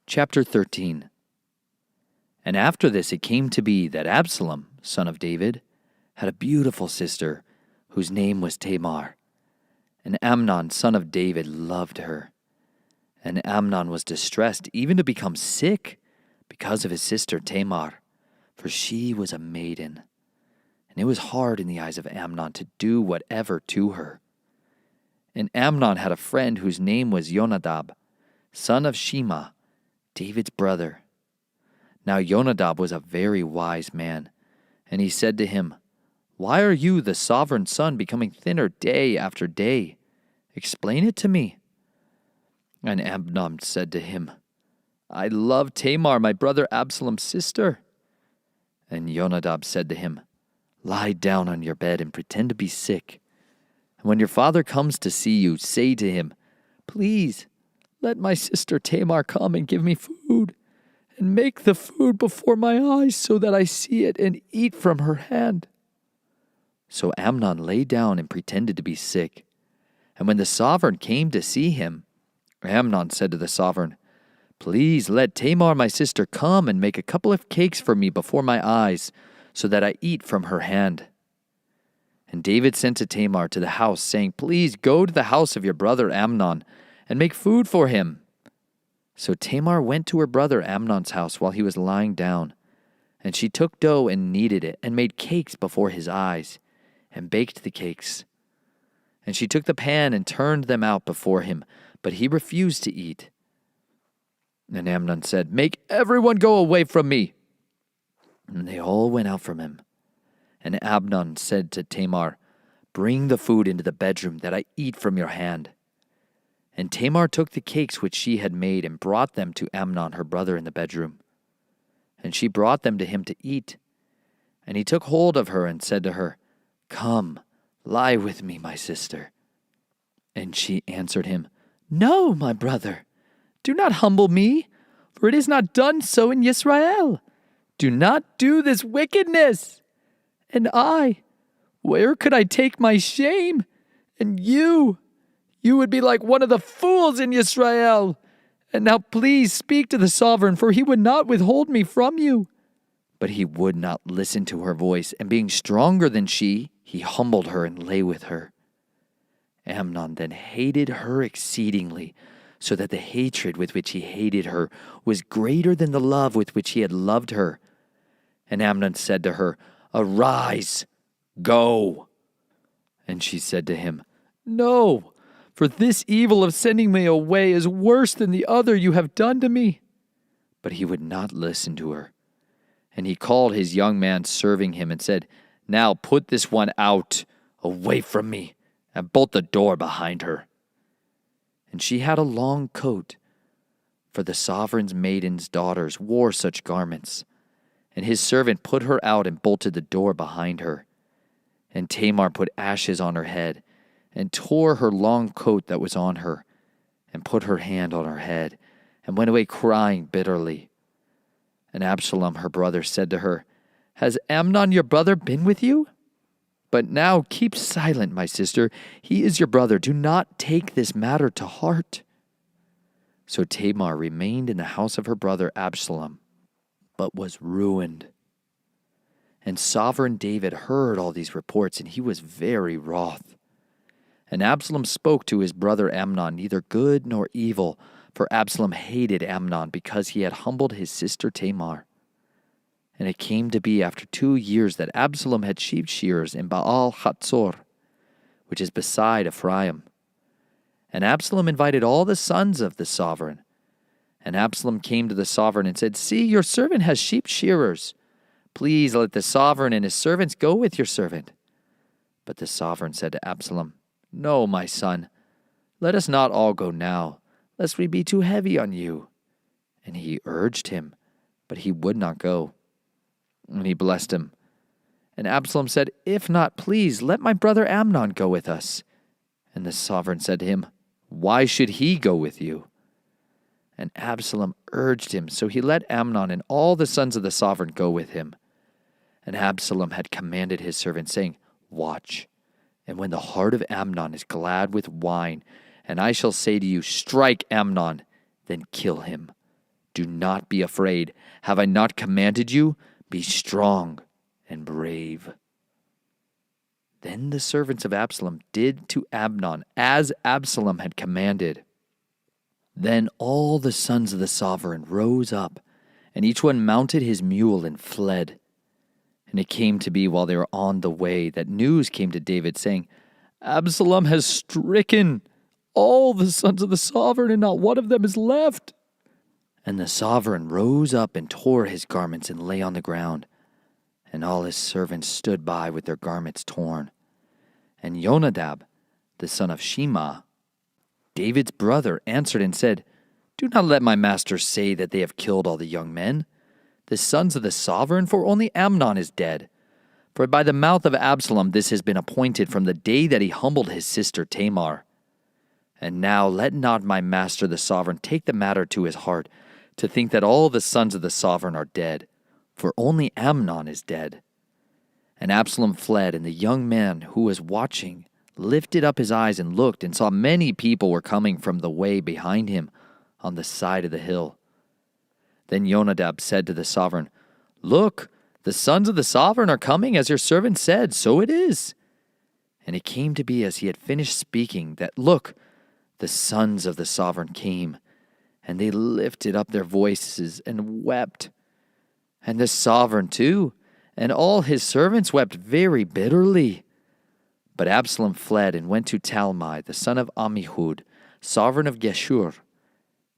Chapter 13. And after this it came to be that Absalom, son of David, had a beautiful sister, whose name was Tamar. And Amnon, son of David, loved her. And Amnon was distressed even to become sick because of his sister Tamar, for she was a maiden. And it was hard in the eyes of Amnon to do whatever to her. And Amnon had a friend whose name was Jonadab, son of Shema, David's brother. Now Jonadab was a very wise man, and he said to him, "Why are you, the sovereign son, becoming thinner day after day? Explain it to me." And Amnon said to him, "I love Tamar, my brother Absalom's sister." And Jonadab said to him, "Lie down on your bed and pretend to be sick. And when your father comes to see you, say to him, 'Please, let my sister Tamar come and give me food, and make the food before my eyes so that I see it and eat from her hand.'" So Amnon lay down and pretended to be sick. And when the sovereign came to see him, Amnon said to the sovereign, "Please let Tamar my sister come and make a couple of cakes for me before my eyes, so that I eat from her hand." And David sent to Tamar to the house, saying, "Please go to the house of your brother Amnon, and make food for him." So Tamar went to her brother Amnon's house while he was lying down, and she took dough and kneaded it, and made cakes before his eyes, and baked the cakes. And she took the pan and turned them out before him, but he refused to eat. And Amnon said, "Make everyone go away from me." And they all went out from him. And Amnon said to Tamar, "Bring the food into the bedroom, that I eat from your hand." And Tamar took the cakes which she had made and brought them to Amnon her brother in the bedroom. And she brought them to him to eat. And he took hold of her and said to her, "Come, lie with me, my sister." And she answered him, "No, my brother, do not humble me, for it is not done so in Israel. Do not do this wickedness. And I, where could I take my shame? And you would be like one of the fools in Israel. And now please speak to the sovereign, for he would not withhold me from you." But he would not listen to her voice, and being stronger than she, he humbled her and lay with her. Amnon then hated her exceedingly, so that the hatred with which he hated her was greater than the love with which he had loved her. And Amnon said to her, "Arise, go." And she said to him, "No, for this evil of sending me away is worse than the other you have done to me." But he would not listen to her. And he called his young man serving him and said, "Now put this one out, away from me, and bolt the door behind her." And she had a long coat, for the sovereign's maidens' daughters wore such garments. And his servant put her out and bolted the door behind her. And Tamar put ashes on her head, and tore her long coat that was on her, and put her hand on her head, and went away crying bitterly. And Absalom her brother said to her, "Has Amnon your brother been with you? But now keep silent, my sister. He is your brother. Do not take this matter to heart." So Tamar remained in the house of her brother Absalom, but was ruined. And sovereign David heard all these reports, and he was very wroth. And Absalom spoke to his brother Amnon neither good nor evil, for Absalom hated Amnon because he had humbled his sister Tamar. And it came to be after 2 years that Absalom had sheep shearers in Baal Hatzor, which is beside Ephraim. And Absalom invited all the sons of the sovereign. And Absalom came to the sovereign and said, "See, your servant has sheep shearers. Please let the sovereign and his servants go with your servant." But the sovereign said to Absalom, "No, my son, let us not all go now, lest we be too heavy on you." And he urged him, but he would not go. And he blessed him. And Absalom said, "If not, please let my brother Amnon go with us." And the sovereign said to him, "Why should he go with you?" And Absalom urged him, so he let Amnon and all the sons of the sovereign go with him. And Absalom had commanded his servant, saying, "Watch, and when the heart of Amnon is glad with wine, and I shall say to you, 'Strike Amnon,' then kill him. Do not be afraid. Have I not commanded you? Be strong and brave." Then the servants of Absalom did to Amnon as Absalom had commanded. Then all the sons of the sovereign rose up, and each one mounted his mule and fled. And it came to be while they were on the way that news came to David, saying, "Absalom has stricken all the sons of the sovereign, and not one of them is left." And the sovereign rose up and tore his garments and lay on the ground. And all his servants stood by with their garments torn. And Jonadab, the son of Shema, David's brother, answered and said, "Do not let my master say that they have killed all the young men, the sons of the sovereign, for only Amnon is dead. For by the mouth of Absalom this has been appointed from the day that he humbled his sister Tamar. And now let not my master the sovereign take the matter to his heart, to think that all the sons of the sovereign are dead, for only Amnon is dead." And Absalom fled, and the young man who was watching lifted up his eyes and looked, and saw many people were coming from the way behind him on the side of the hill. Then Jonadab said to the sovereign, "Look, the sons of the sovereign are coming, as your servant said, so it is." And it came to be as he had finished speaking that, look, the sons of the sovereign came, and they lifted up their voices and wept. And the sovereign too, and all his servants wept very bitterly. But Absalom fled and went to Talmai, the son of Ammihud, sovereign of Geshur.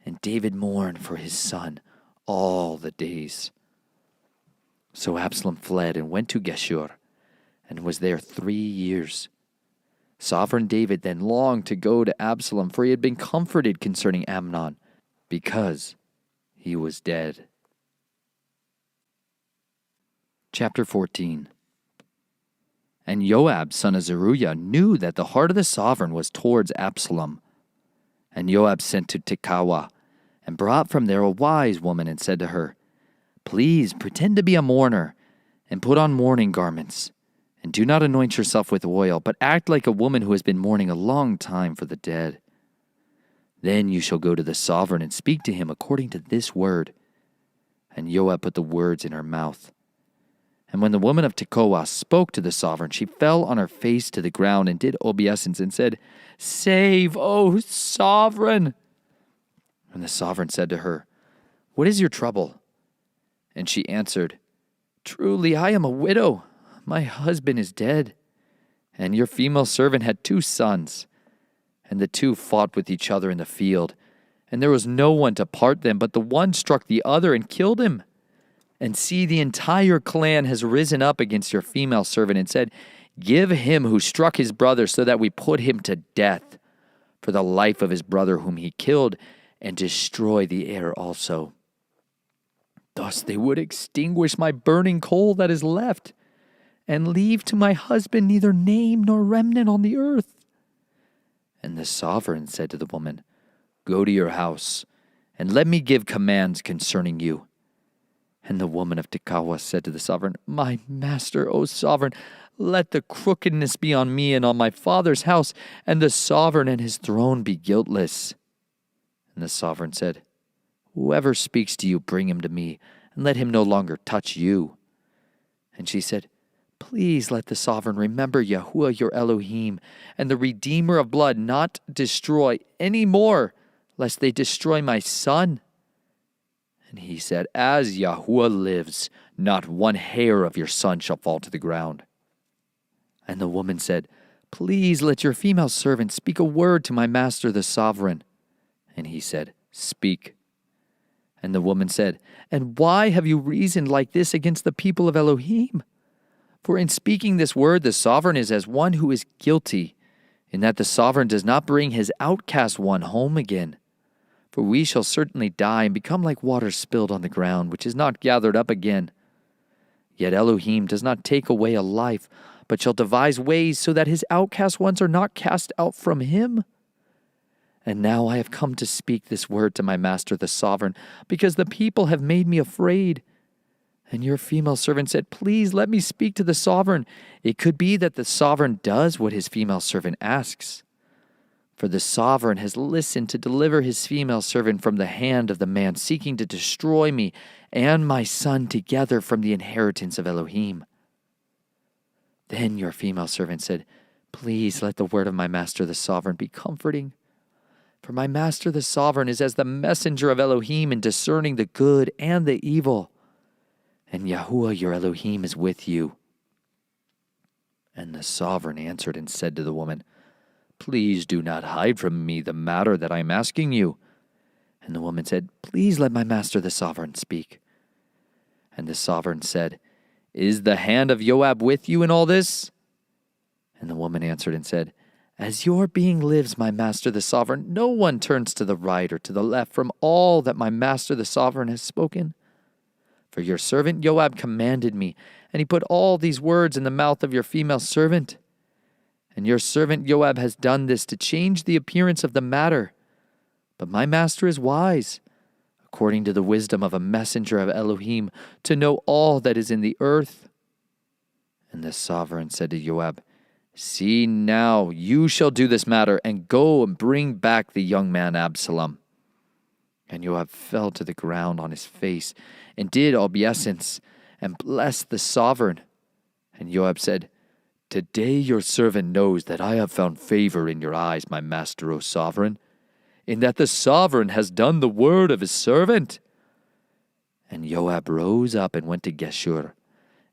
And David mourned for his son all the days. So Absalom fled and went to Geshur, and was there 3 years. Sovereign David then longed to go to Absalom, for he had been comforted concerning Amnon, because he was dead. Chapter 14. And Joab, son of Zeruiah, knew that the heart of the sovereign was towards Absalom. And Joab sent to Tekoa, and brought from there a wise woman, and said to her, "Please pretend to be a mourner, and put on mourning garments, and do not anoint yourself with oil, but act like a woman who has been mourning a long time for the dead. Then you shall go to the sovereign and speak to him according to this word." And Joab put the words in her mouth. And when the woman of Tekoa spoke to the sovereign, she fell on her face to the ground and did obeisance and said, "Save, O sovereign!" And the sovereign said to her, "What is your trouble?" And she answered, "Truly I am a widow. My husband is dead, and your female servant had 2 sons. And the 2 fought with each other in the field, and there was no one to part them, but the one struck the other and killed him. And see, the entire clan has risen up against your female servant and said, 'Give him who struck his brother so that we put him to death for the life of his brother whom he killed, and destroy the heir also.' Thus they would extinguish my burning coal that is left, and leave to my husband neither name nor remnant on the earth." And the sovereign said to the woman, "Go to your house, and let me give commands concerning you." And the woman of Tekoa said to the sovereign, "My master, O sovereign, let the crookedness be on me and on my father's house, and the sovereign and his throne be guiltless." And the sovereign said, "Whoever speaks to you, bring him to me, and let him no longer touch you." And she said, "Please let the sovereign remember Yahuwah your Elohim, and the Redeemer of blood, not destroy any more, lest they destroy my son." And he said, "As Yahuwah lives, not one hair of your son shall fall to the ground." And the woman said, "Please let your female servant speak a word to my master the sovereign." And he said, "Speak." And the woman said, "And why have you reasoned like this against the people of Elohim? For in speaking this word, the sovereign is as one who is guilty, in that the sovereign does not bring his outcast one home again. For we shall certainly die and become like water spilled on the ground, which is not gathered up again. Yet Elohim does not take away a life, but shall devise ways so that his outcast ones are not cast out from him. And now I have come to speak this word to my master the sovereign, because the people have made me afraid." And your female servant said, "Please let me speak to the sovereign. It could be that the sovereign does what his female servant asks. For the sovereign has listened to deliver his female servant from the hand of the man seeking to destroy me and my son together from the inheritance of Elohim." Then your female servant said, "Please let the word of my master the sovereign be comforting. For my master the sovereign is as the messenger of Elohim in discerning the good and the evil. And Yahuwah your Elohim is with you." And the sovereign answered and said to the woman, "Please do not hide from me the matter that I am asking you." And the woman said, "Please let my master the sovereign speak." And the sovereign said, "Is the hand of Joab with you in all this?" And the woman answered and said, "As your being lives, my master the sovereign, no one turns to the right or to the left from all that my master the sovereign has spoken. For your servant Joab commanded me, and he put all these words in the mouth of your female servant. And your servant Joab has done this to change the appearance of the matter. But my master is wise, according to the wisdom of a messenger of Elohim, to know all that is in the earth." And the sovereign said to Joab, "See now, you shall do this matter, and go and bring back the young man Absalom." And Joab fell to the ground on his face, and did obeisance, and blessed the sovereign. And Joab said, "Today your servant knows that I have found favor in your eyes, my master, O sovereign, in that the sovereign has done the word of his servant." And Joab rose up and went to Geshur,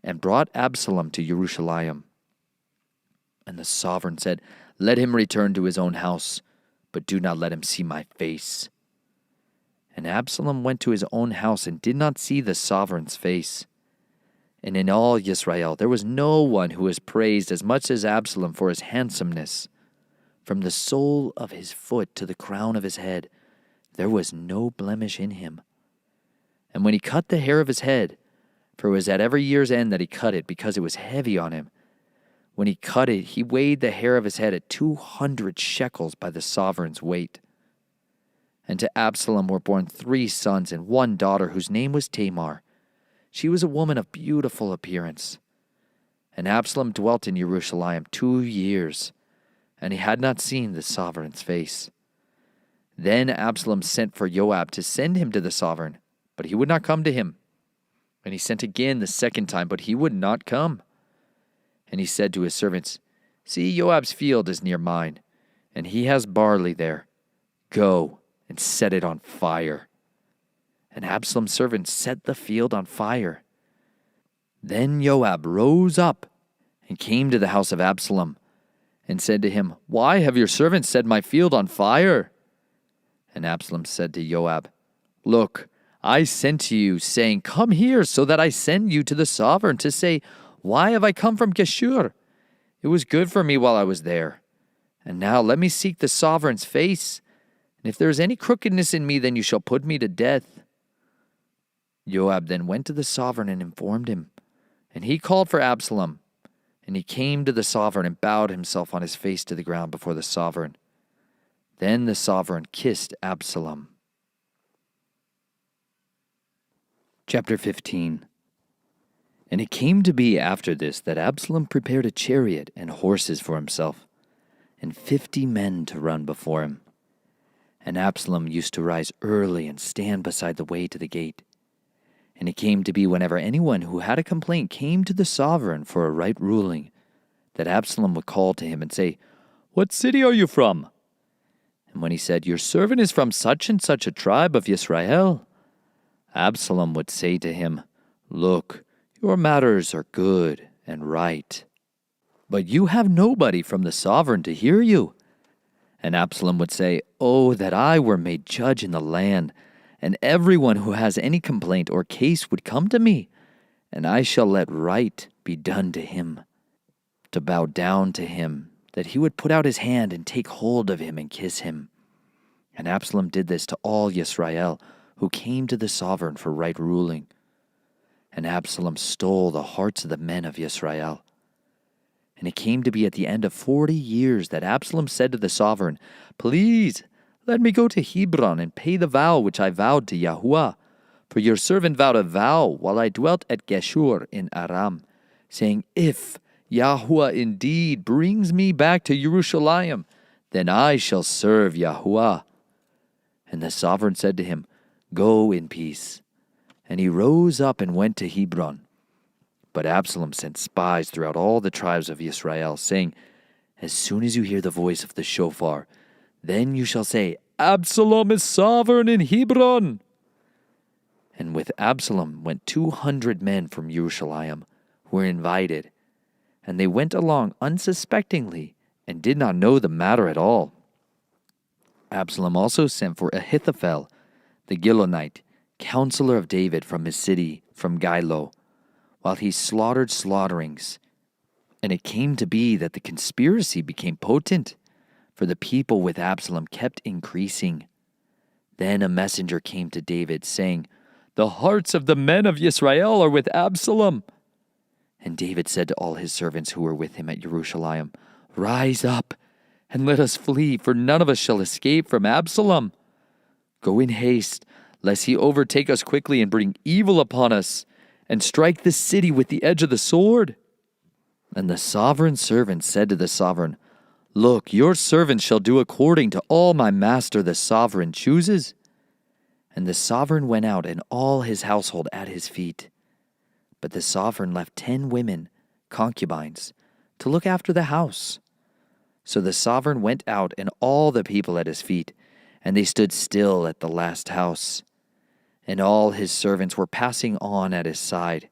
and brought Absalom to Jerusalem. And the sovereign said, "Let him return to his own house, but do not let him see my face." And Absalom went to his own house and did not see the sovereign's face. And in all Israel there was no one who was praised as much as Absalom for his handsomeness. From the sole of his foot to the crown of his head, there was no blemish in him. And when he cut the hair of his head, for it was at every year's end that he cut it, because it was heavy on him, when he cut it, he weighed the hair of his head at 200 shekels by the sovereign's weight. And to Absalom were born 3 sons and 1 daughter, whose name was Tamar. She was a woman of beautiful appearance. And Absalom dwelt in Jerusalem 2 years, and he had not seen the sovereign's face. Then Absalom sent for Joab to send him to the sovereign, but he would not come to him. And he sent again the 2nd time, but he would not come. And he said to his servants, "See, Joab's field is near mine, and he has barley there. Go and set it on fire." And Absalom's servants set the field on fire. Then Joab rose up and came to the house of Absalom, and said to him, "Why have your servants set my field on fire?" And Absalom said to Joab, "Look, I sent to you, saying, 'Come here, so that I send you to the sovereign to say, Why have I come from Geshur? It was good for me while I was there. And now let me seek the sovereign's face. And if there is any crookedness in me, then you shall put me to death.'" Joab then went to the sovereign and informed him. And he called for Absalom. And he came to the sovereign and bowed himself on his face to the ground before the sovereign. Then the sovereign kissed Absalom. Chapter 15. And it came to be after this that Absalom prepared a chariot and horses for himself, and 50 men to run before him. And Absalom used to rise early and stand beside the way to the gate. And it came to be whenever anyone who had a complaint came to the sovereign for a right ruling, that Absalom would call to him and say, "What city are you from?" And when he said, "Your servant is from such and such a tribe of Israel," Absalom would say to him, "Look, your matters are good and right, but you have nobody from the sovereign to hear you." And Absalom would say, "Oh, that I were made judge in the land, and everyone who has any complaint or case would come to me, and I shall let right be done to him, to bow down to him, that he would put out his hand and take hold of him and kiss him." And Absalom did this to all Israel who came to the sovereign for right ruling. And Absalom stole the hearts of the men of Israel. And it came to be at the end of 40 years that Absalom said to the sovereign, "Please, let me go to Hebron and pay the vow which I vowed to Yahuwah. For your servant vowed a vow while I dwelt at Geshur in Aram, saying, 'If Yahuwah indeed brings me back to Jerusalem, then I shall serve Yahuwah. And the sovereign said to him, Go in peace. And he rose up and went to Hebron. But Absalom sent spies throughout all the tribes of Israel, saying, As soon as you hear the voice of the shofar, then you shall say, Absalom is sovereign in Hebron. And with Absalom went 200 men from Jerusalem, who were invited. And they went along unsuspectingly, and did not know the matter at all. Absalom also sent for Ahithophel, the Gibeonite, counselor of David from his city, from Gilo, while he slaughtered slaughterings. And it came to be that the conspiracy became potent, for the people with Absalom kept increasing. Then a messenger came to David, saying, The hearts of the men of Israel are with Absalom. And David said to all his servants who were with him at Jerusalem, Rise up, and let us flee, for none of us shall escape from Absalom. Go in haste, lest he overtake us quickly and bring evil upon us, and strike the city with the edge of the sword. And the sovereign's servant said to the sovereign, Look, your servant shall do according to all my master the sovereign chooses. And the sovereign went out, and all his household at his feet. But the sovereign left 10 women, concubines, to look after the house. So the sovereign went out, and all the people at his feet, and they stood still at the last house. And all his servants were passing on at his side.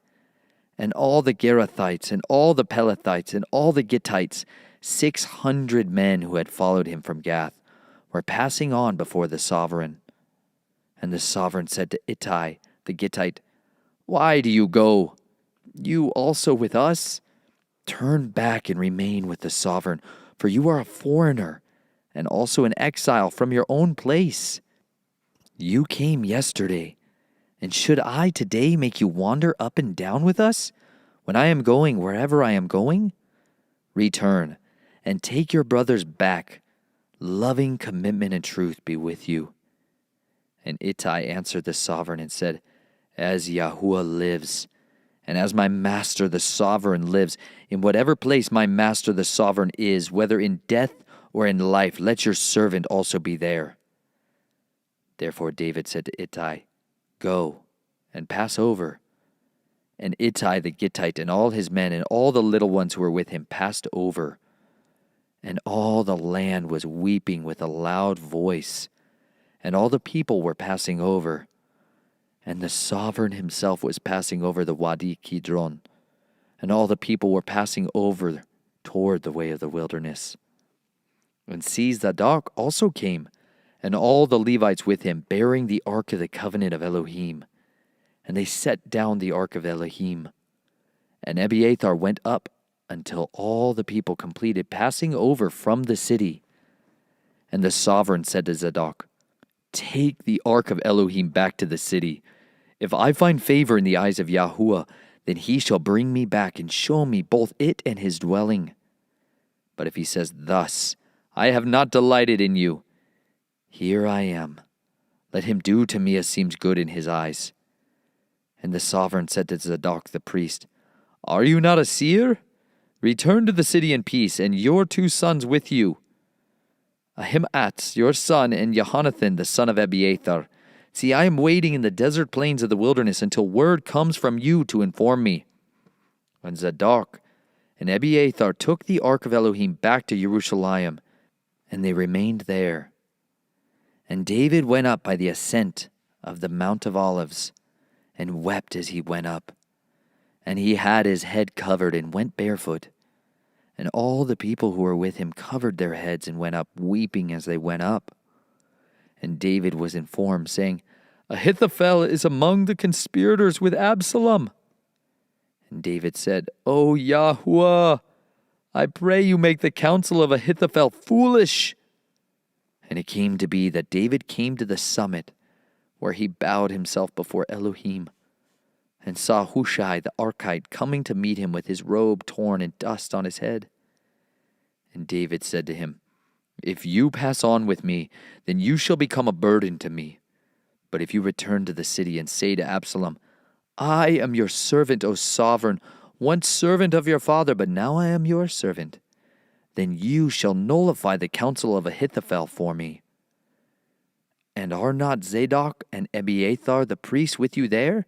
And all the Gerathites, and all the Pelethites, and all the Gittites, 600 men who had followed him from Gath, were passing on before the sovereign. And the sovereign said to Ittai, the Gittite, Why do you go? You also with us? Turn back and remain with the sovereign, for you are a foreigner, and also an exile from your own place. You came yesterday, and should I today make you wander up and down with us, when I am going wherever I am going? Return, and take your brothers back. Loving commitment and truth be with you. And Ittai answered the sovereign and said, As Yahuwah lives, and as my master the sovereign lives, in whatever place my master the sovereign is, whether in death or in life, let your servant also be there. Therefore David said to Ittai, Go, and pass over. And Ittai the Gittite and all his men and all the little ones who were with him passed over. And all the land was weeping with a loud voice, and all the people were passing over. And the sovereign himself was passing over the Wadi Kidron, and all the people were passing over toward the way of the wilderness. And Zadok also came, and all the Levites with him, bearing the ark of the covenant of Elohim. And they set down the ark of Elohim. And Abiathar went up until all the people completed passing over from the city. And the sovereign said to Zadok, Take the ark of Elohim back to the city. If I find favor in the eyes of Yahuwah, then he shall bring me back and show me both it and his dwelling. But if he says thus, I have not delighted in you, here I am. Let him do to me as seems good in his eyes. And the sovereign said to Zadok the priest, Are you not a seer? Return to the city in peace, and your 2 sons with you. Ahimaaz, your son, and Jehonathan, the son of Abiathar. See, I am waiting in the desert plains of the wilderness until word comes from you to inform me. And Zadok and Abiathar took the ark of Elohim back to Jerusalem, and they remained there. And David went up by the ascent of the Mount of Olives, and wept as he went up. And he had his head covered and went barefoot. And all the people who were with him covered their heads and went up, weeping as they went up. And David was informed, saying, Ahithophel is among the conspirators with Absalom. And David said, O Yahuwah, I pray you make the counsel of Ahithophel foolish. And it came to be that David came to the summit, where he bowed himself before Elohim, and saw Hushai the Archite coming to meet him with his robe torn and dust on his head. And David said to him, If you pass on with me, then you shall become a burden to me. But if you return to the city and say to Absalom, I am your servant, O sovereign, once servant of your father, but now I am your servant, then you shall nullify the counsel of Ahithophel for me. And are not Zadok and Abiathar the priests with you there?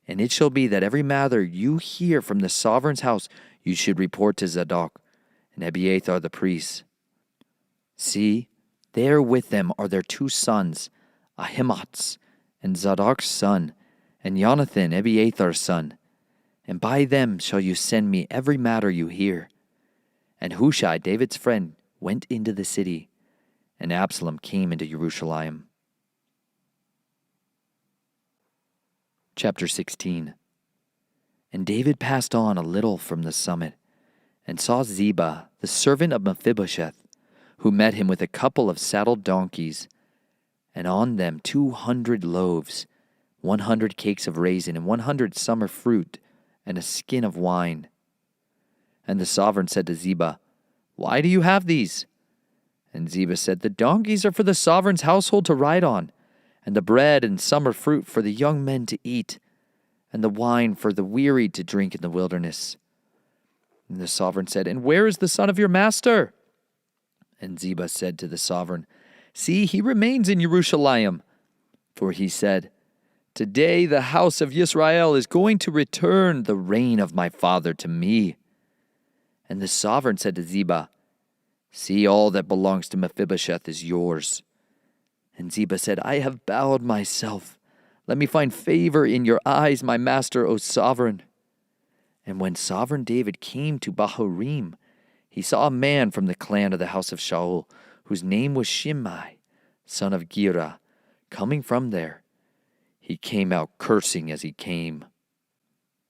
And it shall be that every matter you hear from the sovereign's house, you should report to Zadok and Abiathar the priests. See, there with them are their 2 sons, Ahimaaz and Zadok's son, and Jonathan, Abiathar's son. And by them shall you send me every matter you hear. And Hushai, David's friend, went into the city, and Absalom came into Jerusalem. Chapter 16. And David passed on a little from the summit, and saw Ziba, the servant of Mephibosheth, who met him with a couple of saddled donkeys, and on them 200 loaves, 100 cakes of raisin, and 100 summer fruit, and a skin of wine. And the sovereign said to Ziba, Why do you have these? And Ziba said, The donkeys are for the sovereign's household to ride on, and the bread and summer fruit for the young men to eat, and the wine for the weary to drink in the wilderness. And the sovereign said, And where is the son of your master? And Ziba said to the sovereign, See, he remains in Jerusalem. For he said, Today the house of Israel is going to return the reign of my father to me. And the sovereign said to Ziba, See, all that belongs to Mephibosheth is yours. And Ziba said, I have bowed myself. Let me find favor in your eyes, my master, O sovereign. And when sovereign David came to Bahurim, he saw a man from the clan of the house of Shaul, whose name was Shimei, son of Gera, coming from there. He came out cursing as he came.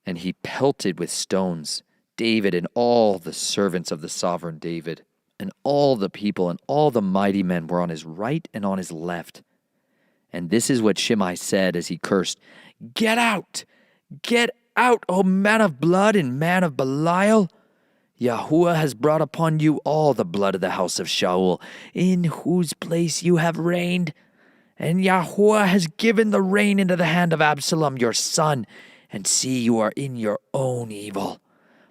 And he pelted with stones David and all the servants of the sovereign David. And all the people and all the mighty men were on his right and on his left. And this is what Shimei said as he cursed, Get out! Get out, O man of blood and man of Belial! Yahuwah has brought upon you all the blood of the house of Shaul, in whose place you have reigned. And Yahuwah has given the reign into the hand of Absalom your son. And see, you are in your own evil,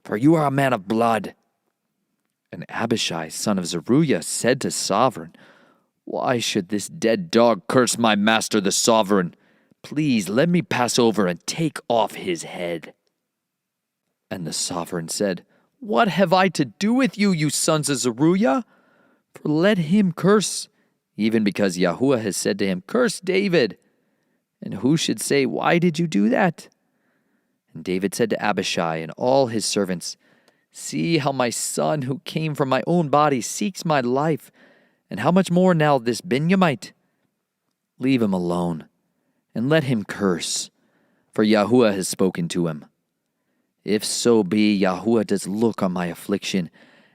for you are a man of blood. And Abishai, son of Zeruiah, said to sovereign, Why should this dead dog curse my master the sovereign? Please let me pass over and take off his head. And the sovereign said, What have I to do with you, you sons of Zeruiah? For let him curse, even because Yahuwah has said to him, Curse David. And who should say, Why did you do that? And David said to Abishai and all his servants, See how my son who came from my own body seeks my life, and how much more now this Benjamite? Leave him alone, and let him curse, for Yahuwah has spoken to him. If so be Yahuwah does look on my affliction,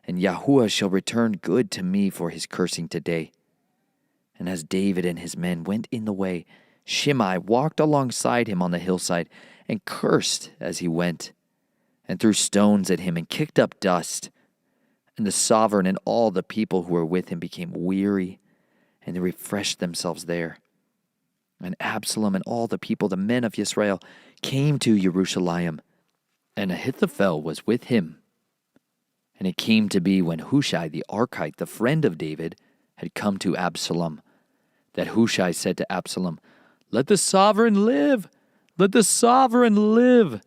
and Yahuwah shall return good to me for his cursing today. And as David and his men went in the way, Shimei walked alongside him on the hillside, and cursed as he went, and threw stones at him, and kicked up dust. And the sovereign and all the people who were with him became weary, and they refreshed themselves there. And Absalom and all the people, the men of Israel, came to Jerusalem, and Ahithophel was with him. And it came to be when Hushai the Archite, the friend of David, had come to Absalom, that Hushai said to Absalom, Let the sovereign live! Let the sovereign live!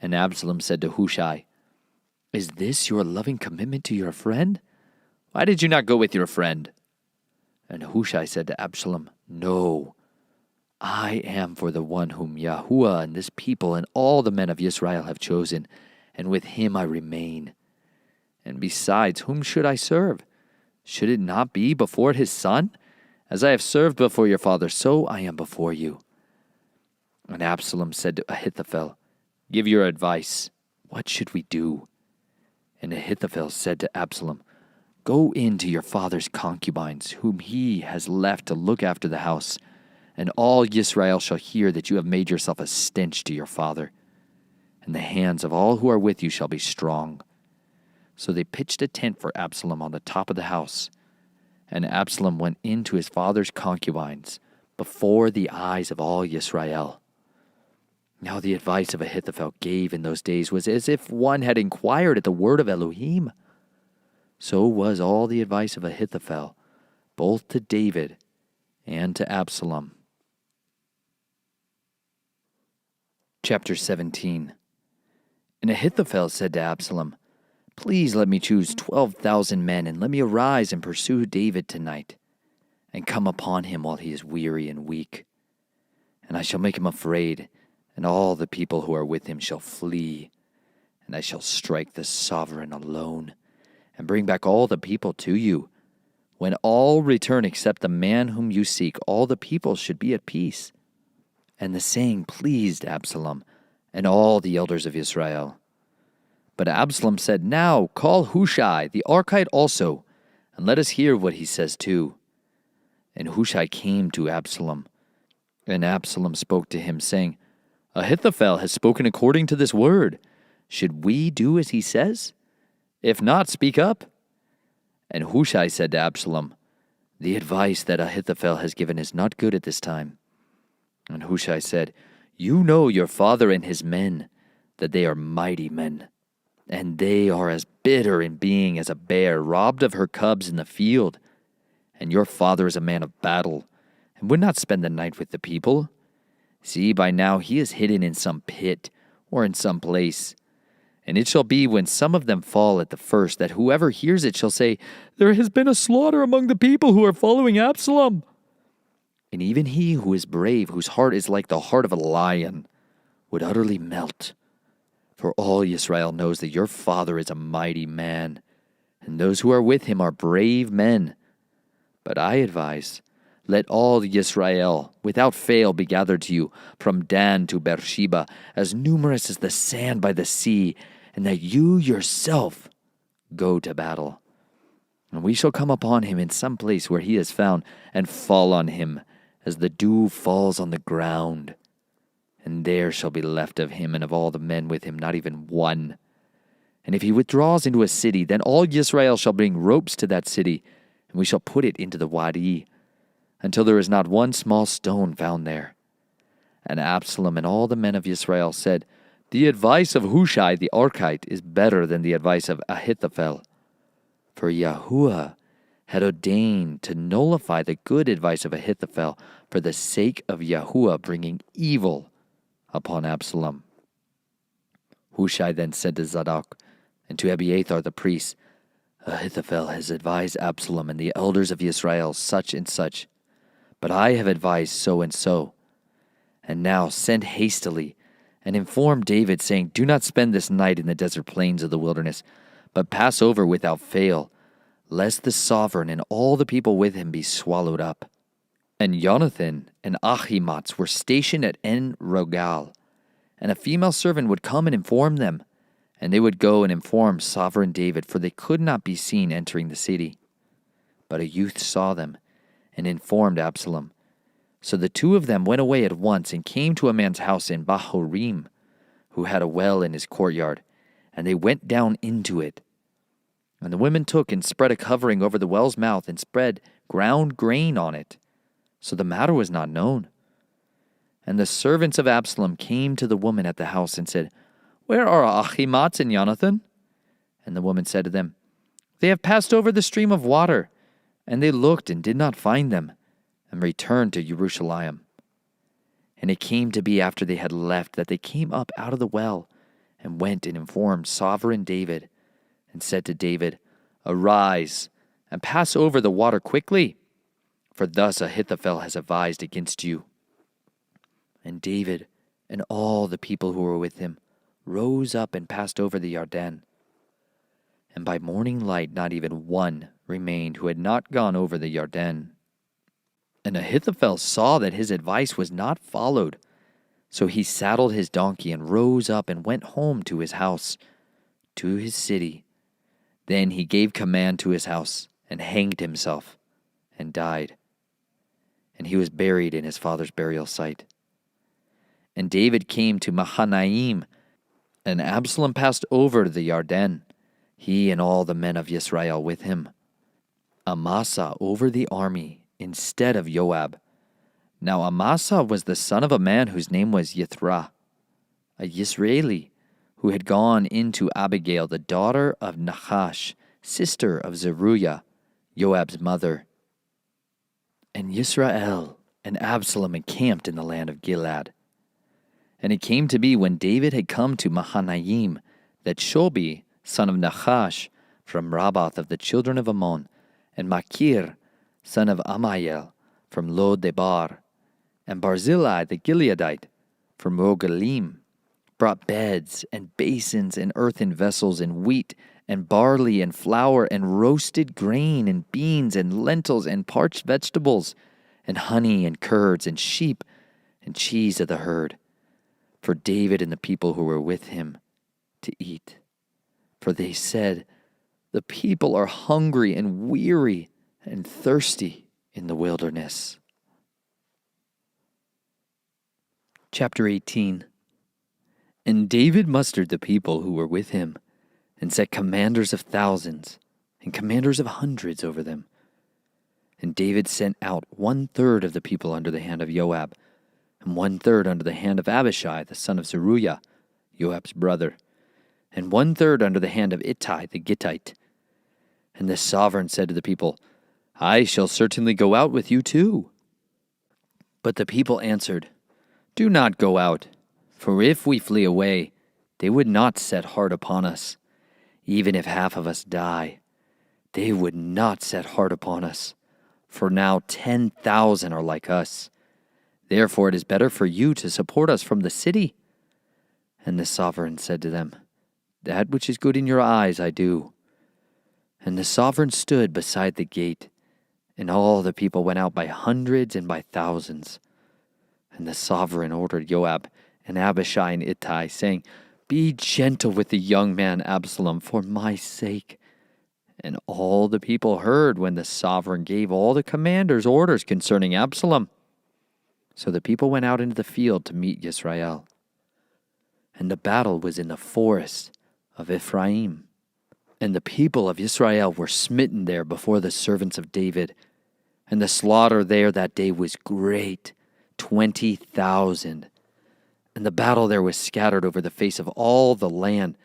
And Absalom said to Hushai, Is this your loving commitment to your friend? Why did you not go with your friend? And Hushai said to Absalom, No, I am for the one whom Yahuwah and this people and all the men of Israel have chosen, and with him I remain. And besides, whom should I serve? Should it not be before his son? As I have served before your father, so I am before you. And Absalom said to Ahithophel, Give your advice. What should we do? And Ahithophel said to Absalom, Go in to your father's concubines, whom he has left to look after the house, and all Israel shall hear that you have made yourself a stench to your father. And the hands of all who are with you shall be strong. So they pitched a tent for Absalom on the top of the house. And Absalom went in to his father's concubines before the eyes of all Israel. Now the advice of Ahithophel gave in those days was as if one had inquired at the word of Elohim. So was all the advice of Ahithophel, both to David and to Absalom. Chapter 17. And Ahithophel said to Absalom, Please let me choose 12,000 men, and let me arise and pursue David tonight, and come upon him while he is weary and weak. And I shall make him afraid, and all the people who are with him shall flee. And I shall strike the sovereign alone, and bring back all the people to you. When all return except the man whom you seek, all the people should be at peace. And the saying pleased Absalom and all the elders of Israel. But Absalom said, Now call Hushai the Archite also, and let us hear what he says too. And Hushai came to Absalom. And Absalom spoke to him, saying, Ahithophel has spoken according to this word. Should we do as he says? If not, speak up. And Hushai said to Absalom, The advice that Ahithophel has given is not good at this time. And Hushai said, You know your father and his men, that they are mighty men, and they are as bitter in being as a bear robbed of her cubs in the field. And your father is a man of battle, and would not spend the night with the people. See, by now he is hidden in some pit, or in some place. And it shall be when some of them fall at the first, that whoever hears it shall say, There has been a slaughter among the people who are following Absalom. And even he who is brave, whose heart is like the heart of a lion, would utterly melt. For all Israel knows that your father is a mighty man, and those who are with him are brave men. But I advise, let all Israel without fail be gathered to you, from Dan to Beersheba, as numerous as the sand by the sea, and that you yourself go to battle. And we shall come upon him in some place where he is found, and fall on him, as the dew falls on the ground. And there shall be left of him and of all the men with him not even one. And if he withdraws into a city, then all Israel shall bring ropes to that city, and we shall put it into the wadi, until there is not one small stone found there. And Absalom and all the men of Israel said, The advice of Hushai the Archite is better than the advice of Ahithophel. For Yahuwah had ordained to nullify the good advice of Ahithophel for the sake of Yahuwah bringing evil upon Absalom. Hushai then said to Zadok and to Abiathar the priest, Ahithophel has advised Absalom and the elders of Israel such and such, but I have advised so and so. And now send hastily and inform David, saying, Do not spend this night in the desert plains of the wilderness, but pass over without fail, lest the sovereign and all the people with him be swallowed up. And Jonathan and Ahimaaz were stationed at En-Rogal, and a female servant would come and inform them, and they would go and inform sovereign David, for they could not be seen entering the city. But a youth saw them, and informed Absalom. So the two of them went away at once, and came to a man's house in Bahurim, who had a well in his courtyard, and they went down into it. And the women took and spread a covering over the well's mouth, and spread ground grain on it. So the matter was not known. And the servants of Absalom came to the woman at the house, and said, Where are Ahimaaz and Jonathan? And the woman said to them, They have passed over the stream of water. And they looked and did not find them, and returned to Jerusalem. And it came to be after they had left, that they came up out of the well, and went and informed sovereign David, and said to David, Arise, and pass over the water quickly, for thus Ahithophel has advised against you. And David and all the people who were with him rose up and passed over the Jordan. And by morning light not even one remained who had not gone over the Jordan. And Ahithophel saw that his advice was not followed. So he saddled his donkey and rose up and went home to his house, to his city. Then he gave command to his house and hanged himself and died. And he was buried in his father's burial site. And David came to Mahanaim, and Absalom passed over the Jordan, he and all the men of Israel with him. Amasa over the army instead of Joab. Now Amasa was the son of a man whose name was Yithra, a Yisraeli, who had gone into Abigail, the daughter of Nahash, sister of Zeruiah, Joab's mother. And Yisrael and Absalom encamped in the land of Gilead. And it came to be when David had come to Mahanaim, that Shobi, son of Nachash, from Rabbath of the children of Ammon, and Machir, son of Ammiel, from Lo-debar, and Barzillai the Gileadite, from Rogelim, brought beds and basins and earthen vessels and wheat and barley and flour and roasted grain and beans and lentils and parched vegetables and honey and curds and sheep and cheese of the herd, for David and the people who were with him to eat. For they said, "The people are hungry and weary and thirsty in the wilderness." Chapter 18. And David mustered the people who were with him, and set commanders of thousands and commanders of hundreds over them. And David sent out 1/3 of the people under the hand of Joab, and 1/3 under the hand of Abishai the son of Zeruiah, Joab's brother, and 1/3 under the hand of Ittai the Gittite. And the sovereign said to the people, "I shall certainly go out with you too." But the people answered, "Do not go out, for if we flee away, they would not set heart upon us. Even if half of us die, they would not set heart upon us. For now 10,000 are like us. Therefore it is better for you to support us from the city." And the sovereign said to them, "That which is good in your eyes I do." And the sovereign stood beside the gate, and all the people went out by hundreds and by thousands. And the sovereign ordered Joab and Abishai and Ittai, saying, "Be gentle with the young man Absalom for my sake." And all the people heard when the sovereign gave all the commanders orders concerning Absalom. So the people went out into the field to meet Yisrael. And the battle was in the forest of Ephraim. And the people of Yisrael were smitten there before the servants of David. And the slaughter there that day was great, 20,000. And the battle there was scattered over the face of all the land.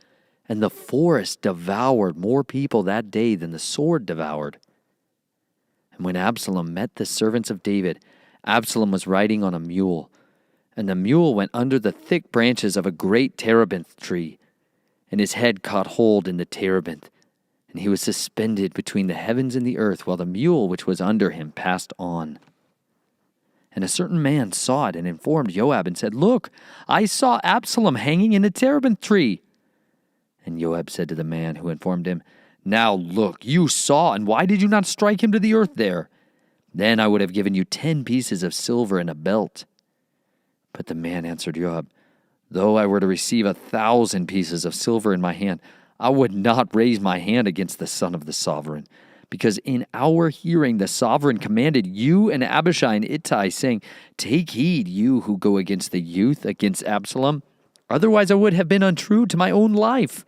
And the forest devoured more people that day than the sword devoured. And when Absalom met the servants of David, Absalom was riding on a mule. And the mule went under the thick branches of a great terebinth tree. And his head caught hold in the terebinth. And he was suspended between the heavens and the earth, while the mule which was under him passed on. And a certain man saw it and informed Joab and said, "Look, I saw Absalom hanging in a terebinth tree." And Joab said to the man who informed him, "Now look, you saw, and why did you not strike him to the earth there? Then I would have given you 10 pieces of silver and a belt." But the man answered Joab, "Though I were to receive 1,000 pieces of silver in my hand, I would not raise my hand against the son of the sovereign. Because in our hearing the sovereign commanded you and Abishai and Ittai, saying, 'Take heed, you who go against the youth, against Absalom. Otherwise I would have been untrue to my own life.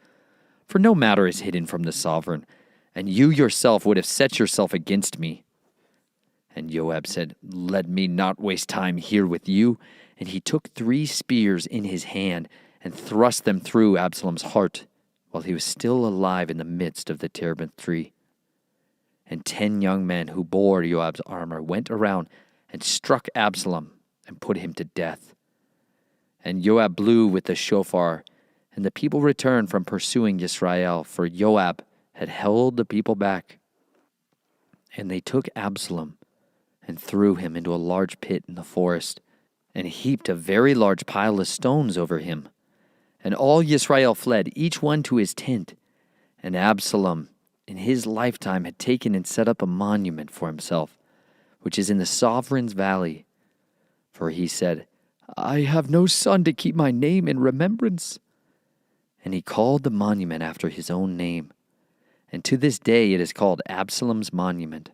For no matter is hidden from the sovereign, and you yourself would have set yourself against me.' And Joab said, 'Let me not waste time here with you.' And he took 3 spears in his hand and thrust them through Absalom's heart, while he was still alive in the midst of the terebinth tree. And 10 young men who bore Joab's armor went around and struck Absalom and put him to death. And Joab blew with the shofar, and the people returned from pursuing Yisrael, for Joab had held the people back. And they took Absalom and threw him into a large pit in the forest, and heaped a very large pile of stones over him. And all Yisrael fled, each one to his tent. And Absalom in his lifetime had taken and set up a monument for himself, which is in the sovereign's valley. For he said, 'I have no son to keep my name in remembrance.' And he called the monument after his own name. And to this day it is called Absalom's monument.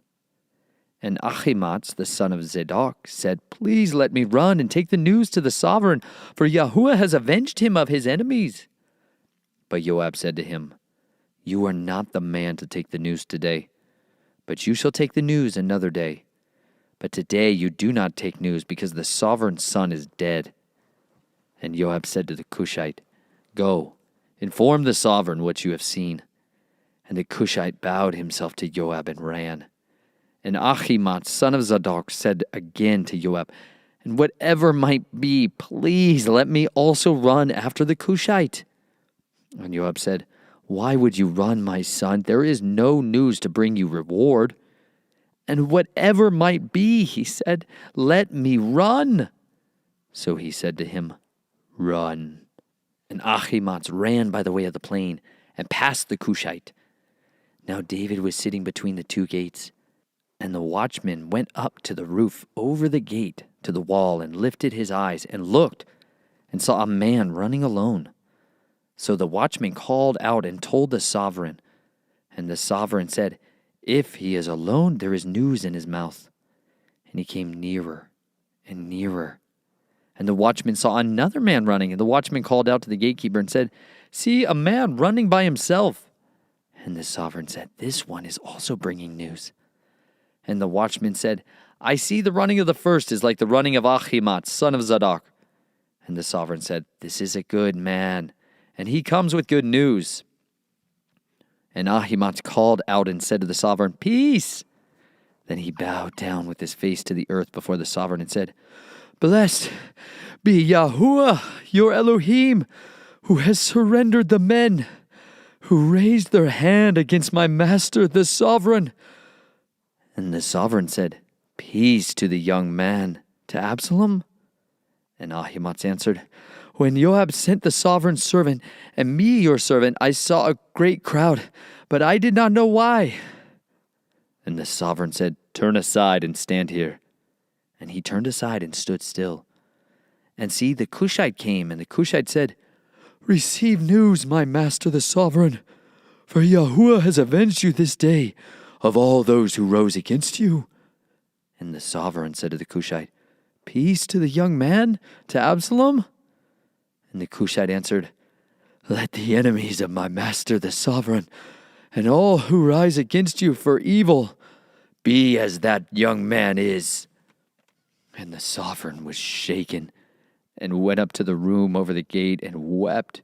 And Ahimaaz, the son of Zadok, said, 'Please let me run and take the news to the sovereign, for Yahuwah has avenged him of his enemies.' But Joab said to him, 'You are not the man to take the news today, but you shall take the news another day. But today you do not take news, because the sovereign's son is dead.' And Joab said to the Cushite, 'Go, inform the sovereign what you have seen.' And the Cushite bowed himself to Joab and ran. And Ahimaaz, son of Zadok, said again to Joab, "And whatever might be, please let me also run after the Cushite." And Joab said, "Why would you run, my son? There is no news to bring you reward." "And whatever might be," he said, "let me run." So he said to him, "Run." And Ahimaaz ran by the way of the plain and passed the Cushite. Now David was sitting between the two gates, and the watchman went up to the roof over the gate to the wall and lifted his eyes and looked and saw a man running alone. So the watchman called out and told the sovereign. And the sovereign said, "If he is alone, there is news in his mouth." And he came nearer and nearer. And the watchman saw another man running, and the watchman called out to the gatekeeper and said, "See, a man running by himself." And the sovereign said, "This one is also bringing news." And the watchman said, "I see the running of the first is like the running of Ahimaaz, son of Zadok." And the sovereign said, "This is a good man, and he comes with good news." And Ahimaaz called out and said to the sovereign, "Peace." Then he bowed down with his face to the earth before the sovereign and said, "Blessed be Yahuwah, your Elohim, who has surrendered the men who raised their hand against my master, the sovereign." And the sovereign said, "Peace to the young man, to Absalom." And Ahimaaz answered, "When Joab sent the sovereign's servant and me your servant, I saw a great crowd, but I did not know why." And the sovereign said, "Turn aside and stand here." And he turned aside and stood still. And see, the Cushite came, and the Cushite said, "Receive news, my master the sovereign, for Yahuwah has avenged you this day of all those who rose against you." And the sovereign said to the Cushite, "Peace to the young man, to Absalom?" And the Cushite answered, "Let the enemies of my master the sovereign, and all who rise against you for evil, be as that young man is." And the sovereign was shaken, and went up to the room over the gate and wept.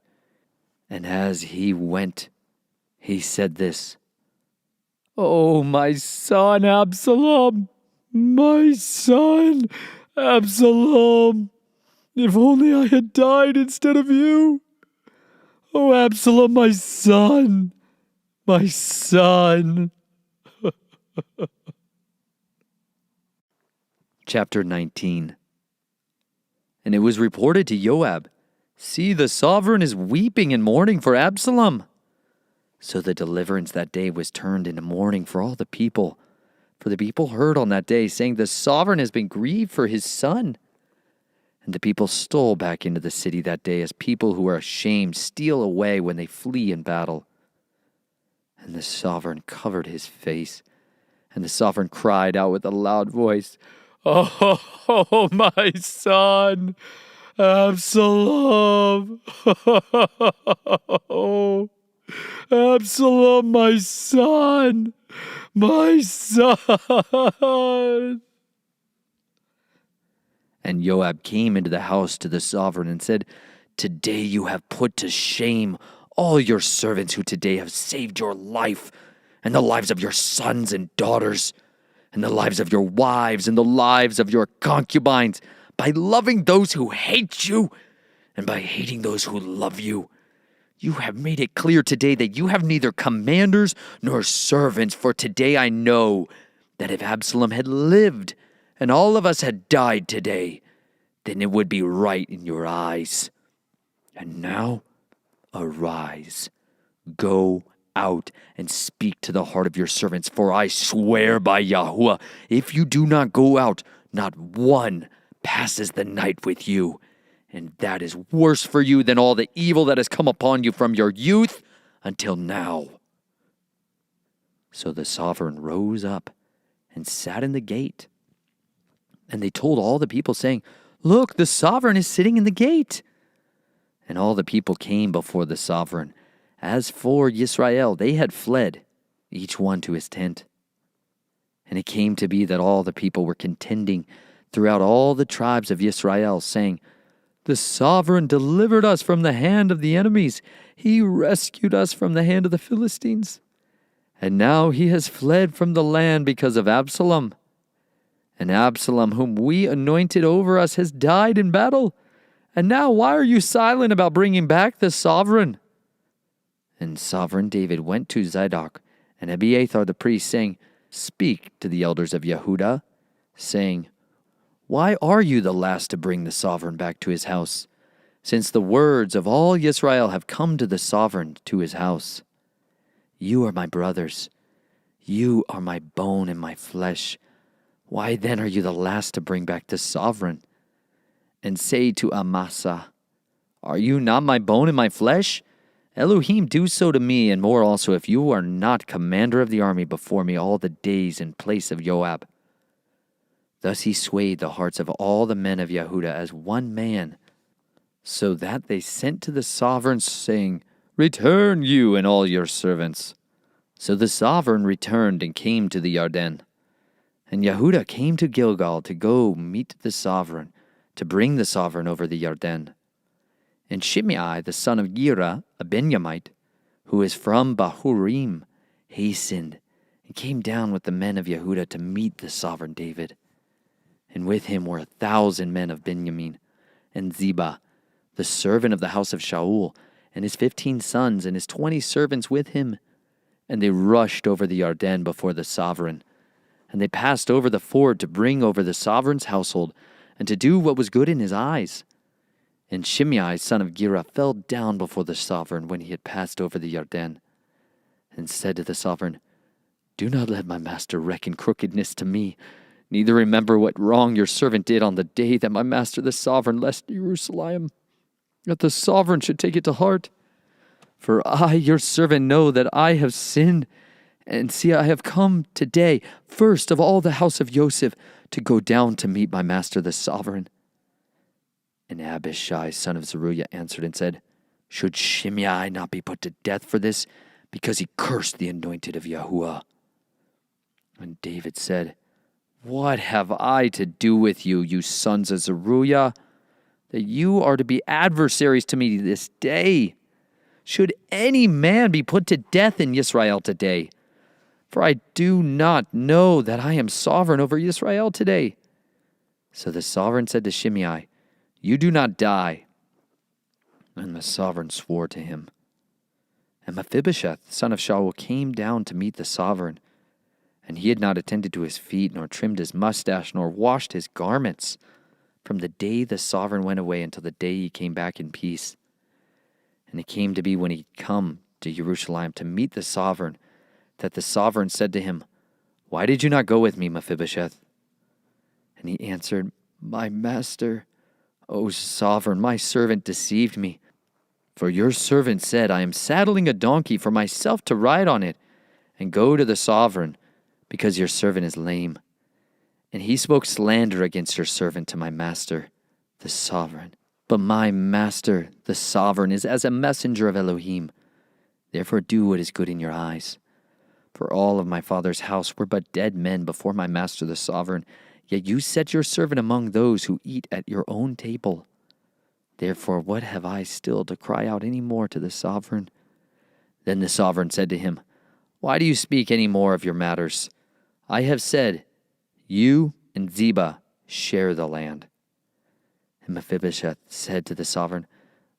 And as he went, he said this, "Oh, my son Absalom, my son Absalom, if only I had died instead of you. Oh, Absalom, my son, my son." Chapter 19. And it was reported to Joab, "See, the sovereign is weeping and mourning for Absalom." So the deliverance that day was turned into mourning for all the people. For the people heard on that day, saying, "The sovereign has been grieved for his son." And the people stole back into the city that day, as people who are ashamed steal away when they flee in battle. And the sovereign covered his face, and the sovereign cried out with a loud voice, "Oh, my son, Absalom! Oh, Absalom, my son, my son!" And Joab came into the house to the sovereign and said, "Today you have put to shame all your servants who today have saved your life and the lives of your sons and daughters, and the lives of your wives and the lives of your concubines, by loving those who hate you and by hating those who love you. You have made it clear today that you have neither commanders nor servants, for today I know that if Absalom had lived and all of us had died today, then it would be right in your eyes. And now, arise, go out and speak to the heart of your servants, for I swear by Yahuwah, if you do not go out, not one passes the night with you, and that is worse for you than all the evil that has come upon you from your youth until now." So the sovereign rose up and sat in the gate. And they told all the people, saying, "Look, the sovereign is sitting in the gate." And all the people came before the sovereign. As for Yisrael, they had fled, each one to his tent. And it came to be that all the people were contending throughout all the tribes of Yisrael, saying, "The sovereign delivered us from the hand of the enemies. He rescued us from the hand of the Philistines. And now he has fled from the land because of Absalom. And Absalom, whom we anointed over us, has died in battle. And now why are you silent about bringing back the sovereign?" And sovereign David went to Zadok and Abiathar the priest, saying, "Speak to the elders of Yehudah, saying, why are you the last to bring the sovereign back to his house, since the words of all Yisrael have come to the sovereign to his house? You are my brothers. You are my bone and my flesh. Why then are you the last to bring back the sovereign? And say to Amasa, are you not my bone and my flesh? Elohim do so to me, and more also, if you are not commander of the army before me all the days in place of Joab." Thus he swayed the hearts of all the men of Yehudah as one man, so that they sent to the sovereign, saying, "Return you and all your servants." So the sovereign returned and came to the Yarden. And Yehudah came to Gilgal to go meet the sovereign, to bring the sovereign over the Yarden. And Shimei, the son of Gera, a Benjamite, who is from Bahurim, hastened and came down with the men of Yehudah to meet the sovereign David. And with him were 1,000 men of Benjamin, and Ziba, the servant of the house of Shaul, and his 15 sons, and his 20 servants with him. And they rushed over the Yarden before the sovereign. And they passed over the ford to bring over the sovereign's household, and to do what was good in his eyes. And Shimei, son of Gera, fell down before the sovereign when he had passed over the Yarden, and said to the sovereign, "Do not let my master reckon crookedness to me, neither remember what wrong your servant did on the day that my master the sovereign left Jerusalem, that the sovereign should take it to heart. For I, your servant, know that I have sinned, and see, I have come today, first of all the house of Joseph, to go down to meet my master the sovereign." And Abishai, son of Zeruiah, answered and said, "Should Shimei not be put to death for this, because he cursed the anointed of Yahuwah?" And David said, "What have I to do with you, you sons of Zeruiah, that you are to be adversaries to me this day? Should any man be put to death in Israel today? For I do not know that I am sovereign over Israel today." So the sovereign said to Shimei, "You do not die." And the sovereign swore to him. And Mephibosheth, son of Shaul, came down to meet the sovereign. And he had not attended to his feet, nor trimmed his mustache, nor washed his garments, from the day the sovereign went away until the day he came back in peace. And it came to be when he come to Jerusalem to meet the sovereign, that the sovereign said to him, "Why did you not go with me, Mephibosheth?" And he answered, "My master, O sovereign, my servant deceived me. For your servant said, I am saddling a donkey for myself to ride on it, and go to the sovereign, because your servant is lame. And he spoke slander against your servant to my master, the sovereign. But my master, the sovereign, is as a messenger of Elohim. Therefore do what is good in your eyes. For all of my father's house were but dead men before my master the sovereign, yet you set your servant among those who eat at your own table. Therefore what have I still to cry out any more to the sovereign?" Then the sovereign said to him, "Why do you speak any more of your matters? I have said, you and Ziba share the land." And Mephibosheth said to the sovereign,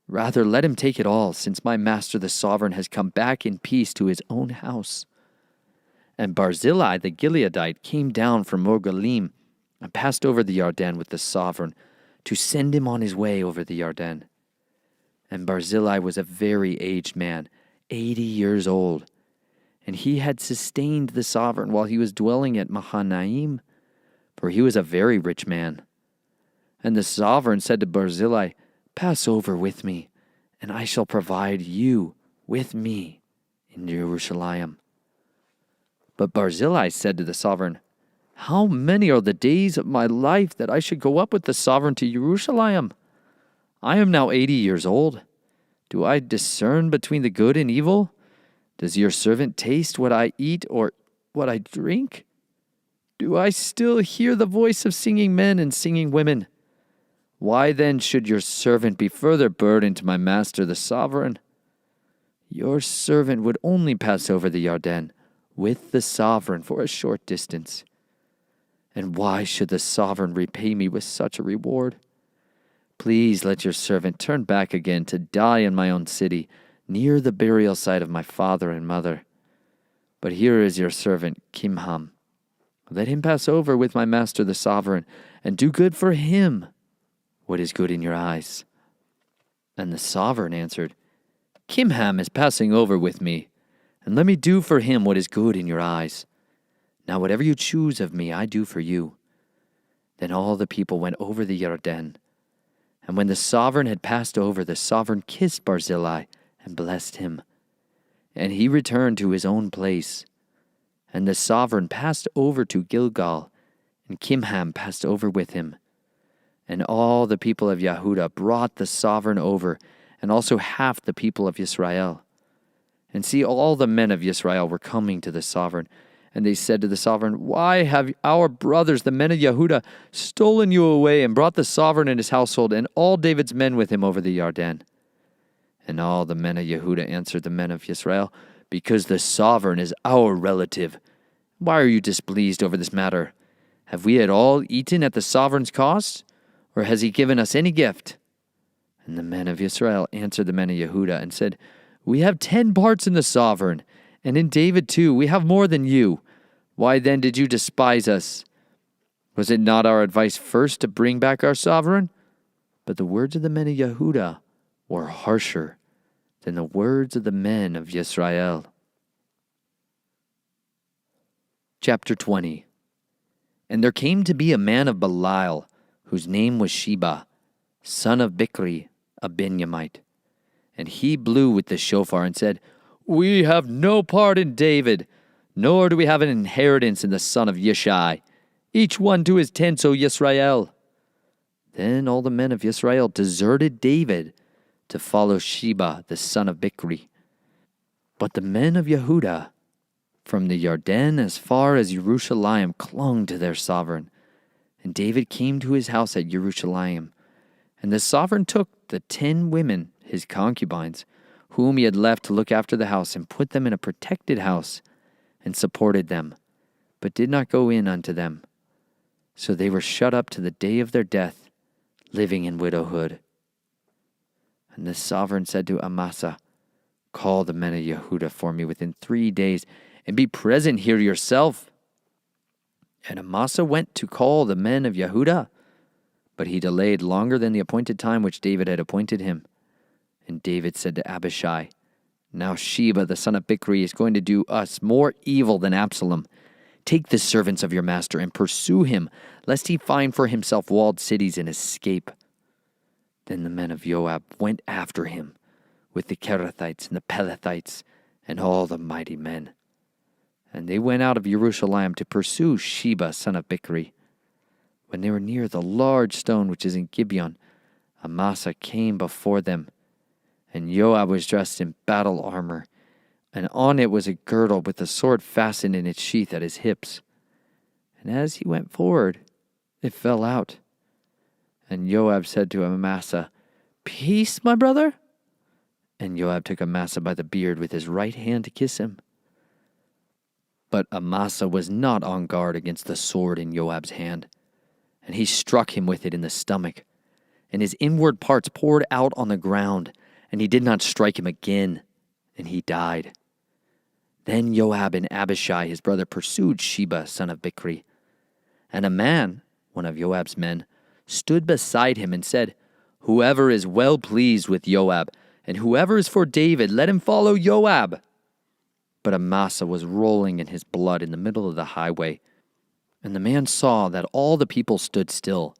"Rather let him take it all, since my master the sovereign has come back in peace to his own house." And Barzillai the Gileadite came down from Rogelim, and passed over the Yarden with the sovereign, to send him on his way over the Yarden. And Barzillai was a very aged man, 80 years old, and he had sustained the sovereign while he was dwelling at Mahanaim, for he was a very rich man. And the sovereign said to Barzillai, "Pass over with me, and I shall provide you with me in Jerusalem." But Barzillai said to the sovereign, "How many are the days of my life that I should go up with the sovereign to Jerusalem? I am now 80 years old. Do I discern between the good and evil? Does your servant taste what I eat or what I drink? Do I still hear the voice of singing men and singing women? Why then should your servant be further burdened to my master the sovereign? Your servant would only pass over the Yarden with the sovereign for a short distance. And why should the sovereign repay me with such a reward? Please let your servant turn back again to die in my own city, near the burial site of my father and mother. But here is your servant Kimham. Let him pass over with my master the sovereign, and do good for him what is good in your eyes. And the sovereign answered, Kimham is passing over with me, and let me do for him what is good in your eyes. Now whatever you choose of me, I do for you. Then all the people went over the Jordan. And when the sovereign had passed over, the sovereign kissed Barzillai and blessed him. And he returned to his own place. And the sovereign passed over to Gilgal, and Kimham passed over with him. And all the people of Yehudah brought the sovereign over, and also half the people of Israel. And see, all the men of Israel were coming to the sovereign. And they said to the sovereign, Why have our brothers, the men of Yehudah, stolen you away and brought the sovereign and his household and all David's men with him over the Jordan? And all the men of Yehudah answered the men of Israel, Because the sovereign is our relative. Why are you displeased over this matter? Have we at all eaten at the sovereign's cost? Or has he given us any gift? And the men of Israel answered the men of Yehudah and said, We have 10 parts in the sovereign, and in David too we have more than you. Why then did you despise us? Was it not our advice first to bring back our sovereign? But the words of the men of Yehudah were harsher than the words of the men of Israel. Chapter 20. And there came to be a man of Belial, whose name was Sheba, son of Bichri, a Benjamite. And he blew with the shofar and said, We have no part in David, nor do we have an inheritance in the son of Yishai. Each one to his tents, O Yisrael. Then all the men of Israel deserted David to follow Sheba, the son of Bichri. But the men of Yehudah, from the Jordan as far as Jerusalem, clung to their sovereign. And David came to his house at Jerusalem. And the sovereign took the 10 women, his concubines, whom he had left to look after the house, and put them in a protected house, and supported them, but did not go in unto them. So they were shut up to the day of their death, living in widowhood. And the sovereign said to Amasa, Call the men of Yehudah for me within 3 days, and be present here yourself. And Amasa went to call the men of Yehudah, but he delayed longer than the appointed time which David had appointed him. And David said to Abishai, Now Sheba the son of Bichri is going to do us more evil than Absalom. Take the servants of your master and pursue him, lest he find for himself walled cities and escape. Then the men of Joab went after him, with the Kerethites and the Pelethites, and all the mighty men. And they went out of Jerusalem to pursue Sheba son of Bichri. When they were near the large stone which is in Gibeon, Amasa came before them, and Joab was dressed in battle armor, and on it was a girdle with a sword fastened in its sheath at his hips. And as he went forward, it fell out. And Joab said to Amasa, Peace, my brother? And Joab took Amasa by the beard with his right hand to kiss him. But Amasa was not on guard against the sword in Joab's hand, and he struck him with it in the stomach, and his inward parts poured out on the ground, and he did not strike him again, and he died. Then Joab and Abishai his brother pursued Sheba son of Bichri. And a man, one of Joab's men, stood beside him and said, Whoever is well pleased with Joab, and whoever is for David, let him follow Joab. But Amasa was rolling in his blood in the middle of the highway. And the man saw that all the people stood still.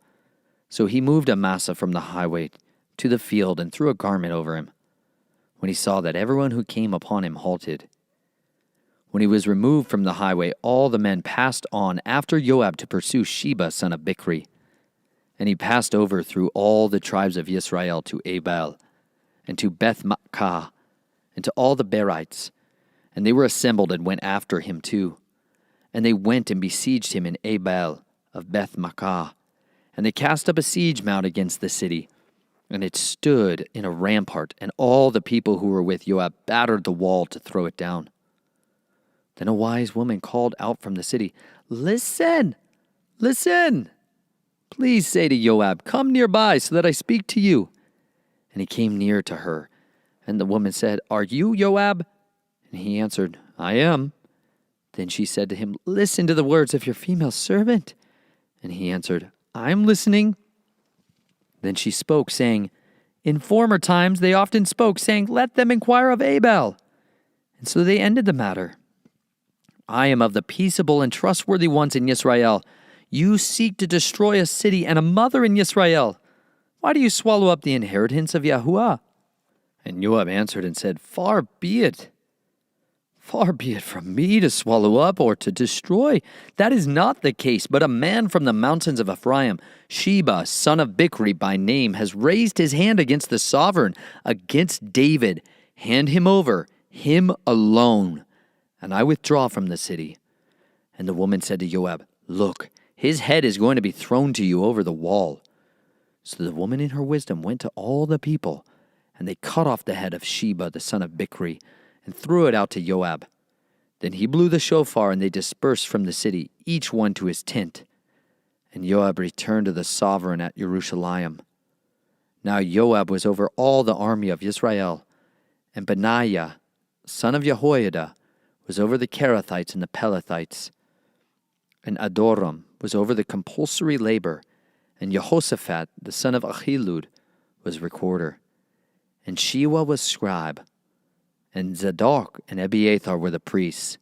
So he moved Amasa from the highway to the field and threw a garment over him, when he saw that everyone who came upon him halted. When he was removed from the highway, all the men passed on after Joab to pursue Sheba son of Bichri. And he passed over through all the tribes of Israel to Abel, and to Beth-Makkah, and to all the Berites. And they were assembled and went after him too. And they went and besieged him in Abel of Beth-Makkah. And they cast up a siege mount against the city. And it stood in a rampart, and all the people who were with Joab battered the wall to throw it down. Then a wise woman called out from the city, "Listen! Listen! Please say to Joab, 'Come nearby so that I speak to you.' And he came near to her. And the woman said, 'Are you Joab?' And he answered, 'I am.' Then she said to him, 'Listen to the words of your female servant.' And he answered, 'I'm listening.' Then she spoke, saying, 'In former times they often spoke, saying, Let them inquire of Abel.' And so they ended the matter. I am of the peaceable and trustworthy ones in Israel. You seek to destroy a city and a mother in Israel. Why do you swallow up the inheritance of Yahuwah?' And Joab answered and said, 'Far be it. Far be it from me to swallow up or to destroy. That is not the case, but a man from the mountains of Ephraim, Sheba, son of Bichri by name, has raised his hand against the sovereign, against David. Hand him over, him alone, and I withdraw from the city.' And the woman said to Joab, 'Look, his head is going to be thrown to you over the wall.' So the woman in her wisdom went to all the people, and they cut off the head of Sheba, the son of Bichri, and threw it out to Joab. Then he blew the shofar, and they dispersed from the city, each one to his tent. And Joab returned to the sovereign at Jerusalem. Now Joab was over all the army of Israel, and Benaiah, son of Jehoiada, was over the Kerethites and the Pelethites. And Adoram was over the compulsory labor, and Jehoshaphat, the son of Ahilud, was recorder. And Shewa was scribe, and Zadok and Abiathar were the priests,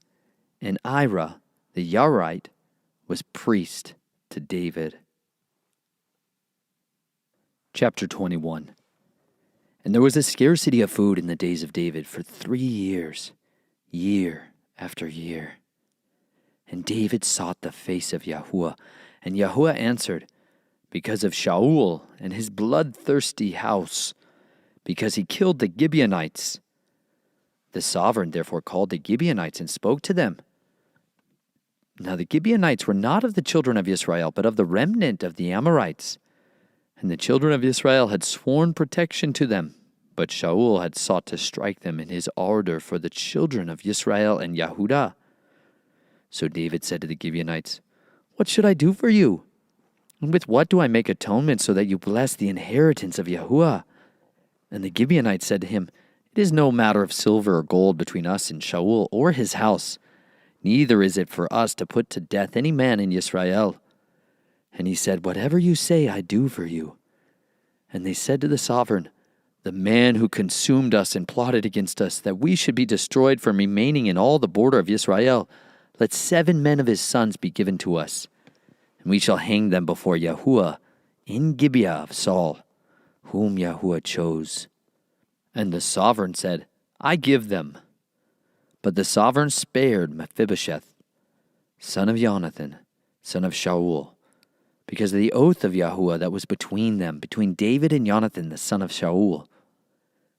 and Ira, the Yarite, was priest to David. Chapter 21. And there was a scarcity of food in the days of David for 3 years, year after year. And David sought the face of Yahuwah, and Yahuwah answered, because of Shaul and his bloodthirsty house, because he killed the Gibeonites. The sovereign therefore called the Gibeonites and spoke to them. Now the Gibeonites were not of the children of Israel, but of the remnant of the Amorites. And the children of Israel had sworn protection to them, but Shaul had sought to strike them in his ardor for the children of Israel and Yehudah. So David said to the Gibeonites, "What should I do for you? And with what do I make atonement so that you bless the inheritance of Yahuwah?" And the Gibeonites said to him, "It is no matter of silver or gold between us and Shaul or his house. Neither is it for us to put to death any man in Israel." And he said, "Whatever you say, I do for you." And they said to the sovereign, "The man who consumed us and plotted against us, that we should be destroyed from remaining in all the border of Israel, let 7 men of his sons be given to us, and we shall hang them before Yahuwah in Gibeah of Saul, whom Yahuwah chose." And the sovereign said, "I give them." But the sovereign spared Mephibosheth, son of Jonathan, son of Shaul, because of the oath of Yahuwah that was between them, between David and Jonathan, the son of Shaul.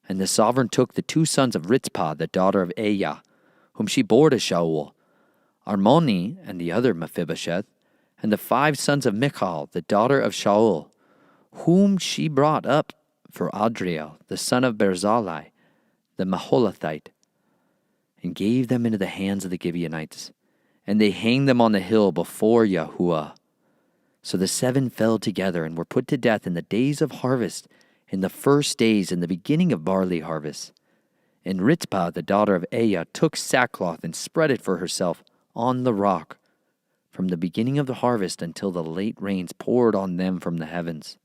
And the sovereign took the 2 sons of Ritzpah, the daughter of Aiah, whom she bore to Shaul, Armoni and the other Mephibosheth, and the 5 sons of Michal, the daughter of Shaul, whom she brought up for Adriel, the son of Berzalai, the Maholathite, and gave them into the hands of the Gibeonites. And they hanged them on the hill before Yahuwah. So the 7 fell together and were put to death in the days of harvest, in the first days in the beginning of barley harvest. And Ritzpah, the daughter of Aiah, took sackcloth and spread it for herself on the rock, from the beginning of the harvest until the late rains poured on them from the heavens.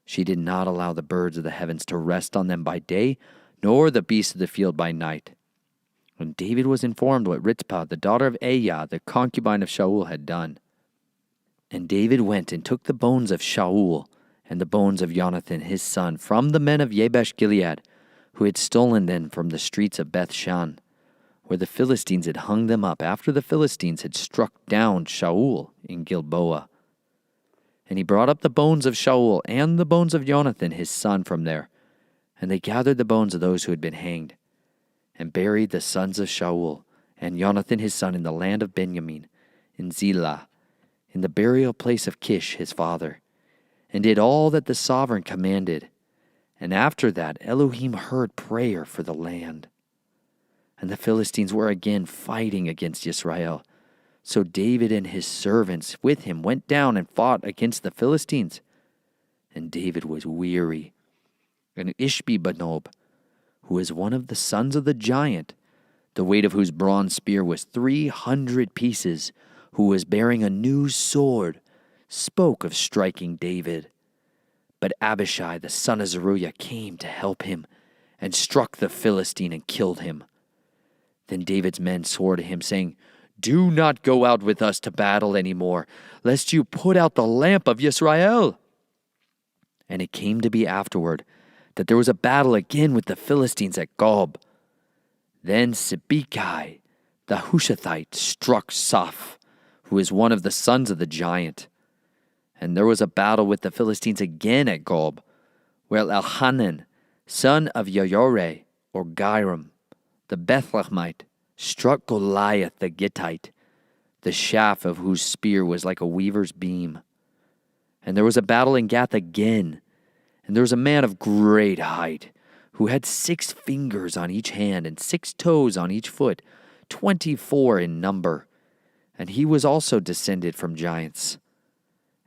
She did not allow the birds of the heavens to rest on them by day, nor the beasts of the field by night. When David was informed what Ritzpah, the daughter of Aiah, the concubine of Shaul, had done. And David went and took the bones of Shaul and the bones of Jonathan his son from the men of Jabesh Gilead, who had stolen them from the streets of Beth-shan, where the Philistines had hung them up after the Philistines had struck down Shaul in Gilboa. And he brought up the bones of Shaul and the bones of Jonathan his son from there, and they gathered the bones of those who had been hanged, and buried the sons of Shaul and Jonathan his son in the land of Benjamin, in Zelah, in the burial place of Kish his father, and did all that the sovereign commanded. And after that Elohim heard prayer for the land. And the Philistines were again fighting against Israel. So David and his servants with him went down and fought against the Philistines. And David was weary. And Ishbi-benob, who is one of the sons of the giant, the weight of whose bronze spear was 300 pieces, who was bearing a new sword, spoke of striking David. But Abishai the son of Zeruiah came to help him, and struck the Philistine and killed him. Then David's men swore to him, saying, "Do not go out with us to battle any more, lest you put out the lamp of Israel." And it came to be afterward that there was a battle again with the Philistines at Gob. Then Sibbecai the Hushathite struck Saph, who is one of the sons of the giant. And there was a battle with the Philistines again at Gob, where Elhanan, son of Yoyoreh, or Gibborim, the Bethlehemite, struck Goliath the Gittite, the shaft of whose spear was like a weaver's beam. And there was a battle in Gath again, and there was a man of great height, who had 6 fingers on each hand and 6 toes on each foot, 24 in number. And he was also descended from giants.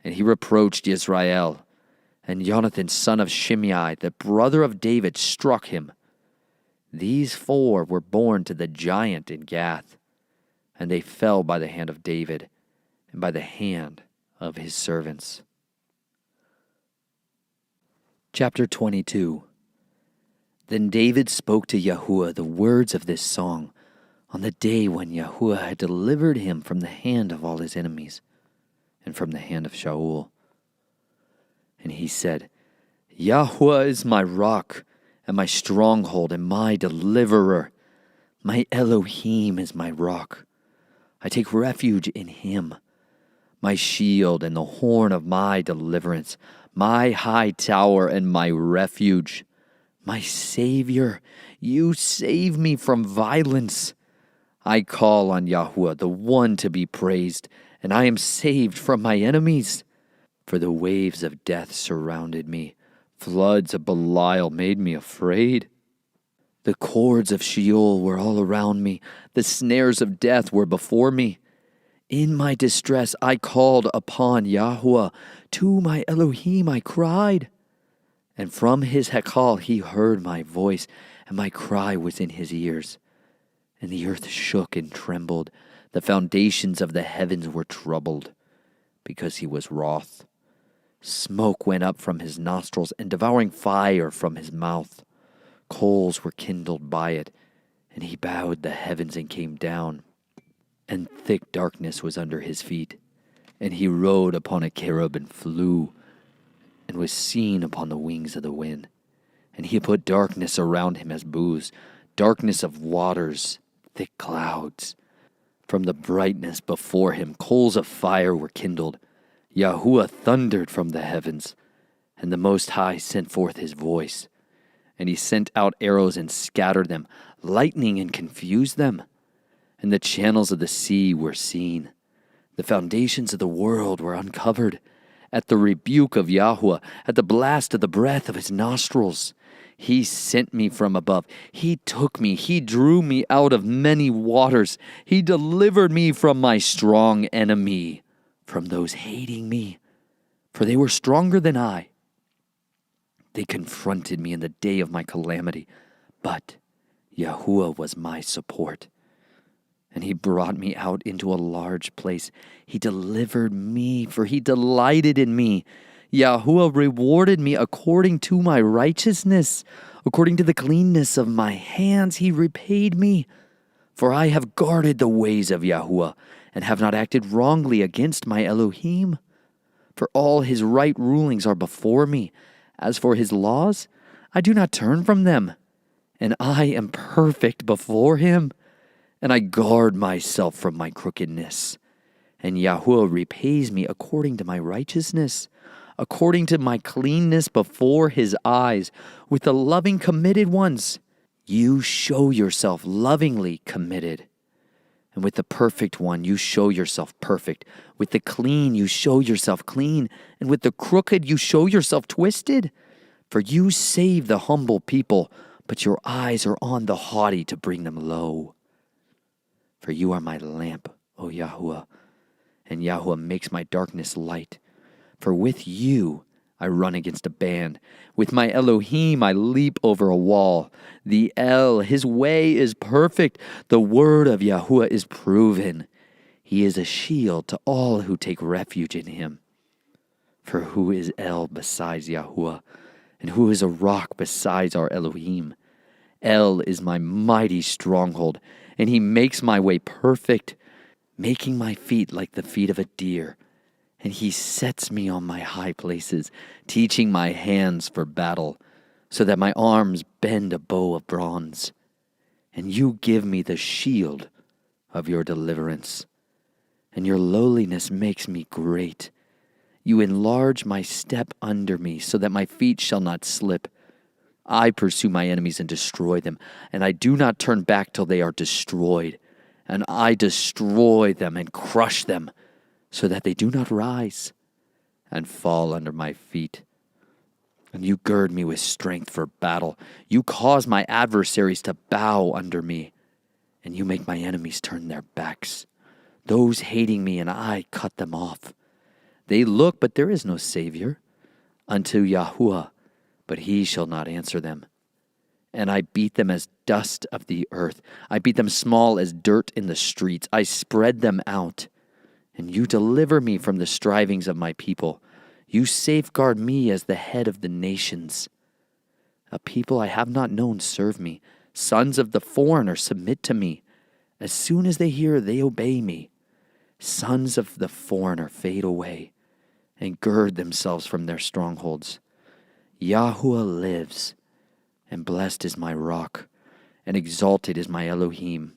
And he reproached Israel, and Jonathan son of Shimei, the brother of David, struck him. These 4 were born to the giant in Gath, and they fell by the hand of David and by the hand of his servants. Chapter 22. Then David spoke to Yahuwah the words of this song on the day when Yahuwah had delivered him from the hand of all his enemies and from the hand of Shaul. And he said, Yahuwah is my rock and my stronghold and my deliverer. My Elohim is my rock. I take refuge in him, my shield and the horn of my deliverance, my high tower and my refuge. My Savior, you save me from violence. I call on Yahuwah, the one to be praised, and I am saved from my enemies. For the waves of death surrounded me. Floods of Belial made me afraid. The cords of Sheol were all around me. The snares of death were before me. In my distress I called upon Yahuwah. To my Elohim I cried. And from his hekal he heard my voice, and my cry was in his ears. And the earth shook and trembled. The foundations of the heavens were troubled, because he was wroth. Smoke went up from his nostrils, and devouring fire from his mouth. Coals were kindled by it, and he bowed the heavens and came down. And thick darkness was under his feet. And he rode upon a cherub and flew, and was seen upon the wings of the wind. And he put darkness around him as booths, darkness of waters, thick clouds. From the brightness before him coals of fire were kindled. Yahuwah thundered from the heavens, and the Most High sent forth his voice. And he sent out arrows and scattered them, lightning and confused them. And the channels of the sea were seen. The foundations of the world were uncovered. At the rebuke of Yahuwah, at the blast of the breath of his nostrils, he sent me from above. He took me. He drew me out of many waters. He delivered me from my strong enemy, from those hating me, for they were stronger than I. They confronted me in the day of my calamity, but Yahuwah was my support. And he brought me out into a large place. He delivered me, for he delighted in me. Yahuwah rewarded me according to my righteousness. According to the cleanness of my hands, he repaid me. For I have guarded the ways of Yahuwah, and have not acted wrongly against my Elohim. For all his right rulings are before me. As for his laws, I do not turn from them. And I am perfect before him. And I guard myself from my crookedness. And Yahuwah repays me according to my righteousness, according to my cleanness before his eyes, with the loving committed ones. You show yourself lovingly committed. And with the perfect one, you show yourself perfect. With the clean, you show yourself clean. And with the crooked, you show yourself twisted. For you save the humble people, but your eyes are on the haughty to bring them low. For you are my lamp, O Yahuwah, and Yahuwah makes my darkness light. For with you I run against a band. With my Elohim I leap over a wall. The El, his way is perfect. The word of Yahuwah is proven. He is a shield to all who take refuge in him. For who is El besides Yahuwah? And who is a rock besides our Elohim? El is my mighty stronghold, and he makes my way perfect, making my feet like the feet of a deer. And he sets me on my high places, teaching my hands for battle, so that my arms bend a bow of bronze. And you give me the shield of your deliverance, and your lowliness makes me great. You enlarge my step under me, so that my feet shall not slip. I pursue my enemies and destroy them, and I do not turn back till they are destroyed. And I destroy them and crush them, so that they do not rise and fall under my feet. And you gird me with strength for battle. You cause my adversaries to bow under me, and you make my enemies turn their backs. Those hating me, and I cut them off. They look, but there is no Savior. Unto Yahuwah, but he shall not answer them. And I beat them as dust of the earth. I beat them small as dirt in the streets. I spread them out. And you deliver me from the strivings of my people. You safeguard me as the head of the nations. A people I have not known serve me. Sons of the foreigner submit to me. As soon as they hear, they obey me. Sons of the foreigner fade away and gird themselves from their strongholds. Yahuwah lives, and blessed is my rock, and exalted is my Elohim,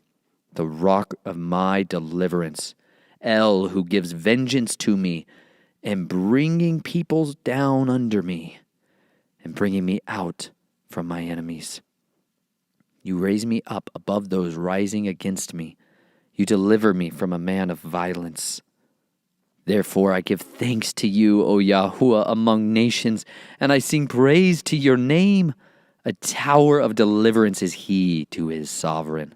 the rock of my deliverance. El, who gives vengeance to me, and bringing peoples down under me, and bringing me out from my enemies. You raise me up above those rising against me. You deliver me from a man of violence. Therefore I give thanks to you, O Yahuwah, among nations, and I sing praise to your name. A tower of deliverance is he to his sovereign,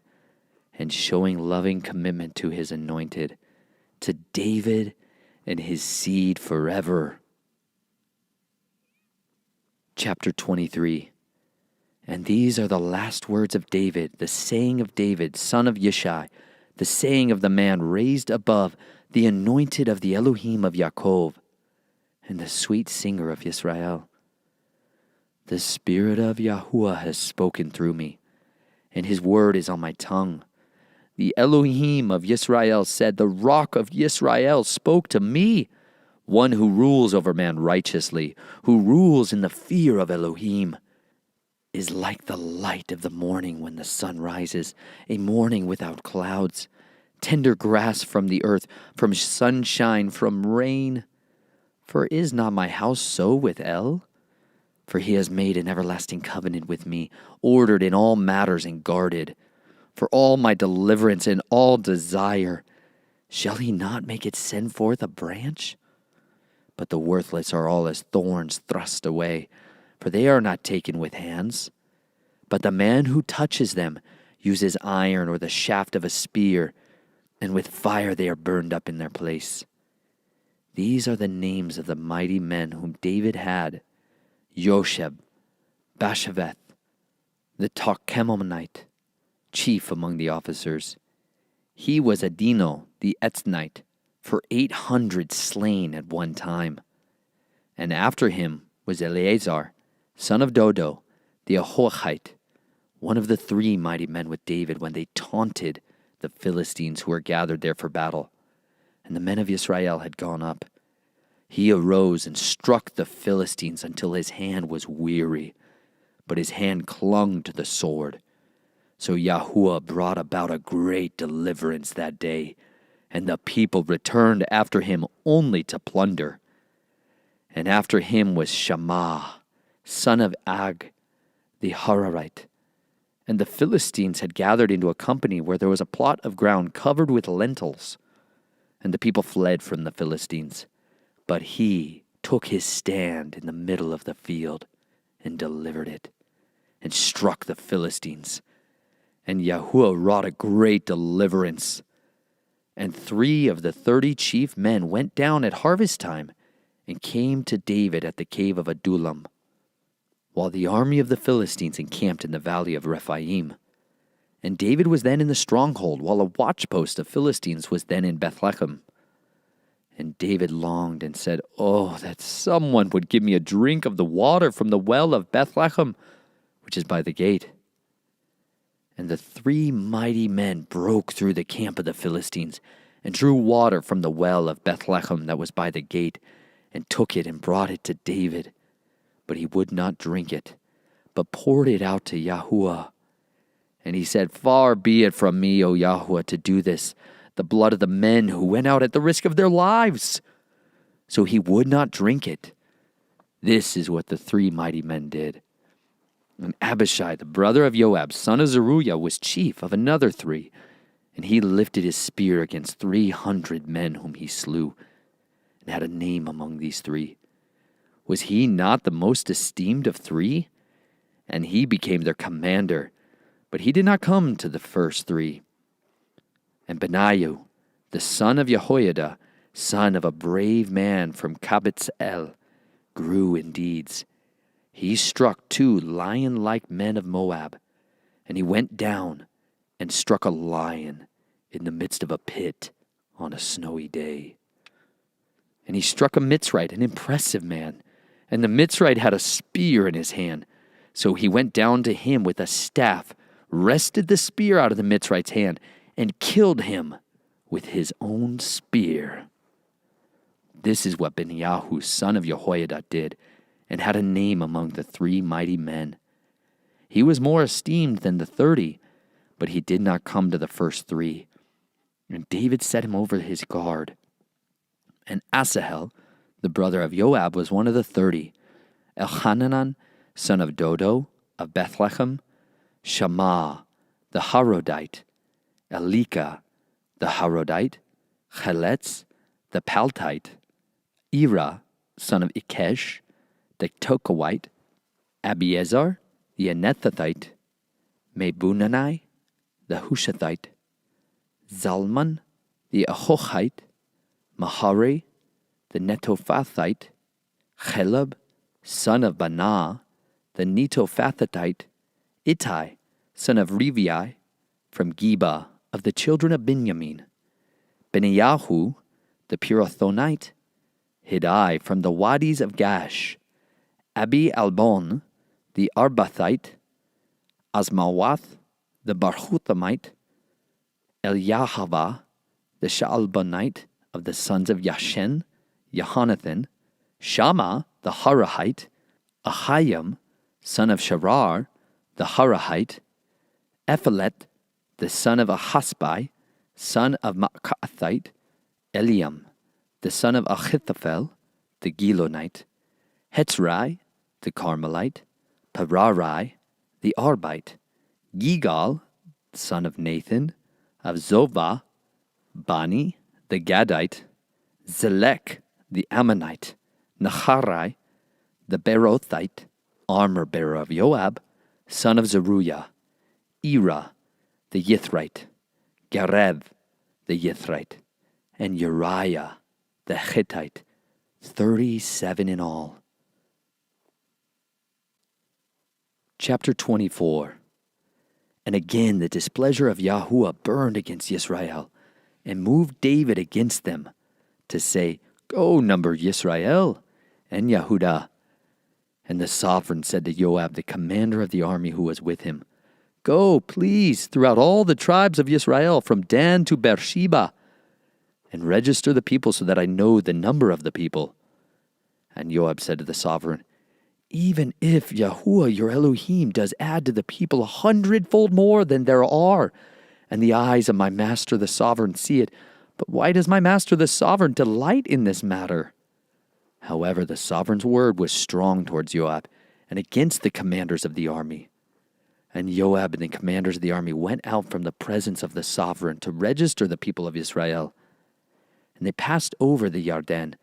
and showing loving commitment to his anointed, to David and his seed forever. Chapter 23. And these are the last words of David, the saying of David, son of Yishai, the saying of the man raised above, the anointed of the Elohim of Yaakov, and the sweet singer of Israel. The Spirit of Yahuwah has spoken through me, and his word is on my tongue. The Elohim of Yisrael said, the rock of Yisrael spoke to me, one who rules over man righteously, who rules in the fear of Elohim, is like the light of the morning when the sun rises, a morning without clouds, tender grass from the earth, from sunshine, from rain. For is not my house so with El? For he has made an everlasting covenant with me, ordered in all matters and guarded. For all my deliverance and all desire, shall he not make it send forth a branch? But the worthless are all as thorns thrust away, for they are not taken with hands. But the man who touches them uses iron or the shaft of a spear, and with fire they are burned up in their place. These are the names of the mighty men whom David had: Yosheb, Bashaveth, the Talchemonite, chief among the officers. He was Adino the Etznite, for 800 slain at one time. And after him was Eleazar, son of Dodo, the Ahohite, one of the 3 mighty men with David when they taunted the Philistines who were gathered there for battle. And the men of Israel had gone up. He arose and struck the Philistines until his hand was weary, but his hand clung to the sword. So Yahuwah brought about a great deliverance that day, and the people returned after him only to plunder. And after him was Shammah, son of Ag, the Hararite. And the Philistines had gathered into a company where there was a plot of ground covered with lentils. And the people fled from the Philistines. But he took his stand in the middle of the field and delivered it. and struck the Philistines. And Yahuwah wrought a great deliverance. And 3 of the 30 chief men went down at harvest time and came to David at the cave of Adullam, while the army of the Philistines encamped in the valley of Rephaim. And David was then in the stronghold, while a watchpost of Philistines was then in Bethlehem. And David longed and said, "Oh, that someone would give me a drink of the water from the well of Bethlehem, which is by the gate." And the 3 mighty men broke through the camp of the Philistines, and drew water from the well of Bethlehem that was by the gate, and took it and brought it to David. But he would not drink it, but poured it out to Yahuwah. And he said, "Far be it from me, O Yahuwah, to do this, the blood of the men who went out at the risk of their lives." So he would not drink it. This is what the 3 mighty men did. And Abishai, the brother of Joab, son of Zeruiah, was chief of another 3. And he lifted his spear against 300 men whom he slew, and had a name among these 3. Was he not the most esteemed of 3? And he became their commander, but he did not come to the first 3. And Benaiah, the son of Jehoiada, son of a brave man from Kabitzel, grew in deeds. He struck 2 lion-like men of Moab, and he went down and struck a lion in the midst of a pit on a snowy day. And he struck a Mitzrite, an impressive man, and the Mitzrite had a spear in his hand. So he went down to him with a staff, wrested the spear out of the Mitzrite's hand, and killed him with his own spear. This is what Benaiah, son of Jehoiada, did, and had a name among the 3 mighty men. He was more esteemed than the 30, but he did not come to the first 3. And David set him over his guard. And Asahel, the brother of Joab, was one of the 30. Elhanan, son of Dodo, of Bethlehem, Shammah, the Harodite, Elika, the Harodite, Cheletz, the Paltite, Ira, son of Ikesh, the Tokawite, Abiezer, the Anethathite, Mebunani, the Hushathite, Zalman, the Ahohite, Mahari, the Netophathite, Chelub, son of Banah, the Netophathatite, Ittai, son of Rivai, from Geba, of the children of Benjamin, Benaiah, the Pirathonite, Hiddai, from the wadis of Gash, Abi Albon, the Arbathite, Asmawath, the Barhuthamite, Eliahava, the Shaalbonite, of the sons of Yashen, Yehonathan, Shammah, the Harahite, Ahiam, son of Sharar, the Harahite, Ephelet, the son of Ahasbai, son of Maacathite, Eliam, the son of Achithophel, the Gilonite, Hetzrai, the Carmelite, Pararai, the Arbite, Gigal, son of Nathan, of Zovah, Bani, the Gadite, Zelek, the Ammonite, Naharai, the Berothite, armor-bearer of Joab, son of Zeruiah, Ira, the Yithrite, Gareb, the Yithrite, and Uriah, the Hittite, 37 in all. Chapter 24. And again the displeasure of Yahuwah burned against Yisrael, and moved David against them, to say, "Go number Yisrael and Yehudah." And the sovereign said to Joab, the commander of the army who was with him, "Go, please, throughout all the tribes of Yisrael, from Dan to Beersheba, and register the people so that I know the number of the people." And Joab said to the sovereign, "Even if Yahuwah your Elohim does add to the people 100-fold more than there are, and the eyes of my master the sovereign see it, but why does my master the sovereign delight in this matter?" However, the sovereign's word was strong towards Joab, and against the commanders of the army. And Joab and the commanders of the army went out from the presence of the sovereign to register the people of Israel. And they passed over the Yarden,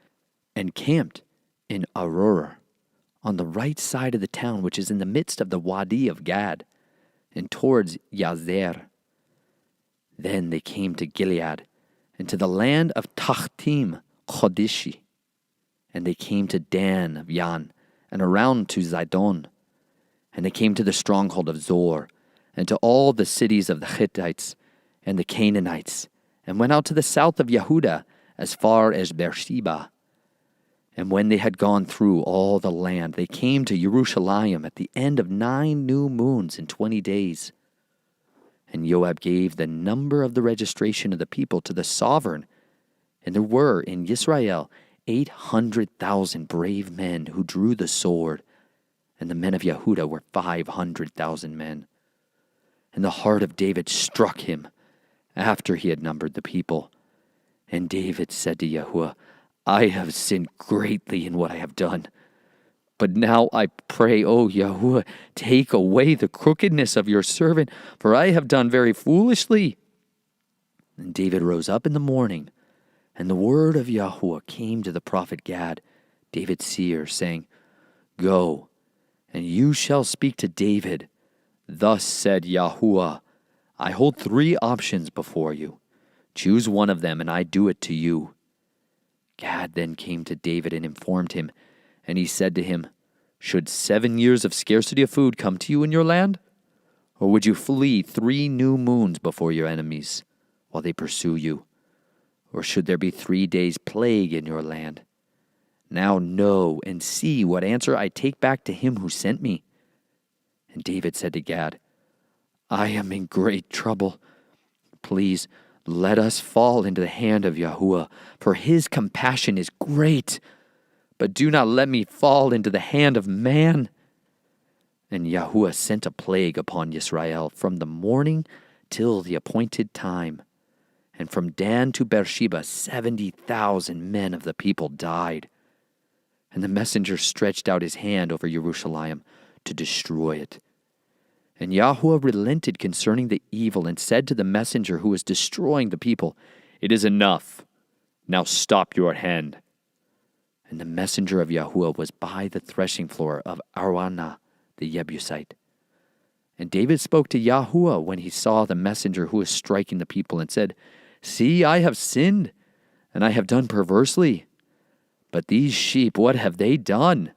and camped in Aroer, on the right side of the town, which is in the midst of the Wadi of Gad, and towards Yazer. Then they came to Gilead, and to the land of Tachtim Chodishi. And they came to Dan of Yan, and around to Zidon. And they came to the stronghold of Zor, and to all the cities of the Hittites and the Canaanites, and went out to the south of Yehudah as far as Beersheba. And when they had gone through all the land, they came to Jerusalem at the end of 9 new moons and 20 days. And Joab gave the number of the registration of the people to the sovereign. And there were in Israel 800,000 brave men who drew the sword, and the men of Yehudah were 500,000 men. And the heart of David struck him after he had numbered the people. And David said to Yahuwah, I have sinned greatly in what I have done. But now I pray, O Yahuwah, take away the crookedness of your servant, for I have done very foolishly. And David rose up in the morning, and the word of Yahuwah came to the prophet Gad, David's seer, saying, Go, and you shall speak to David. Thus said Yahuwah, I hold 3 options before you. Choose one of them, and I do it to you. Gad then came to David and informed him, and he said to him, Should 7 years of scarcity of food come to you in your land? Or would you flee 3 new moons before your enemies, while they pursue you? Or should there be 3 days' plague in your land? Now know and see what answer I take back to him who sent me. And David said to Gad, I am in great trouble. Please, let us fall into the hand of Yahuwah, for his compassion is great. But do not let me fall into the hand of man. And Yahuwah sent a plague upon Israel from the morning till the appointed time. And from Dan to Beersheba 70,000 men of the people died. And the messenger stretched out his hand over Jerusalem to destroy it. And Yahuwah relented concerning the evil and said to the messenger who was destroying the people, It is enough. Now stop your hand. And the messenger of Yahuwah was by the threshing floor of Araunah the Jebusite. And David spoke to Yahuwah when he saw the messenger who was striking the people and said, See, I have sinned, and I have done perversely. But these sheep, what have they done?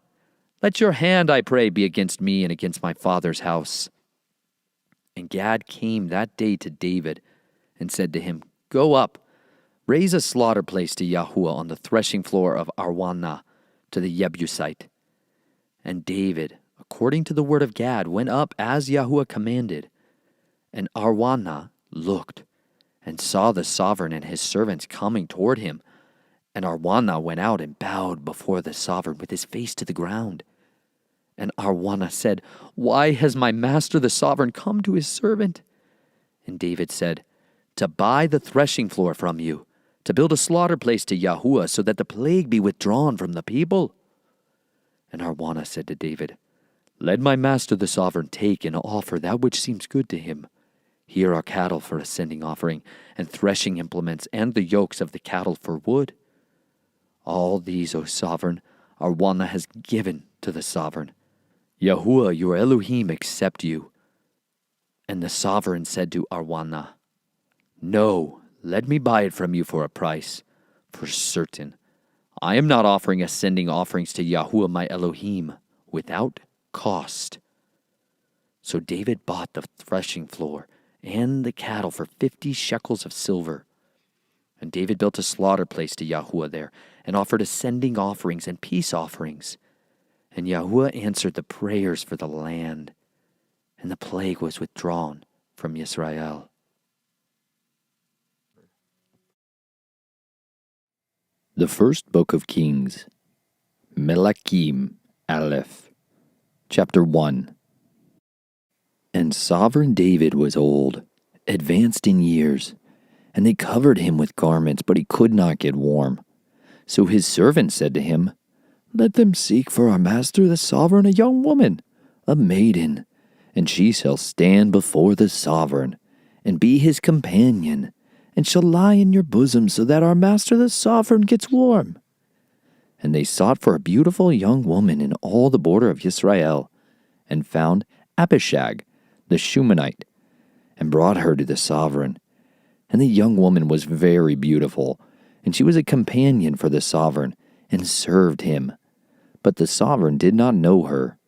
Let your hand, I pray, be against me and against my father's house. And Gad came that day to David and said to him, Go up, raise a slaughter place to Yahuwah on the threshing floor of Araunah to the Jebusite. And David, according to the word of Gad, went up as Yahuwah commanded. And Araunah looked and saw the sovereign and his servants coming toward him. And Araunah went out and bowed before the sovereign with his face to the ground. And Araunah said, Why has my master the sovereign come to his servant? And David said, To buy the threshing floor from you, to build a slaughter place to Yahuwah, so that the plague be withdrawn from the people. And Araunah said to David, Let my master the sovereign take and offer that which seems good to him. Here are cattle for a sending offering, and threshing implements, and the yokes of the cattle for wood. All these, O sovereign, Araunah has given to the sovereign. Yahuwah, your Elohim, accept you. And the sovereign said to Araunah, No, let me buy it from you for a price. For certain, I am not offering ascending offerings to Yahuwah my Elohim without cost. So David bought the threshing floor and the cattle for 50 shekels of silver. And David built a slaughter place to Yahuwah there, and offered ascending offerings and peace offerings. And Yahuwah answered the prayers for the land, and the plague was withdrawn from Israel. The First Book of Kings, Melachim, Aleph, Chapter 1. And sovereign David was old, advanced in years, and they covered him with garments, but he could not get warm. So his servant said to him, Let them seek for our master the sovereign a young woman, a maiden, and she shall stand before the sovereign, and be his companion, and shall lie in your bosom, so that our master the sovereign gets warm. And they sought for a beautiful young woman in all the border of Israel, and found Abishag, the Shunammite, and brought her to the sovereign. And the young woman was very beautiful, and she was a companion for the sovereign, and served him. But the sovereign did not know her.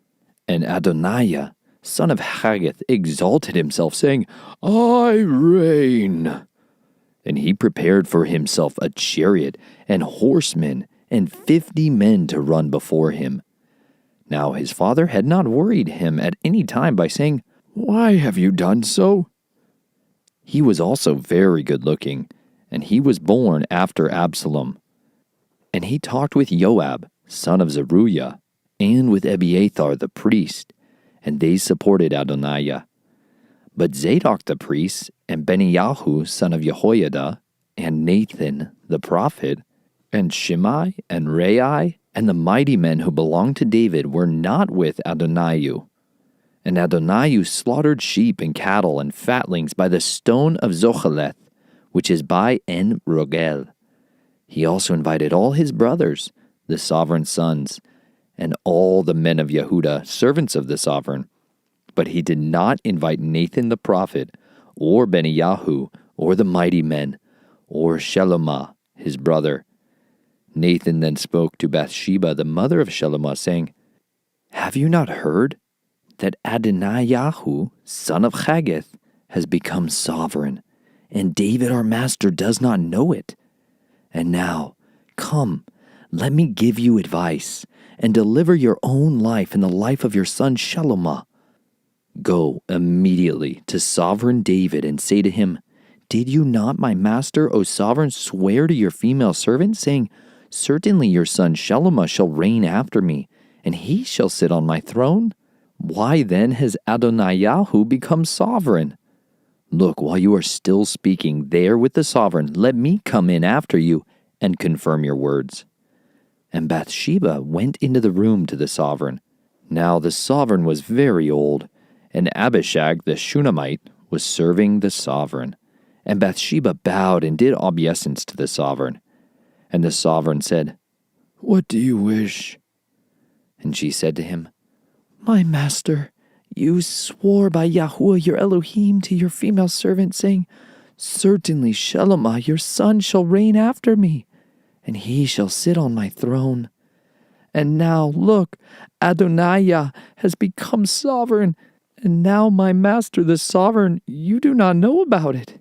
And Adoniah, son of Haggith, exalted himself, saying, I reign. And he prepared for himself a chariot, and horsemen, and 50 men to run before him. Now his father had not worried him at any time by saying, Why have you done so? He was also very good-looking, and he was born after Absalom. And he talked with Joab, son of Zeruiah, and with Abiathar the priest, and they supported Adoniah. But Zadok the priest, and Benaiah son of Jehoiada, and Nathan the prophet, and Shimei, and Rei, and the mighty men who belonged to David were not with Adoniah. And Adoniah slaughtered sheep and cattle and fatlings by the stone of Zocheleth, which is by En Rogel. He also invited all his brothers, the sovereign's sons, and all the men of Yehudah, servants of the sovereign. But he did not invite Nathan the prophet, or Benaiah, or the mighty men, or Shelomah, his brother. Nathan then spoke to Bathsheba, the mother of Shelomah, saying, Have you not heard that Adoniah, son of Haggith, has become sovereign, and David our master does not know it? And now, come, let me give you advice, and deliver your own life and the life of your son Shelomah. Go immediately to sovereign David and say to him, Did you not, my master, O sovereign, swear to your female servant, saying, Certainly your son Shelomah shall reign after me, and he shall sit on my throne? Why then has Adoniah become sovereign? Look, while you are still speaking there with the sovereign, let me come in after you and confirm your words. And Bathsheba went into the room to the sovereign. Now the sovereign was very old, and Abishag the Shunammite was serving the sovereign. And Bathsheba bowed and did obeisance to the sovereign. And the sovereign said, What do you wish? And she said to him, My master, you swore by Yahuwah your Elohim to your female servant, saying, Certainly Shelomah your son shall reign after me, and he shall sit on my throne. And now, look, Adoniah has become sovereign, and now my master the sovereign, you do not know about it.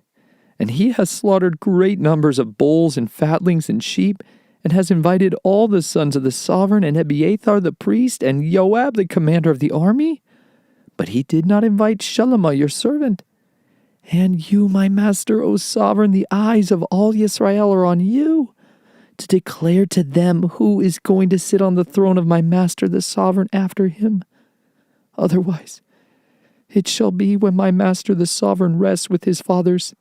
And he has slaughtered great numbers of bulls and fatlings and sheep, and has invited all the sons of the sovereign, and Abiathar the priest, and Joab the commander of the army. But he did not invite Shelomah your servant. And you, my master, O sovereign, the eyes of all Israel are on you, to declare to them who is going to sit on the throne of my master the sovereign after him. Otherwise, it shall be when my master the sovereign rests with his fathers,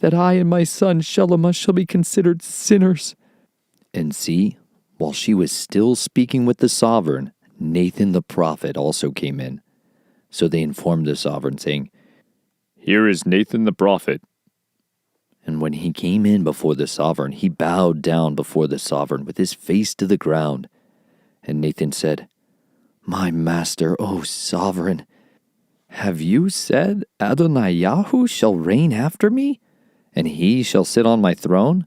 that I and my son Shelomah shall be considered sinners. And see, while she was still speaking with the sovereign, Nathan the prophet also came in. So they informed the sovereign, saying, Here is Nathan the prophet. And when he came in before the sovereign, he bowed down before the sovereign with his face to the ground. And Nathan said, My master, O sovereign, have you said Adoniah shall reign after me, and he shall sit on my throne?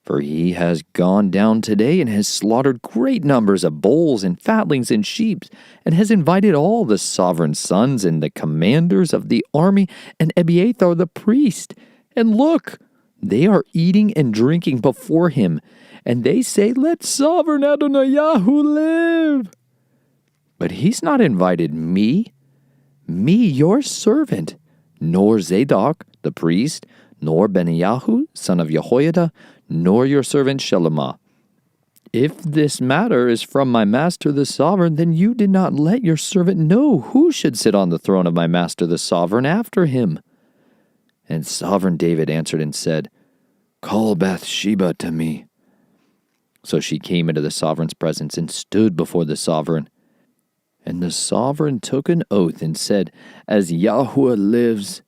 For he has gone down today and has slaughtered great numbers of bulls and fatlings and sheep, and has invited all the sovereign's sons and the commanders of the army and Abiathar the priest. And look, they are eating and drinking before him, and they say, Let sovereign Adoniah live. But he's not invited me, your servant, nor Zadok the priest, nor Benaiah son of Jehoiada, nor your servant Shelomah. If this matter is from my master the sovereign, then you did not let your servant know who should sit on the throne of my master the sovereign after him. And sovereign David answered and said, Call Bathsheba to me. So she came into the sovereign's presence and stood before the sovereign. And the sovereign took an oath and said, As Yahuwah lives,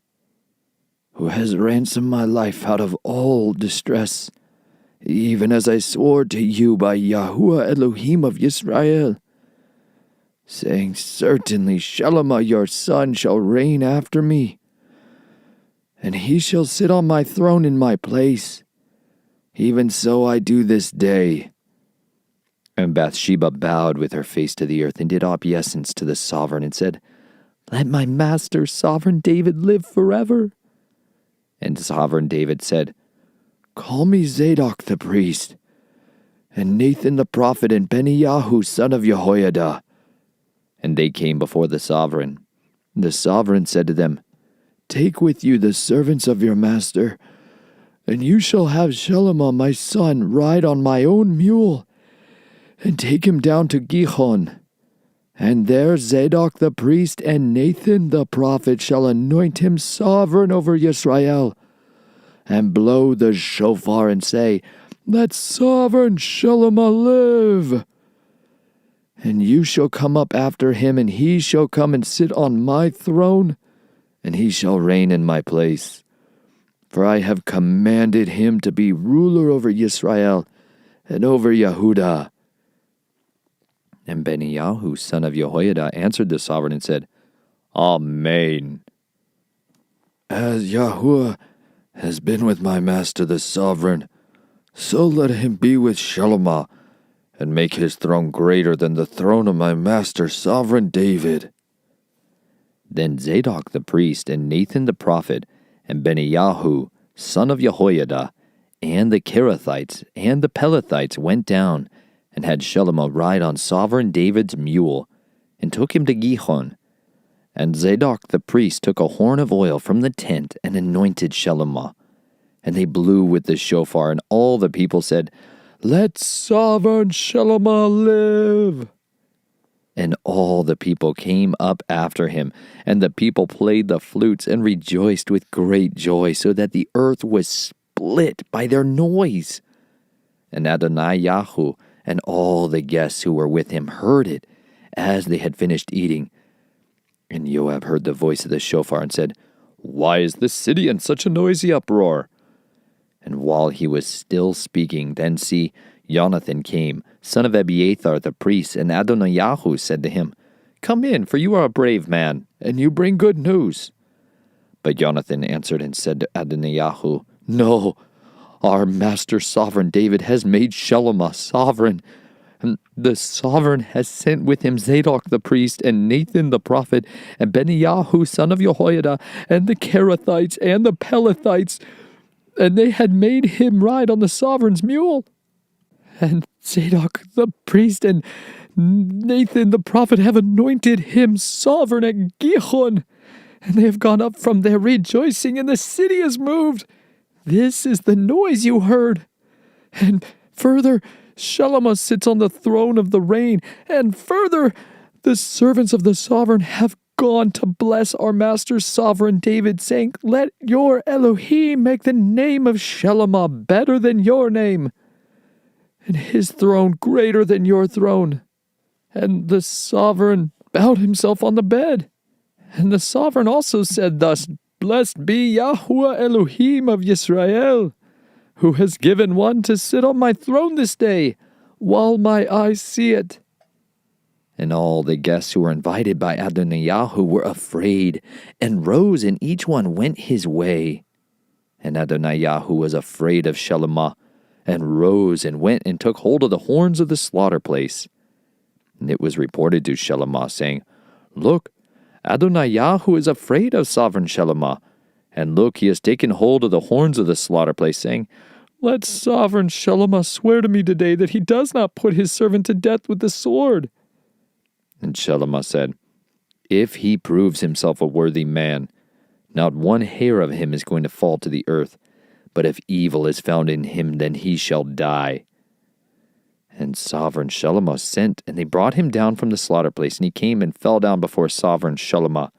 who has ransomed my life out of all distress, even as I swore to you by Yahuwah Elohim of Israel, saying, Certainly Shelomah your son shall reign after me, and he shall sit on my throne in my place. Even so I do this day. And Bathsheba bowed with her face to the earth and did obeisance to the sovereign and said, Let my master, sovereign David, live forever. And sovereign David said, Call me Zadok the priest, and Nathan the prophet, and Benaiah son of Jehoiada. And they came before the sovereign. The sovereign said to them, Take with you the servants of your master, and you shall have Shelomah my son ride on my own mule, and take him down to Gihon. And there Zadok the priest and Nathan the prophet shall anoint him sovereign over Israel, and blow the shofar and say, Let sovereign Shelomah live. And you shall come up after him, and he shall come and sit on my throne, and he shall reign in my place. For I have commanded him to be ruler over Israel and over Yehudah. And Benaiah, son of Jehoiada, answered the sovereign and said, Amen. As Yahuwah has been with my master the sovereign, so let him be with Shelomah, and make his throne greater than the throne of my master sovereign David. Then Zadok the priest and Nathan the prophet and Benaiah, son of Jehoiada, and the Kerethites and the Pelethites went down and had Shelomah ride on sovereign David's mule, and took him to Gihon. And Zadok the priest took a horn of oil from the tent and anointed Shelomah. And they blew with the shofar, and all the people said, Let sovereign Shelomah live. And all the people came up after him, and the people played the flutes and rejoiced with great joy, so that the earth was split by their noise. And Adonai-Yahu and all the guests who were with him heard it as they had finished eating. And Joab heard the voice of the shofar and said, Why is the city in such a noisy uproar? And while he was still speaking, then see, Jonathan came, son of Abiathar the priest, and Adonai-Yahu said to him, Come in, for you are a brave man, and you bring good news. But Jonathan answered and said to Adonai-Yahu, No, our master sovereign David has made Shelomah sovereign, and the sovereign has sent with him Zadok the priest, and Nathan the prophet, and Benaiah son of Jehoiada, and the Kerethites, and the Pelethites, and they had made him ride on the sovereign's mule. And Zadok the priest and Nathan the prophet have anointed him sovereign at Gihon, and they have gone up from there rejoicing, and the city is moved. This is the noise you heard. And further, Shelomah sits on the throne of the reign. And further, the servants of the sovereign have gone to bless our master sovereign David, saying, Let your Elohim make the name of Shelomah better than your name, and his throne greater than your throne. And the sovereign bowed himself on the bed. And the sovereign also said thus, Blessed be Yahuwah Elohim of Israel, who has given one to sit on my throne this day, while my eyes see it. And all the guests who were invited by Adonai-Yahu were afraid, and rose, and each one went his way. And Adonai-Yahu was afraid of Shelomah, and rose, and went, and took hold of the horns of the slaughter place. And it was reported to Shelomah, saying, Look, Adonai-Yahu is afraid of sovereign Shelomah. And look, he has taken hold of the horns of the slaughter place, saying, Let sovereign Shelomah swear to me today that he does not put his servant to death with the sword. And Shelomah said, If he proves himself a worthy man, not one hair of him is going to fall to the earth. But if evil is found in him, then he shall die. And sovereign Shelomah sent, and they brought him down from the slaughter place, and he came and fell down before sovereign Shelomah.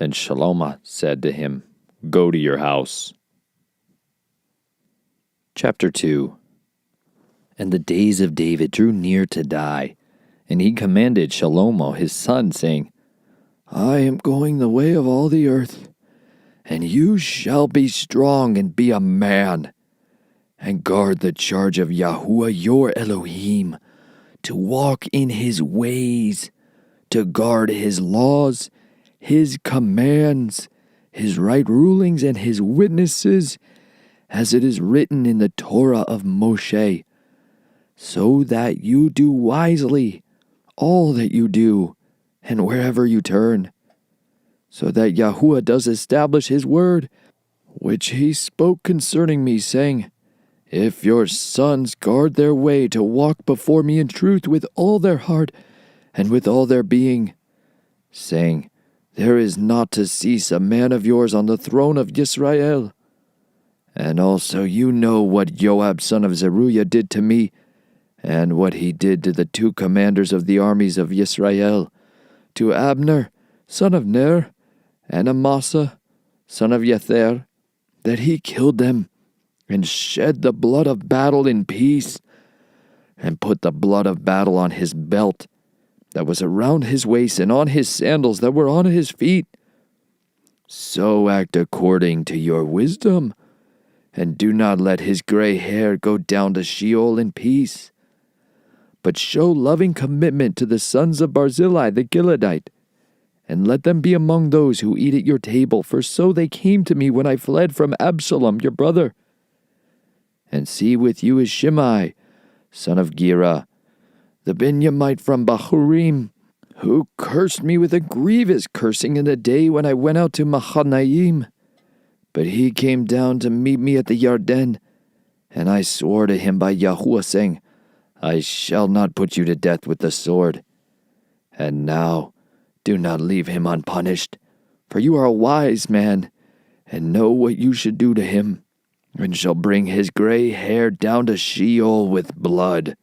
And Shelomah said to him, Go to your house. Chapter 2. And the days of David drew near to die, and he commanded Shelomah his son, saying, I am going the way of all the earth, and you shall be strong and be a man. and guard the charge of Yahuwah your Elohim, to walk in his ways, to guard his laws, his commands, his right rulings, and his witnesses, as it is written in the Torah of Moshe, so that you do wisely all that you do, and wherever you turn, so that Yahuwah does establish his word, which he spoke concerning me, saying, if your sons guard their way to walk before me in truth with all their heart and with all their being, saying, there is not to cease a man of yours on the throne of Yisrael. And also you know what Joab son of Zeruiah did to me, and what he did to the two commanders of the armies of Yisrael, to Abner, son of Ner, and Amasa, son of Yether, that he killed them, and shed the blood of battle in peace, and put the blood of battle on his belt that was around his waist, and on his sandals that were on his feet. So act according to your wisdom, and do not let his gray hair go down to Sheol in peace, but show loving commitment to the sons of Barzillai the Gileadite, and let them be among those who eat at your table, for so they came to me when I fled from Absalom your brother. And see with you is Shimei, son of Gera, the Benjamite from Bahurim, who cursed me with a grievous cursing in the day when I went out to Mahanaim. But he came down to meet me at the Yarden, and I swore to him by Yahuwah, saying, I shall not put you to death with the sword. And now, do not leave him unpunished, for you are a wise man, and know what you should do to him, and shall bring his gray hair down to Sheol with blood.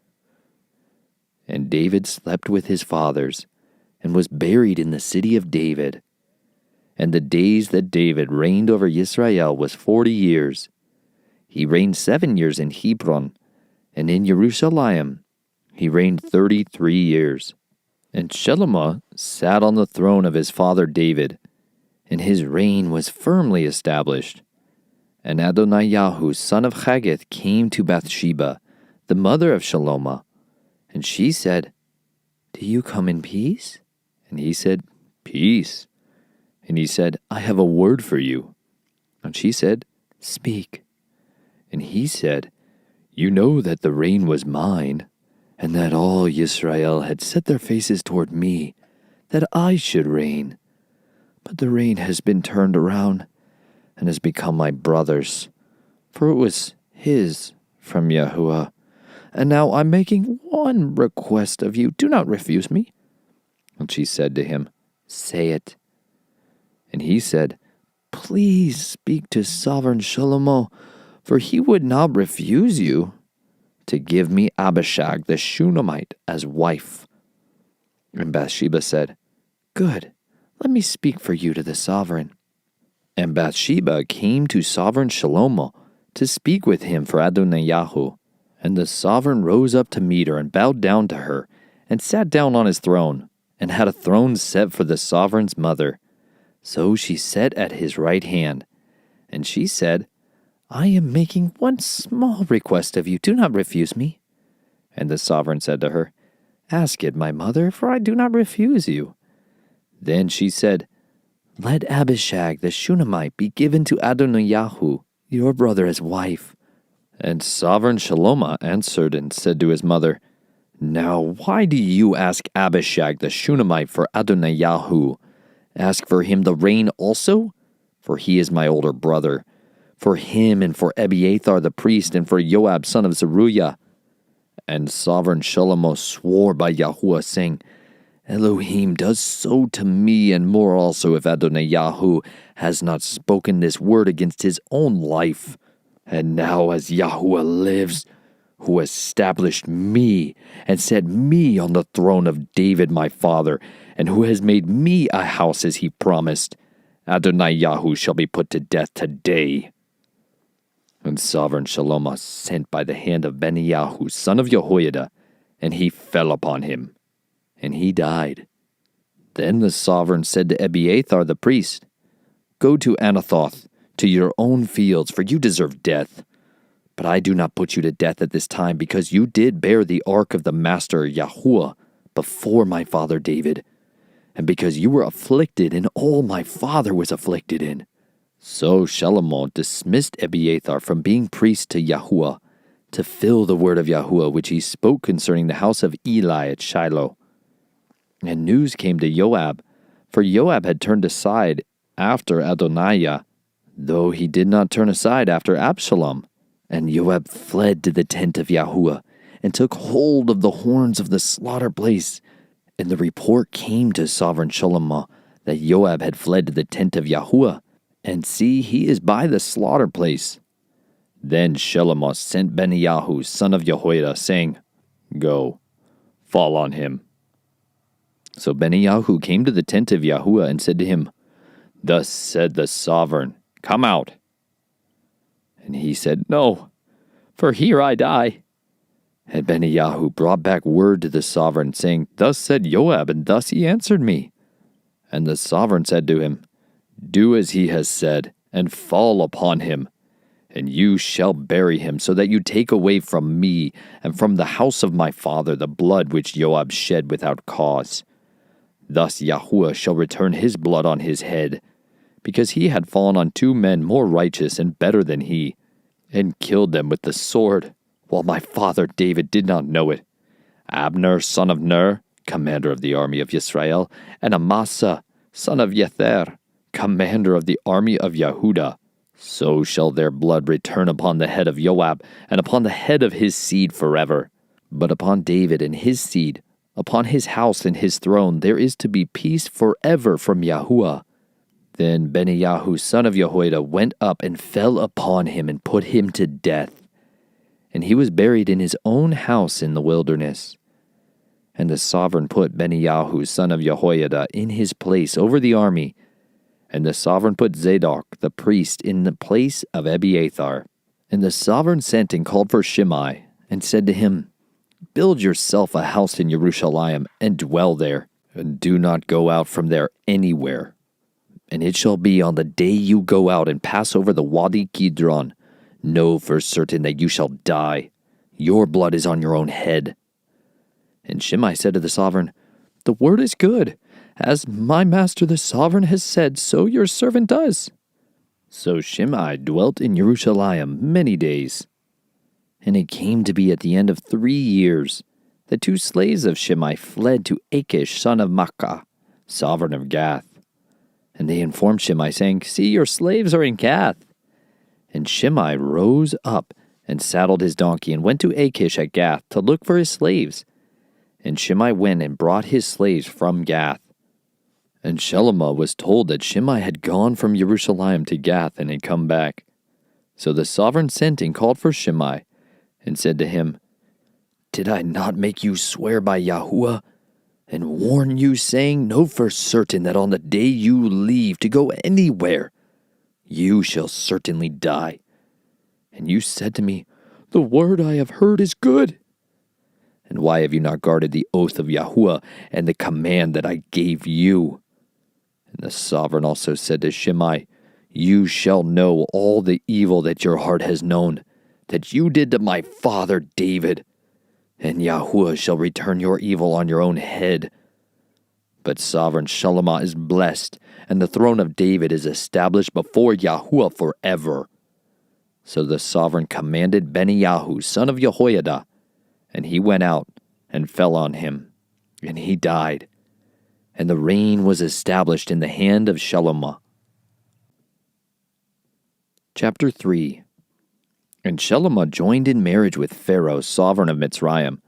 And David slept with his fathers, and was buried in the city of David. And the days that David reigned over Israel was 40 years. He reigned 7 years in Hebron, and in Jerusalem he reigned 33 years. And Shlomo sat on the throne of his father David, and his reign was firmly established. And Adoniyahu son of Haggith came to Bathsheba, the mother of Shlomo, and she said, Do you come in peace? And he said, Peace. And he said, I have a word for you. And she said, Speak. And he said, You know that the reign was mine, and that all Israel had set their faces toward me, that I should reign. But the reign has been turned around, and has become my brother's, for it was his from Yahuwah. And now I'm making one request of you. Do not refuse me. And she said to him, Say it. And he said, Please speak to sovereign Shlomo, for he would not refuse you, to give me Abishag the Shunammite as wife. And Bathsheba said, Good, let me speak for you to the sovereign. And Bathsheba came to sovereign Shlomo to speak with him for Adoniyahu. And the sovereign rose up to meet her and bowed down to her, and sat down on his throne, and had a throne set for the sovereign's mother. So she sat at his right hand. And she said, I am making one small request of you. Do not refuse me. And the sovereign said to her, Ask it, my mother, for I do not refuse you. Then she said, Let Abishag the Shunammite be given to Adoniyahu, your brother, as wife. And sovereign Shlomo answered and said to his mother, Now why do you ask Abishag the Shunammite for Adoniyahu? Ask for him the reign also? For he is my older brother. For him and for Abiathar the priest and for Joab son of Zeruiah. And sovereign Shlomo swore by Yahuwah, saying, Elohim does so to me, and more also, if Adoniyahu has not spoken this word against his own life. And now as Yahuwah lives, who established me and set me on the throne of David my father, and who has made me a house as he promised, Adoniyahu shall be put to death today. And sovereign Shlomo sent by the hand of Benaiyahu, son of Jehoiada, and he fell upon him, and he died. Then the sovereign said to Abiathar the priest, Go to Anathoth, to your own fields, for you deserve death. But I do not put you to death at this time, because you did bear the ark of the Master Yahuwah before my father David, and because you were afflicted in all my father was afflicted in. So Shalomon dismissed Abiathar from being priest to Yahuwah, to fill the word of Yahuwah which he spoke concerning the house of Eli at Shiloh. And news came to Joab, for Joab had turned aside after Adoniah, though he did not turn aside after Absalom. And Joab fled to the tent of Yahuwah, and took hold of the horns of the slaughter place. And the report came to sovereign Shalomon that Joab had fled to the tent of Yahuwah, and see, he is by the slaughter place. Then Shalomon sent Benaiah, son of Jehoiada, saying, Go, fall on him. So Benaiah came to the tent of Yahuwah and said to him, Thus said the sovereign, Come out. And he said, No, for here I die. And Benaiah brought back word to the sovereign, saying, Thus said Joab, and thus he answered me. And the sovereign said to him, Do as he has said, and fall upon him, and you shall bury him, so that you take away from me and from the house of my father the blood which Joab shed without cause. Thus Yahuwah shall return his blood on his head, because he had fallen on 2 men more righteous and better than he, and killed them with the sword, while my father David did not know it. Abner, son of Ner, commander of the army of Israel, and Amasa, son of Yether, commander of the army of Yehudah. So shall their blood return upon the head of Joab, and upon the head of his seed forever. But upon David and his seed, upon his house and his throne, there is to be peace forever from Yahuwah. Then Benaiah, son of Jehoiada, went up and fell upon him and put him to death. And he was buried in his own house in the wilderness. And the sovereign put Benaiah, son of Jehoiada, in his place over the army. And the sovereign put Zadok, the priest, in the place of Abiathar. And the sovereign sent and called for Shimei, and said to him, Build yourself a house in Jerusalem, and dwell there, and do not go out from there anywhere. And it shall be on the day you go out and pass over the Wadi Kidron, know for certain that you shall die. Your blood is on your own head. And Shimei said to the sovereign, The word is good. As my master the sovereign has said, so your servant does. So Shimei dwelt in Jerusalem many days. And it came to be at the end of 3 years, the 2 slaves of Shimei fled to Achish, son of Maachah, sovereign of Gath. And they informed Shimei, saying, See, your slaves are in Gath. And Shimei rose up and saddled his donkey and went to Achish at Gath to look for his slaves. And Shimei went and brought his slaves from Gath. And Shalomon was told that Shimei had gone from Jerusalem to Gath and had come back. So the sovereign sent and called for Shimei, and said to him, Did I not make you swear by Yahuwah, and warn you, saying, Know for certain that on the day you leave to go anywhere, you shall certainly die? And you said to me, The word I have heard is good. And why have you not guarded the oath of Yahuwah and the command that I gave you? And the sovereign also said to Shimei, You shall know all the evil that your heart has known, that you did to my father David, and Yahuwah shall return your evil on your own head. But sovereign Shalomon is blessed, and the throne of David is established before Yahuwah forever. So the sovereign commanded Benaiah, son of Jehoiada, and he went out and fell on him, and he died. And the reign was established in the hand of Shalomon. Chapter 3. And Shalomon joined in marriage with Pharaoh, sovereign of Mitzrayim,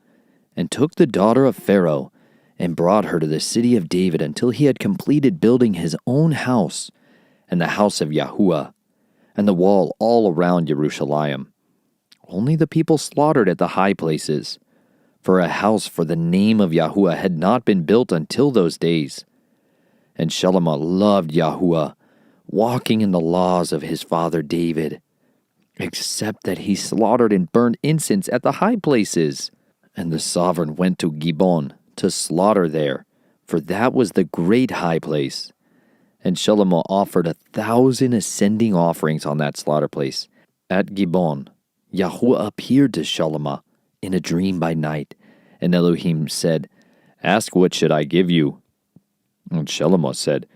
and took the daughter of Pharaoh, and brought her to the city of David until he had completed building his own house, and the house of Yahuwah, and the wall all around Jerusalem. Only the people slaughtered at the high places, for a house for the name of Yahuwah had not been built until those days. And Shalomon loved Yahuwah, walking in the laws of his father David, except that he slaughtered and burned incense at the high places. And the sovereign went to Gibeon to slaughter there, for that was the great high place. And Shalomon offered 1,000 ascending offerings on that slaughter place at Gibeon, Yahuwah appeared to Shalomah in a dream by night, and Elohim said, "Ask what should I give you?" And Shalomah said,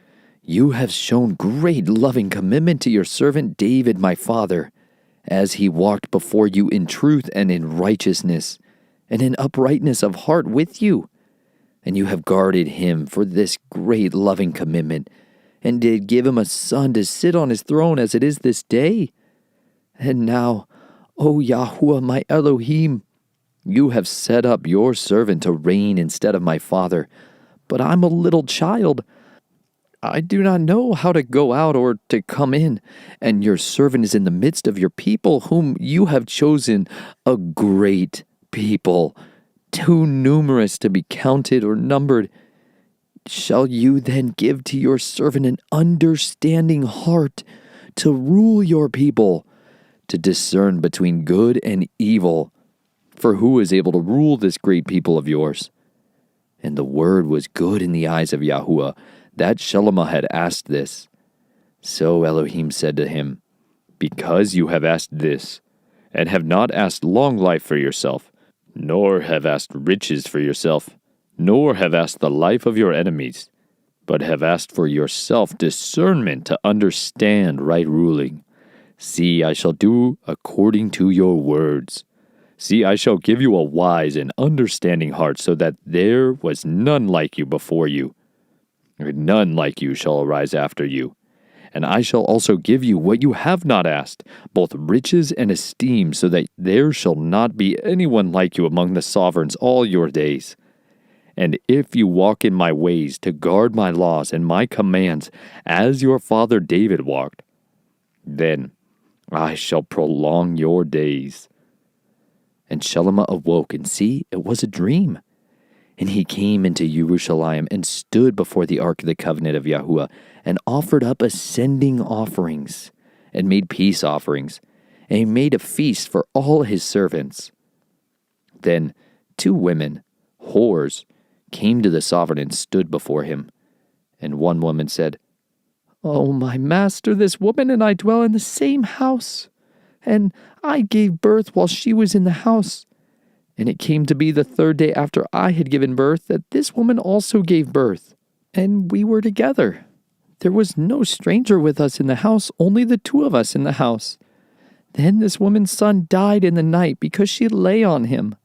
"You have shown great loving commitment to your servant David my father, as he walked before you in truth and in righteousness, and in uprightness of heart with you. And you have guarded him for this great loving commitment, and did give him a son to sit on his throne as it is this day. And now, O Yahuwah my Elohim, you have set up your servant to reign instead of my father, but I'm a little child. I do not know how to go out or to come in, and your servant is in the midst of your people, whom you have chosen, a great people, too numerous to be counted or numbered. Shall you then give to your servant an understanding heart to rule your people, to discern between good and evil? For who is able to rule this great people of yours?" And the word was good in the eyes of Yahuwah, that Shalomah had asked this. So Elohim said to him, "Because you have asked this, and have not asked long life for yourself, nor have asked riches for yourself, nor have asked the life of your enemies, but have asked for yourself discernment to understand right ruling. See, I shall do according to your words. See, I shall give you a wise and understanding heart, so that there was none like you before you, and none like you shall arise after you. And I shall also give you what you have not asked, both riches and esteem, so that there shall not be anyone like you among the sovereigns all your days. And if you walk in my ways to guard my laws and my commands, as your father David walked, then I shall prolong your days." And Shalomah awoke, and see, it was a dream. And he came into Jerusalem and stood before the ark of the covenant of Yahuwah, and offered up ascending offerings, and made peace offerings, and he made a feast for all his servants. Then 2 women, whores, came to the sovereign and stood before him. And one woman said, "Oh, my master, this woman and I dwell in the same house, and I gave birth while she was in the house. And it came to be the 3rd day after I had given birth that this woman also gave birth, and we were together. There was no stranger with us in the house, only the 2 of us in the house. Then this woman's son died in the night because she lay on him.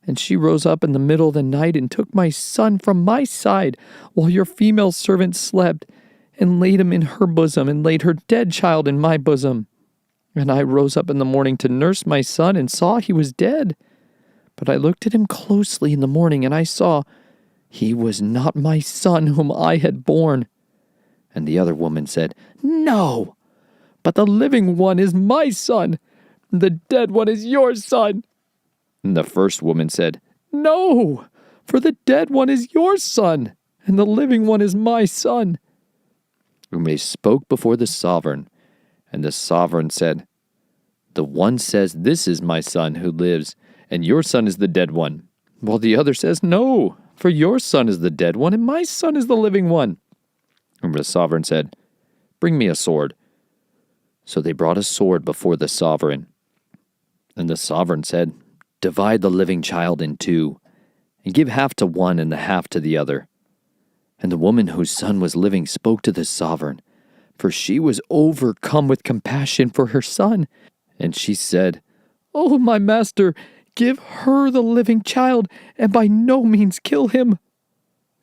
And she rose up in the middle of the night and took my son from my side while your female servant slept, and laid him in her bosom, and laid her dead child in my bosom. And I rose up in the morning to nurse my son, and saw he was dead. But I looked at him closely in the morning, and I saw he was not my son whom I had born." And the other woman said, "No, but the living one is my son, and the dead one is your son." And the first woman said, "No, for the dead one is your son, and the living one is my son." And they spoke before the sovereign, and the sovereign said, "The one says, 'This is my son who lives, and your son is the dead one,' while the other says, 'No, for your son is the dead one, and my son is the living one.'" And the sovereign said, "Bring me a sword." So they brought a sword before the sovereign. And the sovereign said, "Divide the living child in 2, and give half to one and the half to the other." And the woman whose son was living spoke to the sovereign, for she was overcome with compassion for her son. And she said, "Oh, my master, give her the living child, and by no means kill him."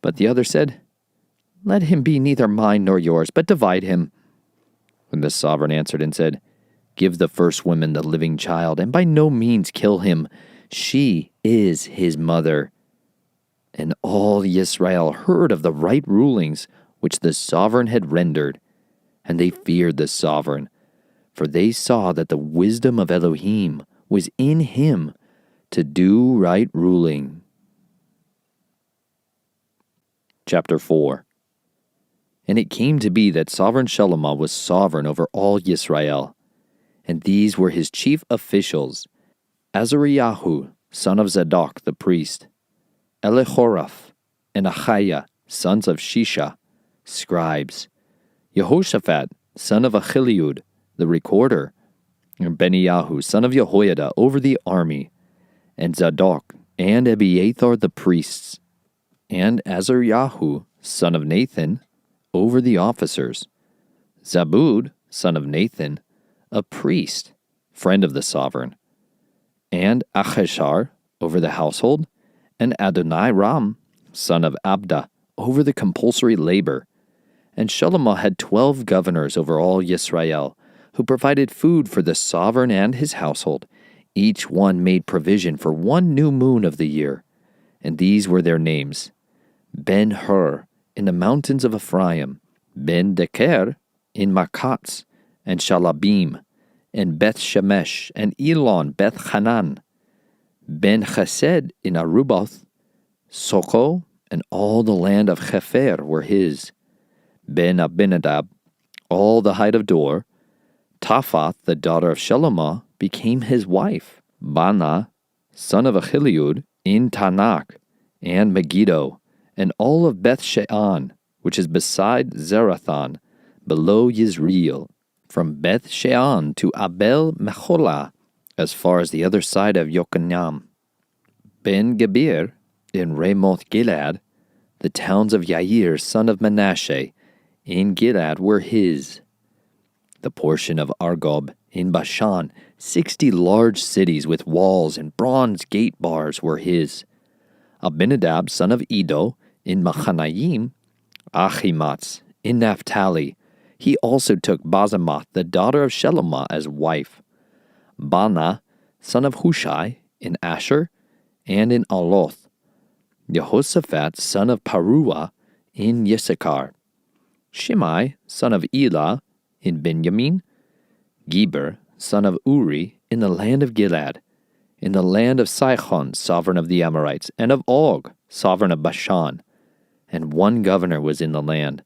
But the other said, "Let him be neither mine nor yours, but divide him." And the sovereign answered and said, "Give the first woman the living child, and by no means kill him. She is his mother." And all Israel heard of the right rulings which the sovereign had rendered, and they feared the sovereign, for they saw that the wisdom of Elohim was in him to do right ruling. Chapter 4. And it came to be that sovereign Shalomah was sovereign over all Yisrael, and these were his chief officials: Azariahu, son of Zadok the priest, Elihoraph and Achiah, sons of Shisha, scribes, Jehoshaphat, son of Achiliud, the recorder, and Beniyahu, son of Jehoiada, over the army, and Zadok, and Abiathar the priests, and Azaryahu, son of Nathan, over the officers, Zabud, son of Nathan, a priest, friend of the sovereign, and Achashar, over the household, and Adoniram, son of Abda, over the compulsory labor. And Shalomah had 12 governors over all Yisrael, who provided food for the sovereign and his household. Each one made provision for one new moon of the year. And these were their names: Ben-Hur, in the mountains of Ephraim, Ben-Deker, in Makatz, and Shalabim, and Beth-Shemesh, and Elon, Beth-Hanan, Ben-Chesed, in Aruboth, Soko, and all the land of Chefer were his. Ben-Abinadab, all the height of Dor. Taphath, the daughter of Shalomah, became his wife. Bana, son of Achiliud, in Tanakh, and Megiddo, and all of Beth-Shean, which is beside Zerathon, below Yisreel, from Beth-Shean to Abel-Mecholah, as far as the other side of Yokanam. Ben-Gebir, in Ramoth-Gilead, the towns of Yair, son of Manasseh, in Gilead were his. The portion of Argob, in Bashan, 60 large cities with walls and bronze gate bars were his. Abinadab, son of Edo, in Machanaim, Achimatz, in Naphtali. He also took Basemoth, the daughter of Shelomah, as wife. Bana, son of Hushai, in Asher, and in Aloth. Jehoshaphat, son of Paruah, in Yissachar. Shimei, son of Elah, in Benjamin. Geber, son of Uri, in the land of Gilead, in the land of Sihon, sovereign of the Amorites, and of Og, sovereign of Bashan. And one governor was in the land.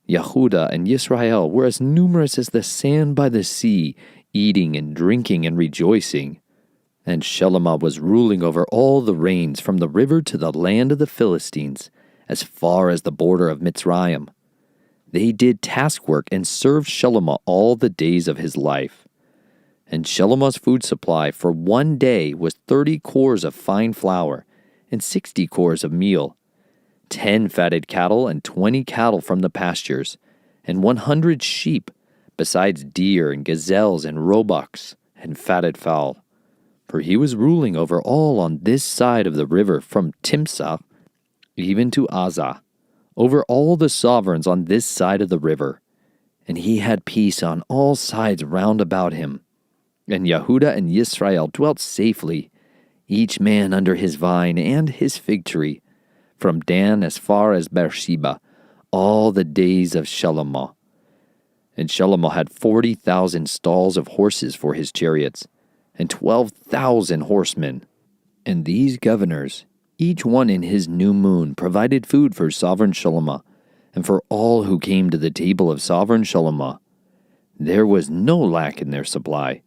Yehudah and Yisrael were as numerous as the sand by the sea, eating and drinking and rejoicing. And Shelomah was ruling over all the reigns from the river to the land of the Philistines, as far as the border of Mitzrayim. They did task work and served Shelomah all the days of his life. And Shelomah's food supply for one day was 30 cores of fine flour and 60 cores of meal, 10 fatted cattle and 20 cattle from the pastures, and 100 sheep, besides deer and gazelles and roebucks and fatted fowl. For he was ruling over all on this side of the river from Timsah even to Azah, over all the sovereigns on this side of the river. And he had peace on all sides round about him. And Yehudah and Yisrael dwelt safely, each man under his vine and his fig tree, from Dan as far as Beersheba, all the days of Shelomah. And Shelomah had 40,000 stalls of horses for his chariots, and 12,000 horsemen. And these governors, each one in his new moon, provided food for sovereign Shelomah, and for all who came to the table of sovereign Shelomah. There was no lack in their supply.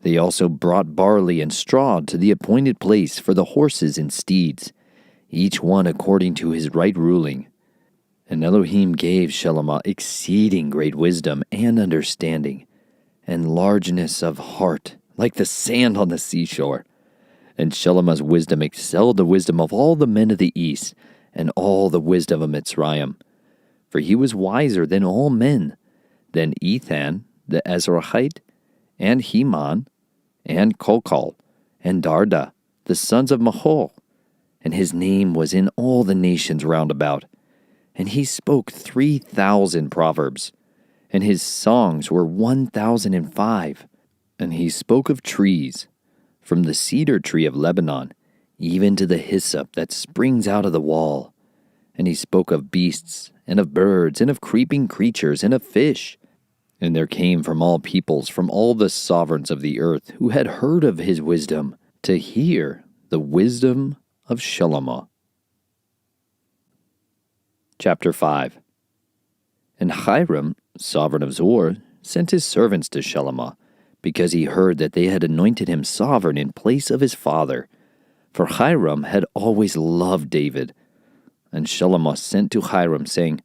They also brought barley and straw to the appointed place for the horses and steeds, each one according to his right ruling. And Elohim gave Shelomah exceeding great wisdom and understanding, and largeness of heart, like the sand on the seashore. And Shelomah's wisdom excelled the wisdom of all the men of the east, and all the wisdom of Mitzrayim. For he was wiser than all men, than Ethan the Ezrahite, and Heman, and Kokal, and Darda, the sons of Mahol. And his name was in all the nations round about. And he spoke 3,000 proverbs, and his songs were 1,005. And he spoke of trees, from the cedar tree of Lebanon, even to the hyssop that springs out of the wall. And he spoke of beasts, and of birds, and of creeping creatures, and of fish. And there came from all peoples, from all the sovereigns of the earth, who had heard of his wisdom, to hear the wisdom of Shelomah. Chapter 5. And Hiram, sovereign of Zor, sent his servants to Shelomah, because he heard that they had anointed him sovereign in place of his father. For Hiram had always loved David. And Shelomah sent to Hiram, saying,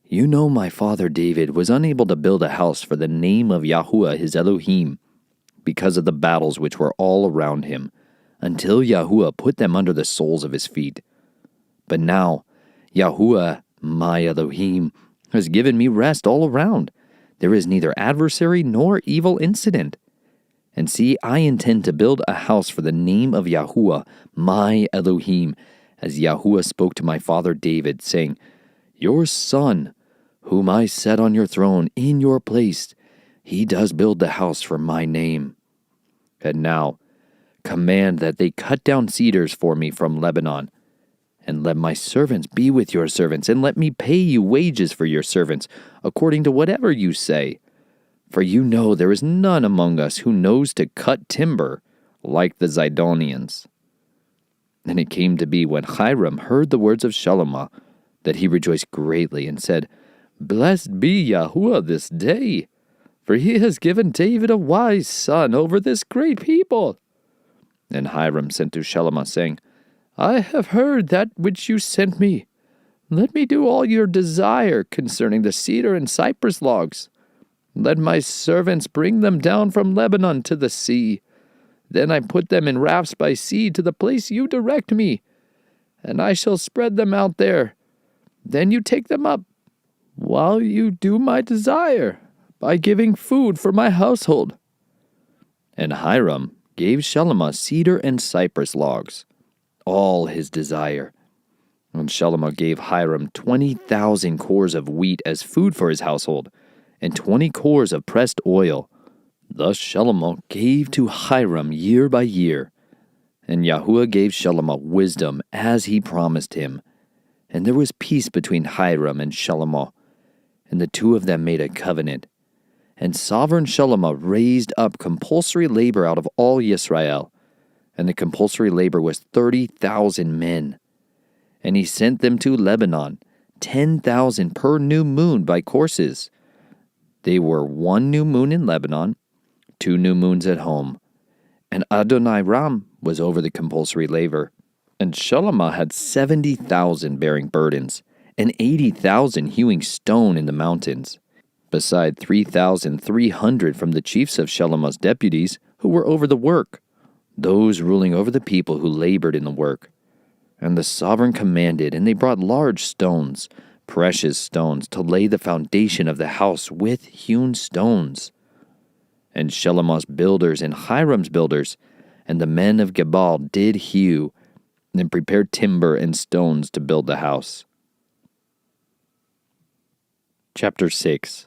You know my father David was unable to build a house for the name of Yahuwah his Elohim, because of the battles which were all around him, until Yahuwah put them under the soles of his feet. But now, Yahuwah, my Elohim, has given me rest all around. There is neither adversary nor evil incident. And see, I intend to build a house for the name of Yahuwah, my Elohim, as Yahuwah spoke to my father David, saying, Your son, whom I set on your throne in your place, he does build the house for my name. And now, command that they cut down cedars for me from Lebanon, and let my servants be with your servants, and let me pay you wages for your servants, according to whatever you say. For you know there is none among us who knows to cut timber like the Zidonians. And it came to be when Hiram heard the words of Shalomah, that he rejoiced greatly, and said, Blessed be Yahuwah this day, for he has given David a wise son over this great people. And Hiram sent to Shalomah, saying, I have heard that which you sent me. Let me do all your desire concerning the cedar and cypress logs. Let my servants bring them down from Lebanon to the sea. Then I put them in rafts by sea to the place you direct me, and I shall spread them out there. Then you take them up, while you do my desire, by giving food for my household. And Hiram gave Shalomah cedar and cypress logs, all his desire. And Shalomah gave Hiram 20,000 cores of wheat as food for his household, and 20 cores of pressed oil. Thus Shalomah gave to Hiram year by year. And Yahuwah gave Shalomah wisdom as he promised him. And there was peace between Hiram and Shalomah, and the two of them made a covenant. And sovereign Shalomah raised up compulsory labor out of all Yisrael, and the compulsory labor was 30,000 men. And he sent them to Lebanon, 10,000 per new moon by courses. They were 1 new moon in Lebanon, 2 new moons at home. And Adoniram was over the compulsory labor. And Shalomah had 70,000 bearing burdens, and 80,000 hewing stone in the mountains, beside 3,300 from the chiefs of Shalomah's deputies who were over the work, those ruling over the people who labored in the work. And the sovereign commanded, and they brought large stones, precious stones, to lay the foundation of the house with hewn stones. And Shalomah's builders and Hiram's builders and the men of Gebal did hew, and prepared timber and stones to build the house. Chapter 6.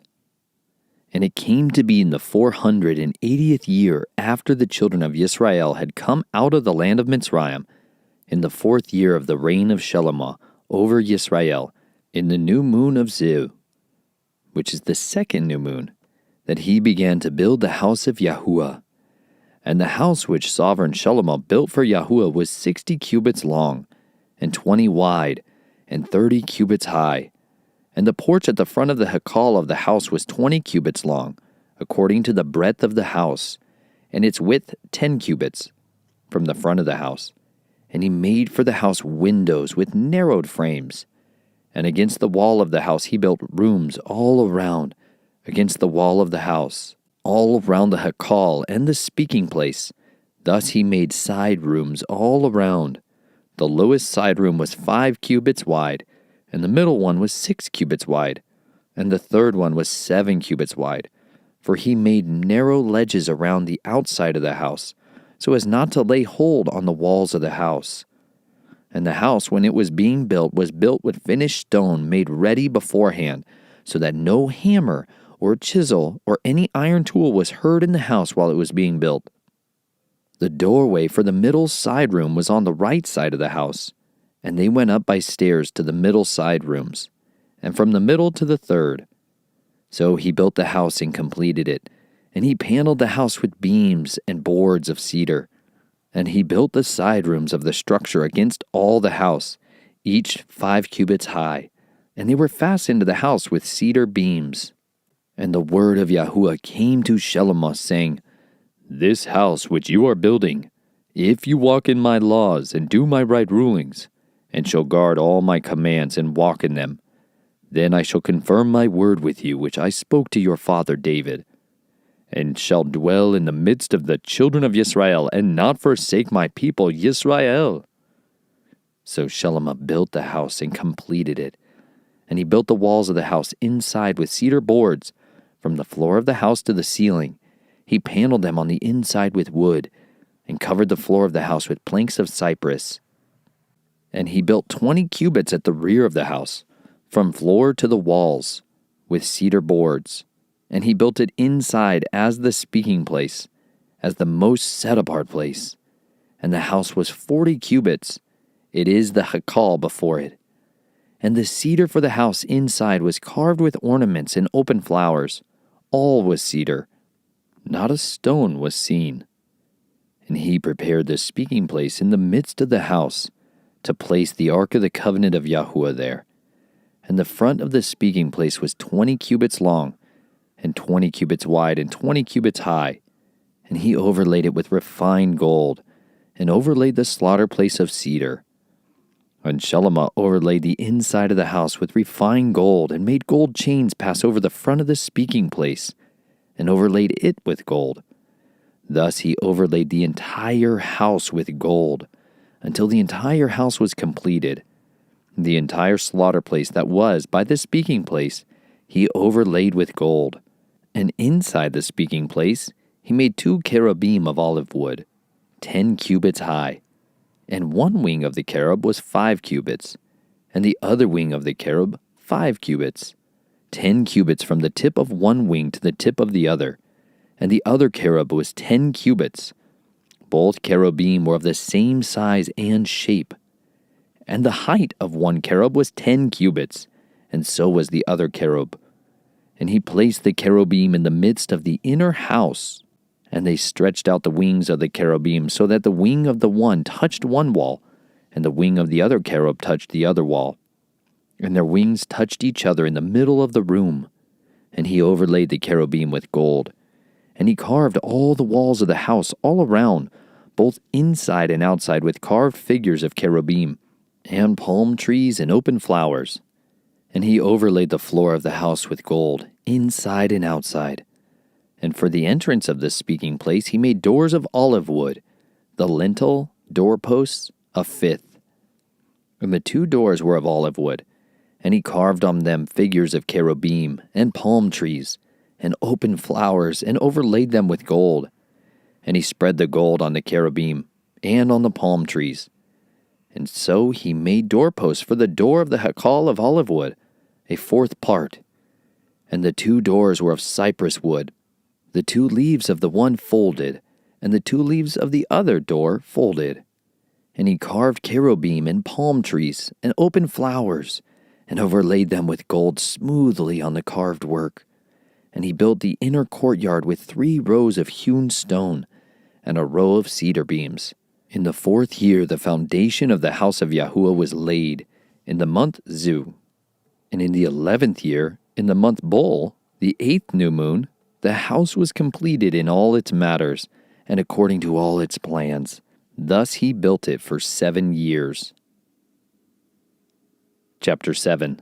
And it came to be in the 480th year after the children of Yisrael had come out of the land of Mitzrayim, in the 4th year of the reign of Shalomah over Yisrael, in the new moon of Ziv, which is the 2nd new moon, that he began to build the house of Yahuwah. And the house which sovereign Shalomah built for Yahuwah was 60 cubits long, and 20 wide, and 30 cubits high. And the porch at the front of the hekal of the house was 20 cubits long, according to the breadth of the house, and its width 10 cubits, from the front of the house. And he made for the house windows with narrowed frames. And against the wall of the house he built rooms all around, against the wall of the house, all around the hekal and the speaking place. Thus he made side rooms all around. The lowest side room was 5 cubits wide, and the middle one was 6 cubits wide, and the third one was 7 cubits wide. For he made narrow ledges around the outside of the house, so as not to lay hold on the walls of the house. And the house, when it was being built, was built with finished stone made ready beforehand, so that no hammer or chisel or any iron tool was heard in the house while it was being built. The doorway for the middle side room was on the right side of the house, and they went up by stairs to the middle side rooms, and from the middle to the third. So he built the house and completed it, and he paneled the house with beams and boards of cedar. And he built the side rooms of the structure against all the house, each 5 cubits high, and they were fastened to the house with cedar beams. And the word of Yahuwah came to Shalomah, saying, This house which you are building, if you walk in my laws and do my right rulings, and shall guard all my commands and walk in them, then I shall confirm my word with you which I spoke to your father David. and shall dwell in the midst of the children of Israel, and not forsake my people Israel. So Shalom built the house and completed it. And he built the walls of the house inside with cedar boards, from the floor of the house to the ceiling. He paneled them on the inside with wood, and covered the floor of the house with planks of cypress. And he built 20 cubits at the rear of the house, from floor to the walls, with cedar boards. And he built it inside as the speaking place, as the most set-apart place. And the house was 40 cubits. It is the Hakal before it. And the cedar for the house inside was carved with ornaments and open flowers. All was cedar. Not a stone was seen. And he prepared the speaking place in the midst of the house, to place the ark of the covenant of Yahuwah there. And the front of the speaking place was 20 cubits long, and 20 cubits wide, and 20 cubits high. And he overlaid it with refined gold, and overlaid the slaughter place of cedar. And Shalom overlaid the inside of the house with refined gold, and made gold chains pass over the front of the speaking place, and overlaid it with gold. Thus he overlaid the entire house with gold, until the entire house was completed. The entire slaughter place that was by the speaking place he overlaid with gold. And inside the speaking place he made 2 cherubim of olive wood, 10 cubits high. And one wing of the cherub was 5 cubits, and the other wing of the cherub 5 cubits, 10 cubits from the tip of one wing to the tip of the other. And the other cherub was 10 cubits. Both cherubim were of the same size and shape. And the height of one cherub was 10 cubits, and so was the other cherub. And he placed the cherubim in the midst of the inner house. And they stretched out the wings of the cherubim, so that the wing of the one touched one wall, and the wing of the other cherub touched the other wall. And their wings touched each other in the middle of the room. And he overlaid the cherubim with gold. And he carved all the walls of the house all around, both inside and outside, with carved figures of cherubim, and palm trees and open flowers. And he overlaid the floor of the house with gold, inside and outside. And for the entrance of the speaking place he made doors of olive wood, the lintel, doorposts, a fifth. And the 2 doors were of olive wood, and he carved on them figures of cherubim, and palm trees, and open flowers, and overlaid them with gold. And he spread the gold on the cherubim, and on the palm trees. And so he made doorposts for the door of the Hakal of olive wood, a 4th part. And the 2 doors were of cypress wood, the 2 leaves of the one folded, and the 2 leaves of the other door folded. And he carved cherubim and palm trees and open flowers, and overlaid them with gold smoothly on the carved work. And he built the inner courtyard with 3 rows of hewn stone, and a row of cedar beams. In the 4th year the foundation of the house of Yahuwah was laid, in the month Zu. And in the 11th year, in the month Bul, the 8th new moon, the house was completed in all its matters, and according to all its plans. Thus he built it for 7 years. Chapter 7.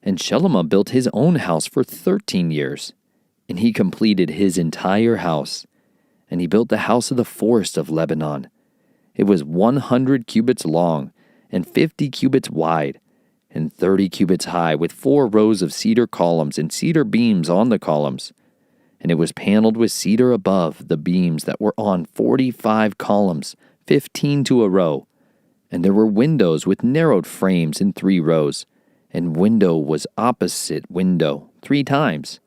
And Shalom built his own house for 13 years, and he completed his entire house. And he built the house of the forest of Lebanon. It was 100 cubits long, and 50 cubits wide, and 30 cubits high, with 4 rows of cedar columns and cedar beams on the columns. And it was paneled with cedar above the beams that were on 45 columns, 15 to a row. And there were windows with narrowed frames in 3 rows, and window was opposite window 3 times.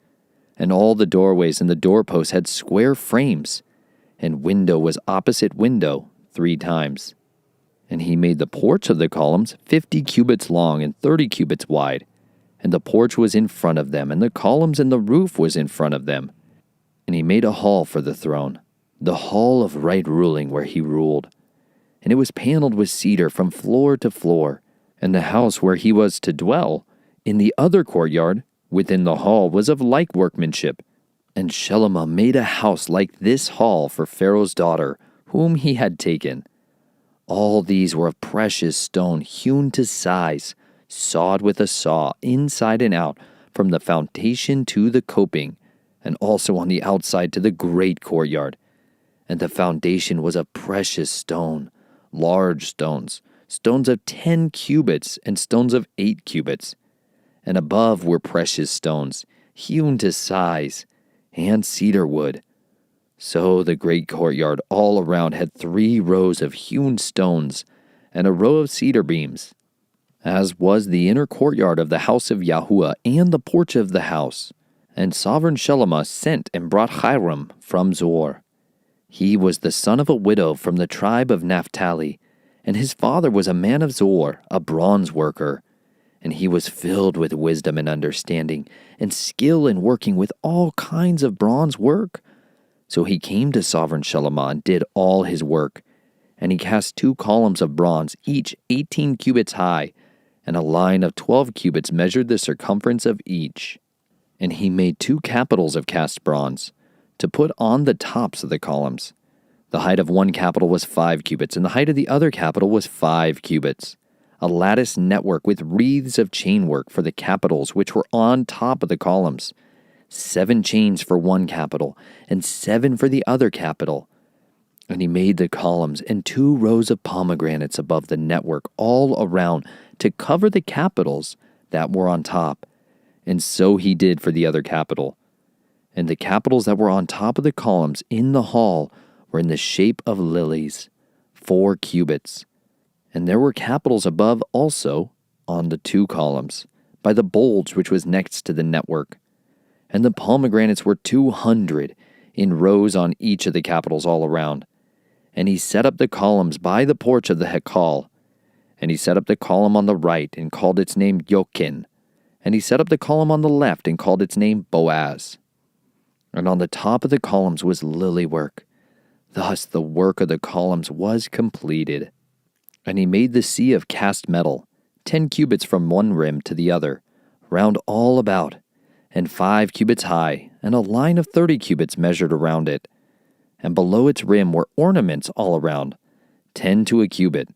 And all the doorways and the doorposts had square frames, and window was opposite window 3 times. And he made the porch of the columns 50 cubits long and 30 cubits wide. And the porch was in front of them, and the columns and the roof was in front of them. And he made a hall for the throne, the hall of right ruling where he ruled. And it was paneled with cedar from floor to floor. And the house where he was to dwell, in the other courtyard, within the hall, was of like workmanship. And Shalom made a house like this hall for Pharaoh's daughter, whom he had taken. All these were of precious stone, hewn to size, sawed with a saw, inside and out, from the foundation to the coping, and also on the outside to the great courtyard. And the foundation was of precious stone, large stones, stones of 10 cubits and stones of 8 cubits. And above were precious stones, hewn to size, and cedar wood. So the great courtyard all around had 3 rows of hewn stones, and a row of cedar beams, as was the inner courtyard of the house of Yahuwah and the porch of the house. And sovereign Shelomah sent and brought Hiram from Zor. He was the son of a widow from the tribe of Naphtali, and his father was a man of Zor, a bronze worker. And he was filled with wisdom and understanding, and skill in working with all kinds of bronze work. So he came to sovereign Shelomah and did all his work. And he cast 2 columns of bronze, each 18 cubits high, and a line of 12 cubits measured the circumference of each. And he made 2 capitals of cast bronze, to put on the tops of the columns. The height of one capital was 5 cubits, and the height of the other capital was 5 cubits. A lattice network with wreaths of chainwork for the capitals which were on top of the columns. 7 chains for one capital, and 7 for the other capital. And he made the columns and 2 rows of pomegranates above the network all around to cover the capitals that were on top. And so he did for the other capital. And the capitals that were on top of the columns in the hall were in the shape of lilies, 4 cubits. And there were capitals above also on the 2 columns, by the bulge which was next to the network. And the pomegranates were 200 in rows on each of the capitals all around. And he set up the columns by the porch of the Hekal. And he set up the column on the right and called its name Yokin. And he set up the column on the left and called its name Boaz. And on the top of the columns was lily work. Thus the work of the columns was completed. And he made the sea of cast metal, 10 cubits from one rim to the other, round all about, and 5 cubits high, and a line of 30 cubits measured around it. And below its rim were ornaments all around, 10 to a cubit,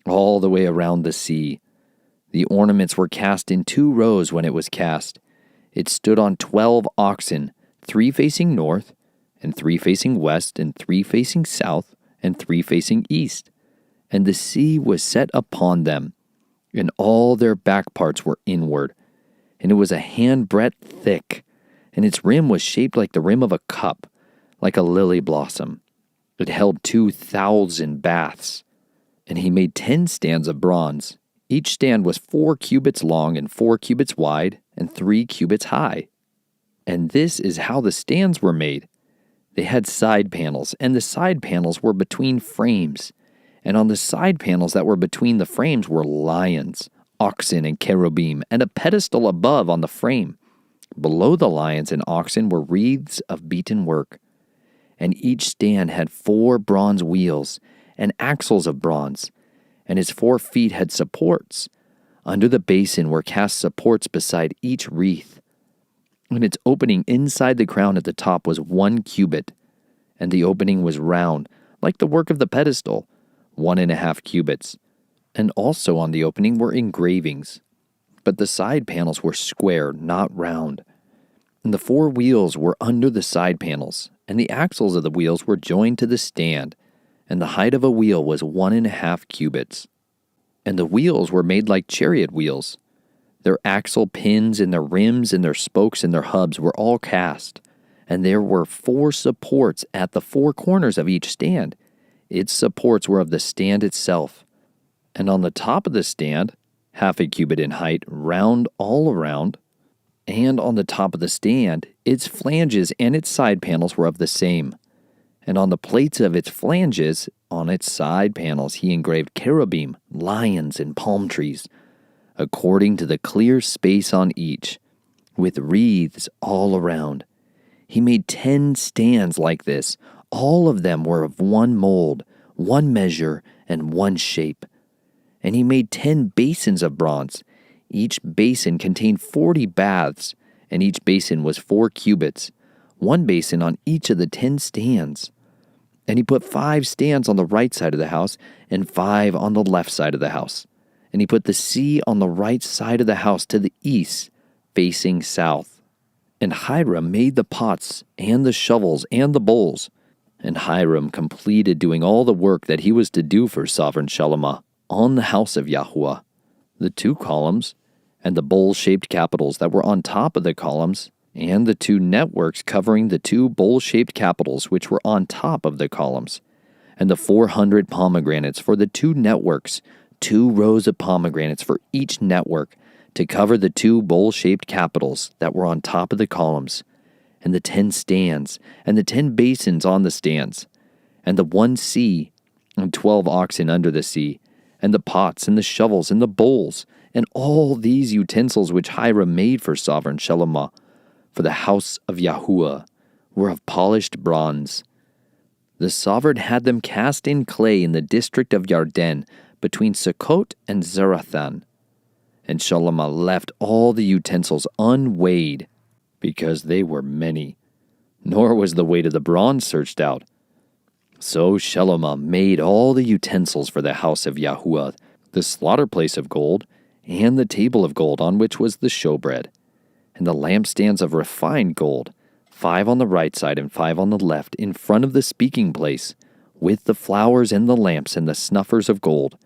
all the way around the sea. The ornaments were cast in 2 rows when it was cast. It stood on 12 oxen, 3 facing north, and 3 facing west, and 3 facing south, and 3 facing east. And the sea was set upon them, and all their back parts were inward. And it was a handbreadth thick, and its rim was shaped like the rim of a cup, like a lily blossom. It held 2,000 baths. And he made 10 stands of bronze. Each stand was 4 cubits long and 4 cubits wide and 3 cubits high. And this is how the stands were made. They had side panels, and the side panels were between frames. And on the side panels that were between the frames were lions, oxen, and cherubim, and a pedestal above on the frame. Below the lions and oxen were wreaths of beaten work. And each stand had 4 bronze wheels and axles of bronze, and its 4 feet had supports. Under the basin were cast supports beside each wreath. And its opening inside the crown at the top was 1 cubit, and the opening was round, like the work of the pedestal, 1.5 cubits. And also on the opening were engravings. But the side panels were square, not round. And the 4 wheels were under the side panels, and the axles of the wheels were joined to the stand, and the height of a wheel was 1.5 cubits. And the wheels were made like chariot wheels. Their axle pins and their rims and their spokes and their hubs were all cast. And there were 4 supports at the 4 corners of each stand. Its supports were of the stand itself. And on the top of the stand, 0.5 cubit in height, round all around. And on the top of the stand, its flanges and its side panels were of the same. And on the plates of its flanges, on its side panels, he engraved cherubim, lions, and palm trees, according to the clear space on each, with wreaths all around. He made 10 stands like this. All of them were of one mold, one measure, and one shape. And he made 10 basins of bronze. Each basin contained 40 baths, and each basin was 4 cubits, 1 basin on each of the 10 stands. And he put 5 stands on the right side of the house, and 5 on the left side of the house. And he put the sea on the right side of the house to the east, facing south. And Hiram made the pots and the shovels and the bowls. And Hiram completed doing all the work that he was to do for sovereign Shalomah on the house of Yahuwah, the 2 columns, and the bowl-shaped capitals that were on top of the columns, and the 2 networks covering the 2 bowl-shaped capitals which were on top of the columns, and the 400 pomegranates for the 2 networks, 2 rows of pomegranates for each network, to cover the 2 bowl-shaped capitals that were on top of the columns, and the 10 stands, and the 10 basins on the stands, and the 1 sea, and 12 oxen under the sea, and the pots, and the shovels, and the bowls, and all these utensils which Hiram made for sovereign Shalomah, for the house of Yahuwah, were of polished bronze. The sovereign had them cast in clay in the district of Yarden, between Sukkot and Zarathan. And Shalomah left all the utensils unweighed, because they were many, nor was the weight of the bronze searched out. So Shalomah made all the utensils for the house of Yahuwah, the slaughter place of gold, and the table of gold on which was the showbread, and the lampstands of refined gold, 5 on the right side and 5 on the left, in front of the speaking place, with the flowers and the lamps and the snuffers of gold,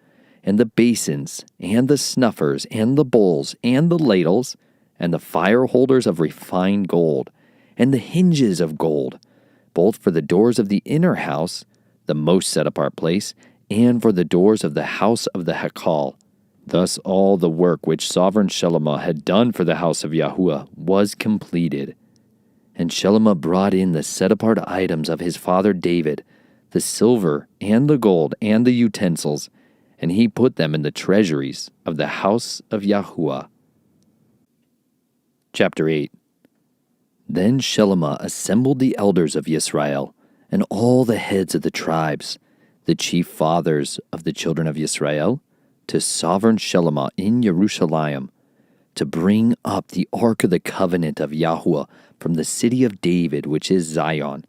and the basins, and the snuffers, and the bowls, and the ladles, and the fire holders of refined gold, and the hinges of gold, both for the doors of the inner house, the most set-apart place, and for the doors of the house of the Hekal. Thus all the work which sovereign Shalomah had done for the house of Yahuwah was completed. And Shalomah brought in the set-apart items of his father David, the silver, and the gold, and the utensils, and he put them in the treasuries of the house of Yahuwah. Chapter 8. Then Shalomah assembled the elders of Yisrael, and all the heads of the tribes, the chief fathers of the children of Yisrael, to sovereign Shalomah in Jerusalem, to bring up the ark of the covenant of Yahuwah from the city of David, which is Zion.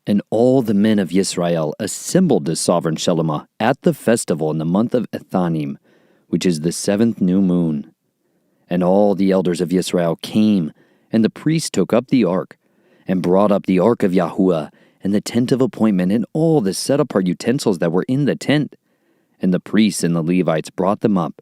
And all the men of Yisrael assembled to sovereign Shalomah at the festival in the month of Ethanim, which is the 7th new moon. And all the elders of Yisrael came, and the priest took up the ark, and brought up the ark of Yahuwah, and the tent of appointment, and all the set-apart utensils that were in the tent. And the priests and the Levites brought them up.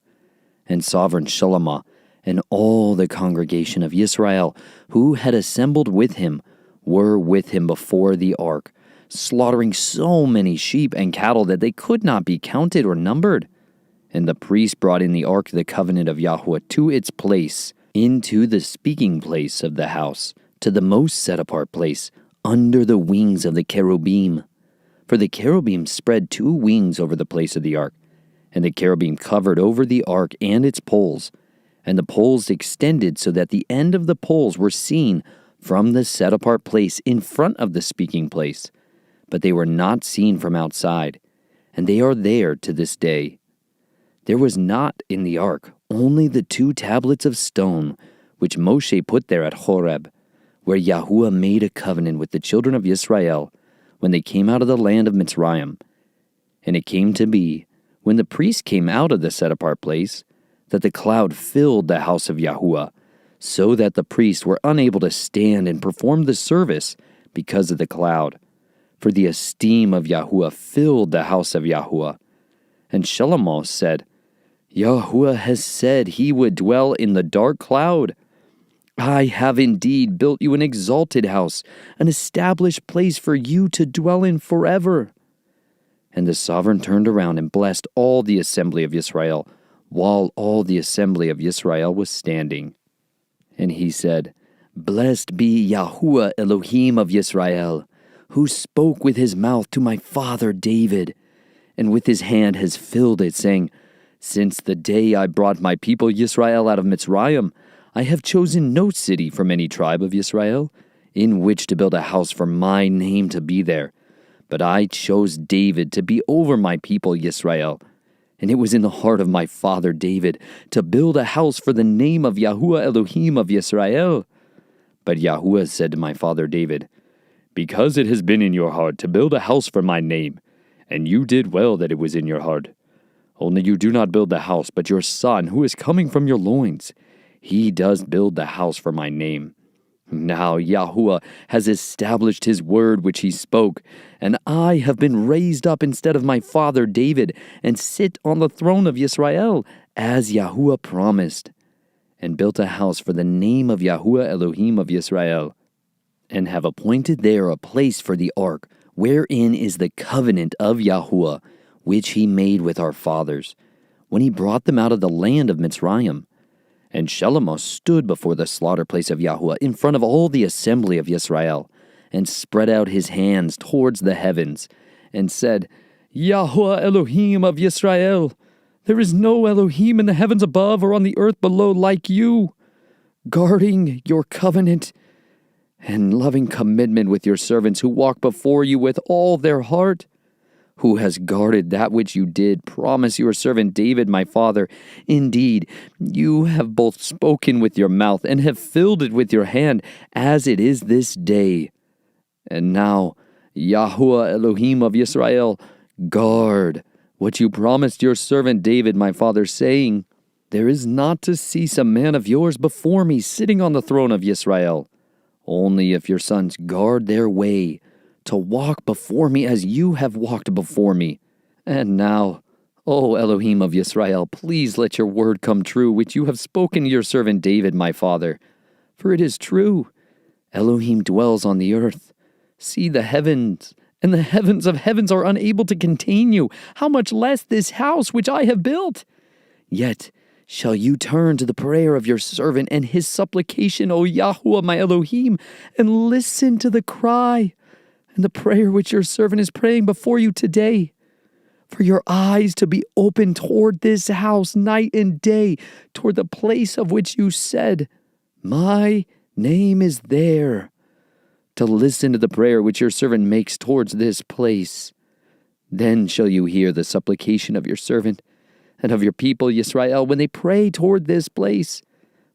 And sovereign Shalomah and all the congregation of Yisrael who had assembled with him were with him before the ark, slaughtering so many sheep and cattle that they could not be counted or numbered. And the priest brought in the ark of the covenant of Yahuwah to its place, into the speaking place of the house, to the most set-apart place, under the wings of the cherubim. For the cherubim spread 2 wings over the place of the ark, and the cherubim covered over the ark and its poles, and the poles extended so that the end of the poles were seen from the set-apart place in front of the speaking place, but they were not seen from outside, and they are there to this day. There was not in the ark only the 2 tablets of stone which Moshe put there at Horeb, where Yahuwah made a covenant with the children of Israel when they came out of the land of Mitzrayim. And it came to be, when the priest came out of the set-apart place, that the cloud filled the house of Yahuwah, so that the priests were unable to stand and perform the service because of the cloud. For the esteem of Yahuwah filled the house of Yahuwah. And Shalomah said, Yahuwah has said he would dwell in the dark cloud. I have indeed built you an exalted house, an established place for you to dwell in forever. And the sovereign turned around and blessed all the assembly of Israel, while all the assembly of Israel was standing. And he said, Blessed be Yahuwah Elohim of Yisrael, who spoke with his mouth to my father David, and with his hand has filled it, saying, Since the day I brought my people Yisrael out of Mitzrayim, I have chosen no city from any tribe of Yisrael, in which to build a house for my name to be there. But I chose David to be over my people Yisrael. And it was in the heart of my father David to build a house for the name of Yahuwah Elohim of Yisrael. But Yahuwah said to my father David, Because it has been in your heart to build a house for my name, and you did well that it was in your heart. Only you do not build the house, but your son, who is coming from your loins, he does build the house for my name. Now Yahuwah has established his word which he spoke, and I have been raised up instead of my father David, and sit on the throne of Israel, as Yahuwah promised, and built a house for the name of Yahuwah Elohim of Israel, and have appointed there a place for the ark, wherein is the covenant of Yahuwah, which he made with our fathers, when he brought them out of the land of Mitzrayim. And Shelomoth stood before the slaughter place of Yahuwah in front of all the assembly of Israel, and spread out his hands towards the heavens, and said, Yahuwah Elohim of Israel, there is no Elohim in the heavens above or on the earth below like you, guarding your covenant and loving commitment with your servants who walk before you with all their heart, who has guarded that which you did promise your servant David my father. Indeed, you have both spoken with your mouth and have filled it with your hand, as it is this day. And now, Yahuwah Elohim of Israel, guard what you promised your servant David my father, saying, there is not to cease a man of yours before me sitting on the throne of Israel, only if your sons guard their way, to walk before me as you have walked before me. And now, O Elohim of Israel, please let your word come true, which you have spoken to your servant David my father. For it is true, Elohim dwells on the earth. See the heavens, and the heavens of heavens are unable to contain you. How much less this house which I have built? Yet shall you turn to the prayer of your servant and his supplication, O Yahuwah my Elohim, and listen to the cry and the prayer which your servant is praying before you today, for your eyes to be open toward this house night and day, toward the place of which you said, my name is there, to listen to the prayer which your servant makes towards this place. Then shall you hear the supplication of your servant and of your people Yisrael when they pray toward this place,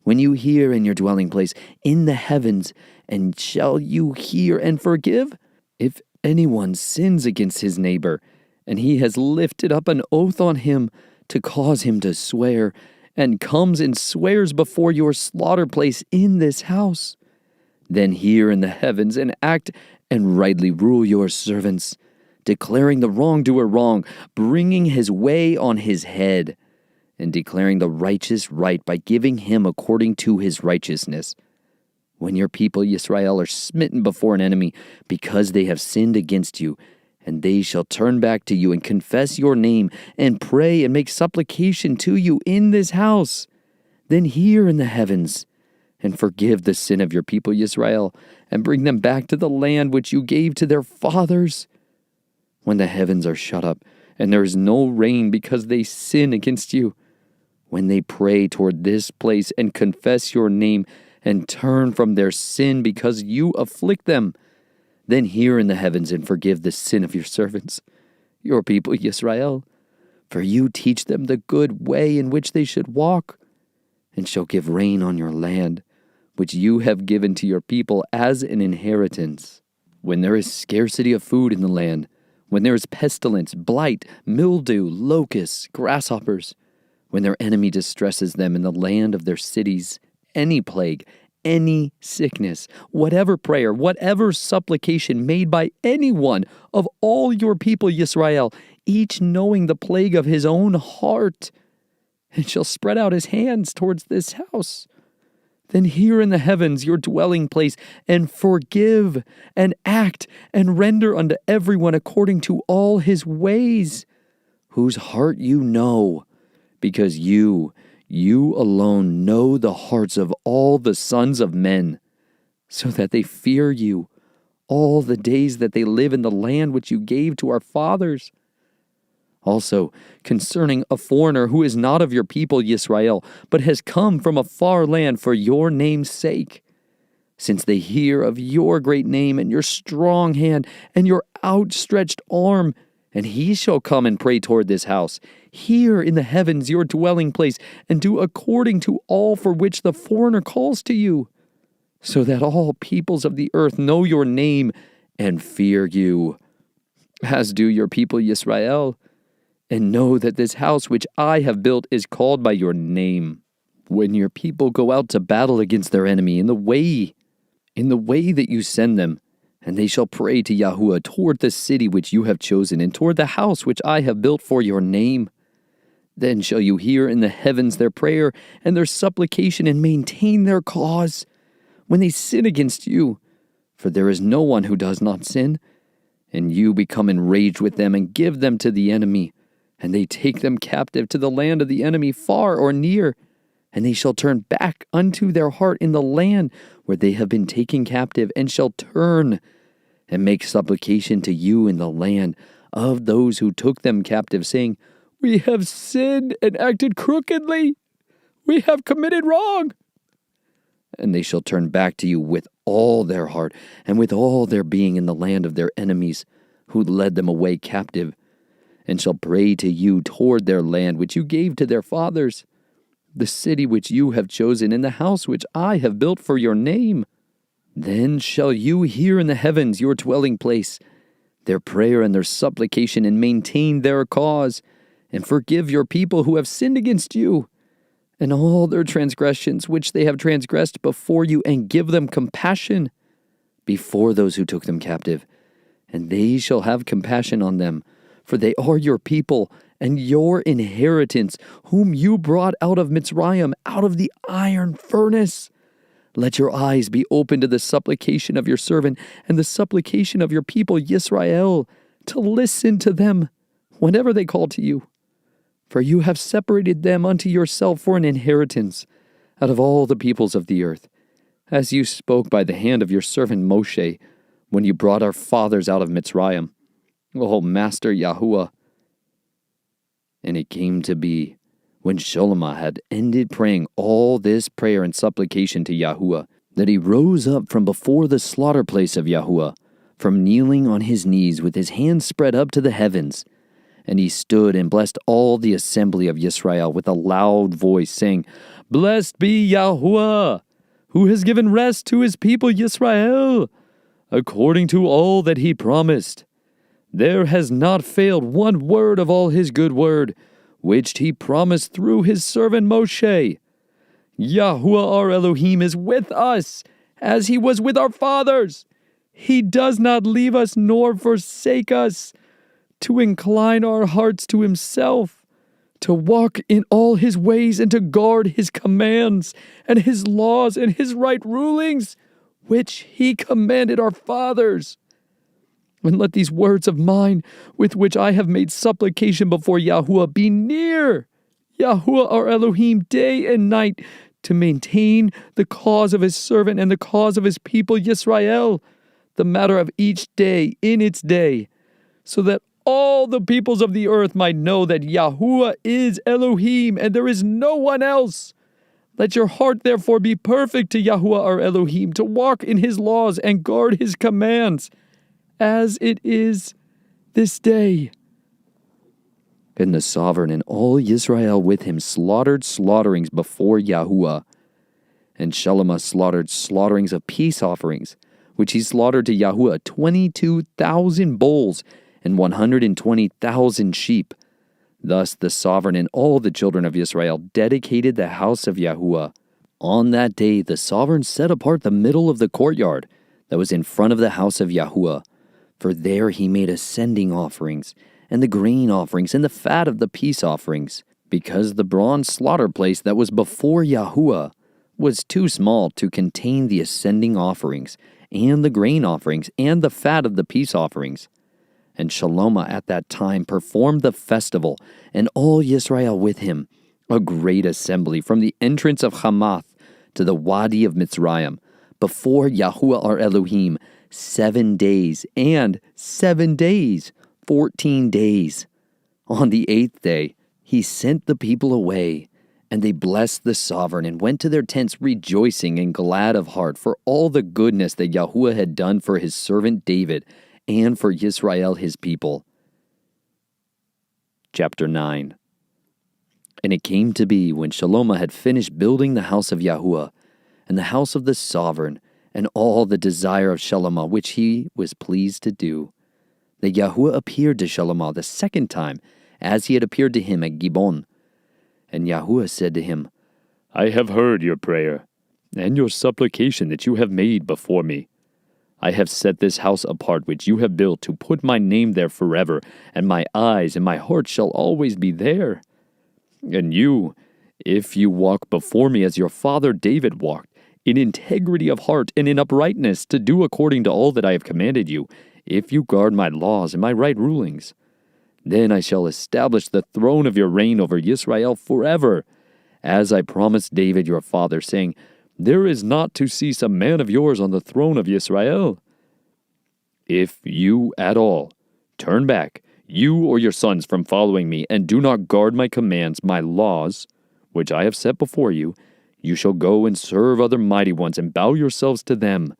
when you hear in your dwelling place in the heavens, and shall you hear and forgive? If anyone sins against his neighbor, and he has lifted up an oath on him to cause him to swear, and comes and swears before your slaughter place in this house, then hear in the heavens and act and rightly rule your servants, declaring the wrongdoer wrong, bringing his way on his head, and declaring the righteous right by giving him according to his righteousness. When your people Yisrael are smitten before an enemy, because they have sinned against you, and they shall turn back to you and confess your name, and pray and make supplication to you in this house, then hear in the heavens, and forgive the sin of your people Yisrael, and bring them back to the land which you gave to their fathers. When the heavens are shut up, and there is no rain because they sin against you, when they pray toward this place and confess your name, and turn from their sin because you afflict them, then hear in the heavens and forgive the sin of your servants, your people Yisrael, for you teach them the good way in which they should walk, and shall give rain on your land, which you have given to your people as an inheritance. When there is scarcity of food in the land, when there is pestilence, blight, mildew, locusts, grasshoppers, when their enemy distresses them in the land of their cities, any plague, any sickness, whatever prayer, whatever supplication made by any one of all your people Yisrael, each knowing the plague of his own heart, and shall spread out his hands towards this house, then hear in the heavens your dwelling place, and forgive, and act, and render unto everyone according to all his ways, whose heart you know, because you alone know the hearts of all the sons of men, so that they fear you all the days that they live in the land which you gave to our fathers. Also, concerning a foreigner who is not of your people Yisrael, but has come from a far land for your name's sake, since they hear of your great name and your strong hand and your outstretched arm, and he shall come and pray toward this house, hear in the heavens your dwelling place, and do according to all for which the foreigner calls to you, so that all peoples of the earth know your name and fear you, as do your people Yisrael, and know that this house which I have built is called by your name. When your people go out to battle against their enemy in the way in the way that you send them, and they shall pray to Yahuwah toward the city which you have chosen, and toward the house which I have built for your name. Then shall you hear in the heavens their prayer and their supplication, and maintain their cause when they sin against you. For there is no one who does not sin. And you become enraged with them, and give them to the enemy, and they take them captive to the land of the enemy, far or near. And they shall turn back unto their heart in the land where they have been taken captive, and shall turn and make supplication to you in the land of those who took them captive, saying, We have sinned and acted crookedly. We have committed wrong. And they shall turn back to you with all their heart and with all their being in the land of their enemies, who led them away captive, and shall pray to you toward their land which you gave to their fathers, the city which you have chosen, and the house which I have built for your name. Then shall you hear in the heavens, your dwelling place, their prayer and their supplication, and maintain their cause, and forgive your people who have sinned against you, and all their transgressions which they have transgressed before you, and give them compassion before those who took them captive. And they shall have compassion on them, for they are your people, and your inheritance, whom you brought out of Mitzrayim, out of the iron furnace. Let your eyes be open to the supplication of your servant, and the supplication of your people Yisrael, to listen to them whenever they call to you. For you have separated them unto yourself for an inheritance out of all the peoples of the earth, as you spoke by the hand of your servant Moshe, when you brought our fathers out of Mitzrayim, O Master Yahuwah. And it came to be, when Shalomah had ended praying all this prayer and supplication to Yahuwah, that he rose up from before the slaughter place of Yahuwah, from kneeling on his knees with his hands spread up to the heavens. And he stood and blessed all the assembly of Yisrael with a loud voice, saying, Blessed be Yahuwah, who has given rest to his people Yisrael, according to all that he promised. There has not failed one word of all his good word, which he promised through his servant Moshe. Yahuwah our Elohim is with us, as he was with our fathers. He does not leave us nor forsake us, to incline our hearts to himself, to walk in all his ways, and to guard his commands, and his laws, and his right rulings, which he commanded our fathers. And let these words of mine, with which I have made supplication before Yahuwah, be near Yahuwah our Elohim day and night, to maintain the cause of his servant and the cause of his people Yisrael, the matter of each day in its day, so that all the peoples of the earth might know that Yahuwah is Elohim, and there is no one else. Let your heart therefore be perfect to Yahuwah our Elohim, to walk in his laws and guard his commands, as it is this day. And the sovereign and all Yisrael with him slaughtered slaughterings before Yahuwah. And Shalomah slaughtered slaughterings of peace offerings, which he slaughtered to Yahuwah 22,000 bulls, and 120,000 sheep. Thus the sovereign and all the children of Israel dedicated the house of Yahuwah. On that day the sovereign set apart the middle of the courtyard that was in front of the house of Yahuwah. For there he made ascending offerings, and the grain offerings, and the fat of the peace offerings, because the bronze slaughter place that was before Yahuwah was too small to contain the ascending offerings, and the grain offerings, and the fat of the peace offerings. And Shalomah at that time performed the festival, and all Yisrael with him, a great assembly from the entrance of Hamath to the Wadi of Mitzrayim, before Yahuwah our Elohim, 7 days, and 7 days, 14 days. On the 8th day he sent the people away, and they blessed the sovereign, and went to their tents rejoicing and glad of heart for all the goodness that Yahuwah had done for his servant David, and for Yisrael his people. Chapter 9. And it came to be, when Shalomah had finished building the house of Yahuwah, and the house of the sovereign, and all the desire of Shalomah which he was pleased to do, that Yahuwah appeared to Shalomah the second time, as he had appeared to him at Gibeon. And Yahuwah said to him, I have heard your prayer, and your supplication that you have made before me. I have set this house apart which you have built to put my name there forever, and my eyes and my heart shall always be there. And you, if you walk before me as your father David walked, in integrity of heart and in uprightness, to do according to all that I have commanded you, if you guard my laws and my right rulings, then I shall establish the throne of your reign over Israel forever, as I promised David your father, saying, there is not to cease a man of yours on the throne of Israel. If you at all turn back, you or your sons, from following me, and do not guard my commands, my laws, which I have set before you, you shall go and serve other mighty ones, and bow yourselves to them.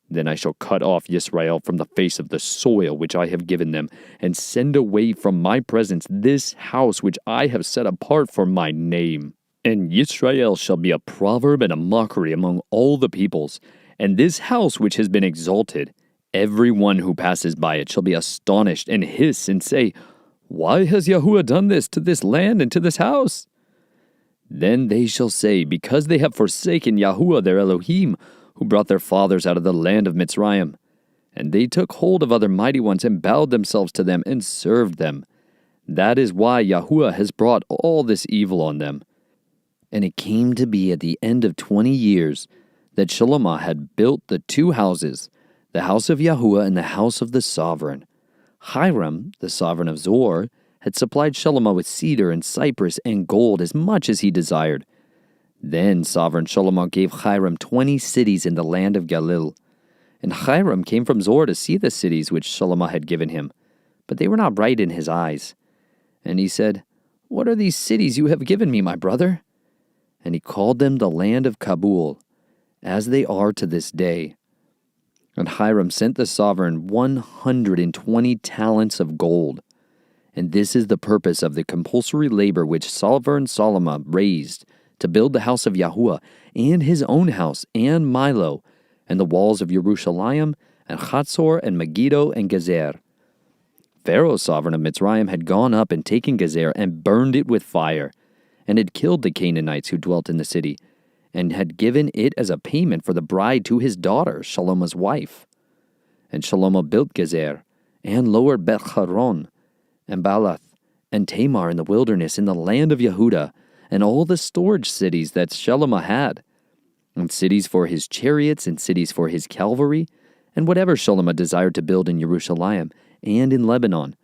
Then I shall cut off Israel from the face of the soil which I have given them, and send away from my presence this house which I have set apart for my name. And Israel shall be a proverb and a mockery among all the peoples. And this house which has been exalted, every one who passes by it shall be astonished and hiss and say, why has Yahuwah done this to this land and to this house? Then they shall say, because they have forsaken Yahuwah their Elohim, who brought their fathers out of the land of Mitzrayim. And they took hold of other mighty ones and bowed themselves to them and served them. That is why Yahuwah has brought all this evil on them. And it came to be at the end of 20 years that Shalomah had built the two houses, the house of Yahuwah and the house of the sovereign. Hiram, the sovereign of Zor, had supplied Shalomah with cedar and cypress and gold as much as he desired. Then sovereign Shalomah gave Hiram 20 cities in the land of Galil. And Hiram came from Zor to see the cities which Shalomah had given him, but they were not right in his eyes. And he said, what are these cities you have given me, my brother? And he called them the land of Kabul, as they are to this day. And Hiram sent the sovereign 120 talents of gold. And this is the purpose of the compulsory labor which sovereign Solomon raised to build the house of Yahuwah, and his own house, and Milo, and the walls of Jerusalem, and Chatzor, and Megiddo, and Gezer. Pharaoh, sovereign of Mitzrayim, had gone up and taken Gezer, and burned it with fire, and had killed the Canaanites who dwelt in the city, and had given it as a payment for the bride to his daughter, Shalomah's wife. And Shalomah built Gezer, and lowered Beth-Horon, and Baalath, and Tamar in the wilderness in the land of Yehudah, and all the storage cities that Shalomah had, and cities for his chariots, and cities for his cavalry, and whatever Shalomah desired to build in Jerusalem, and in Lebanon,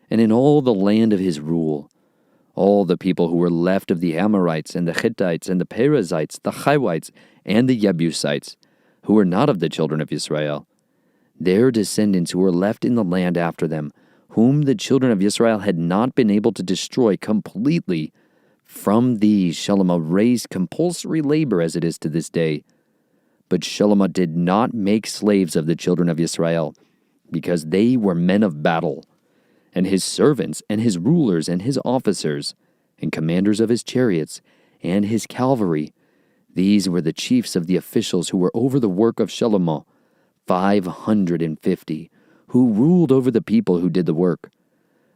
and in all the land of his rule. All the people who were left of the Amorites, and the Hittites, and the Perizzites, the Hivites, and the Jebusites, who were not of the children of Israel, their descendants who were left in the land after them, whom the children of Israel had not been able to destroy completely, from these Shalomah raised compulsory labor as it is to this day. But Shalomah did not make slaves of the children of Israel, because they were men of battle, and his servants, and his rulers, and his officers, and commanders of his chariots, and his cavalry. These were the chiefs of the officials who were over the work of Shalomah, 550, who ruled over the people who did the work.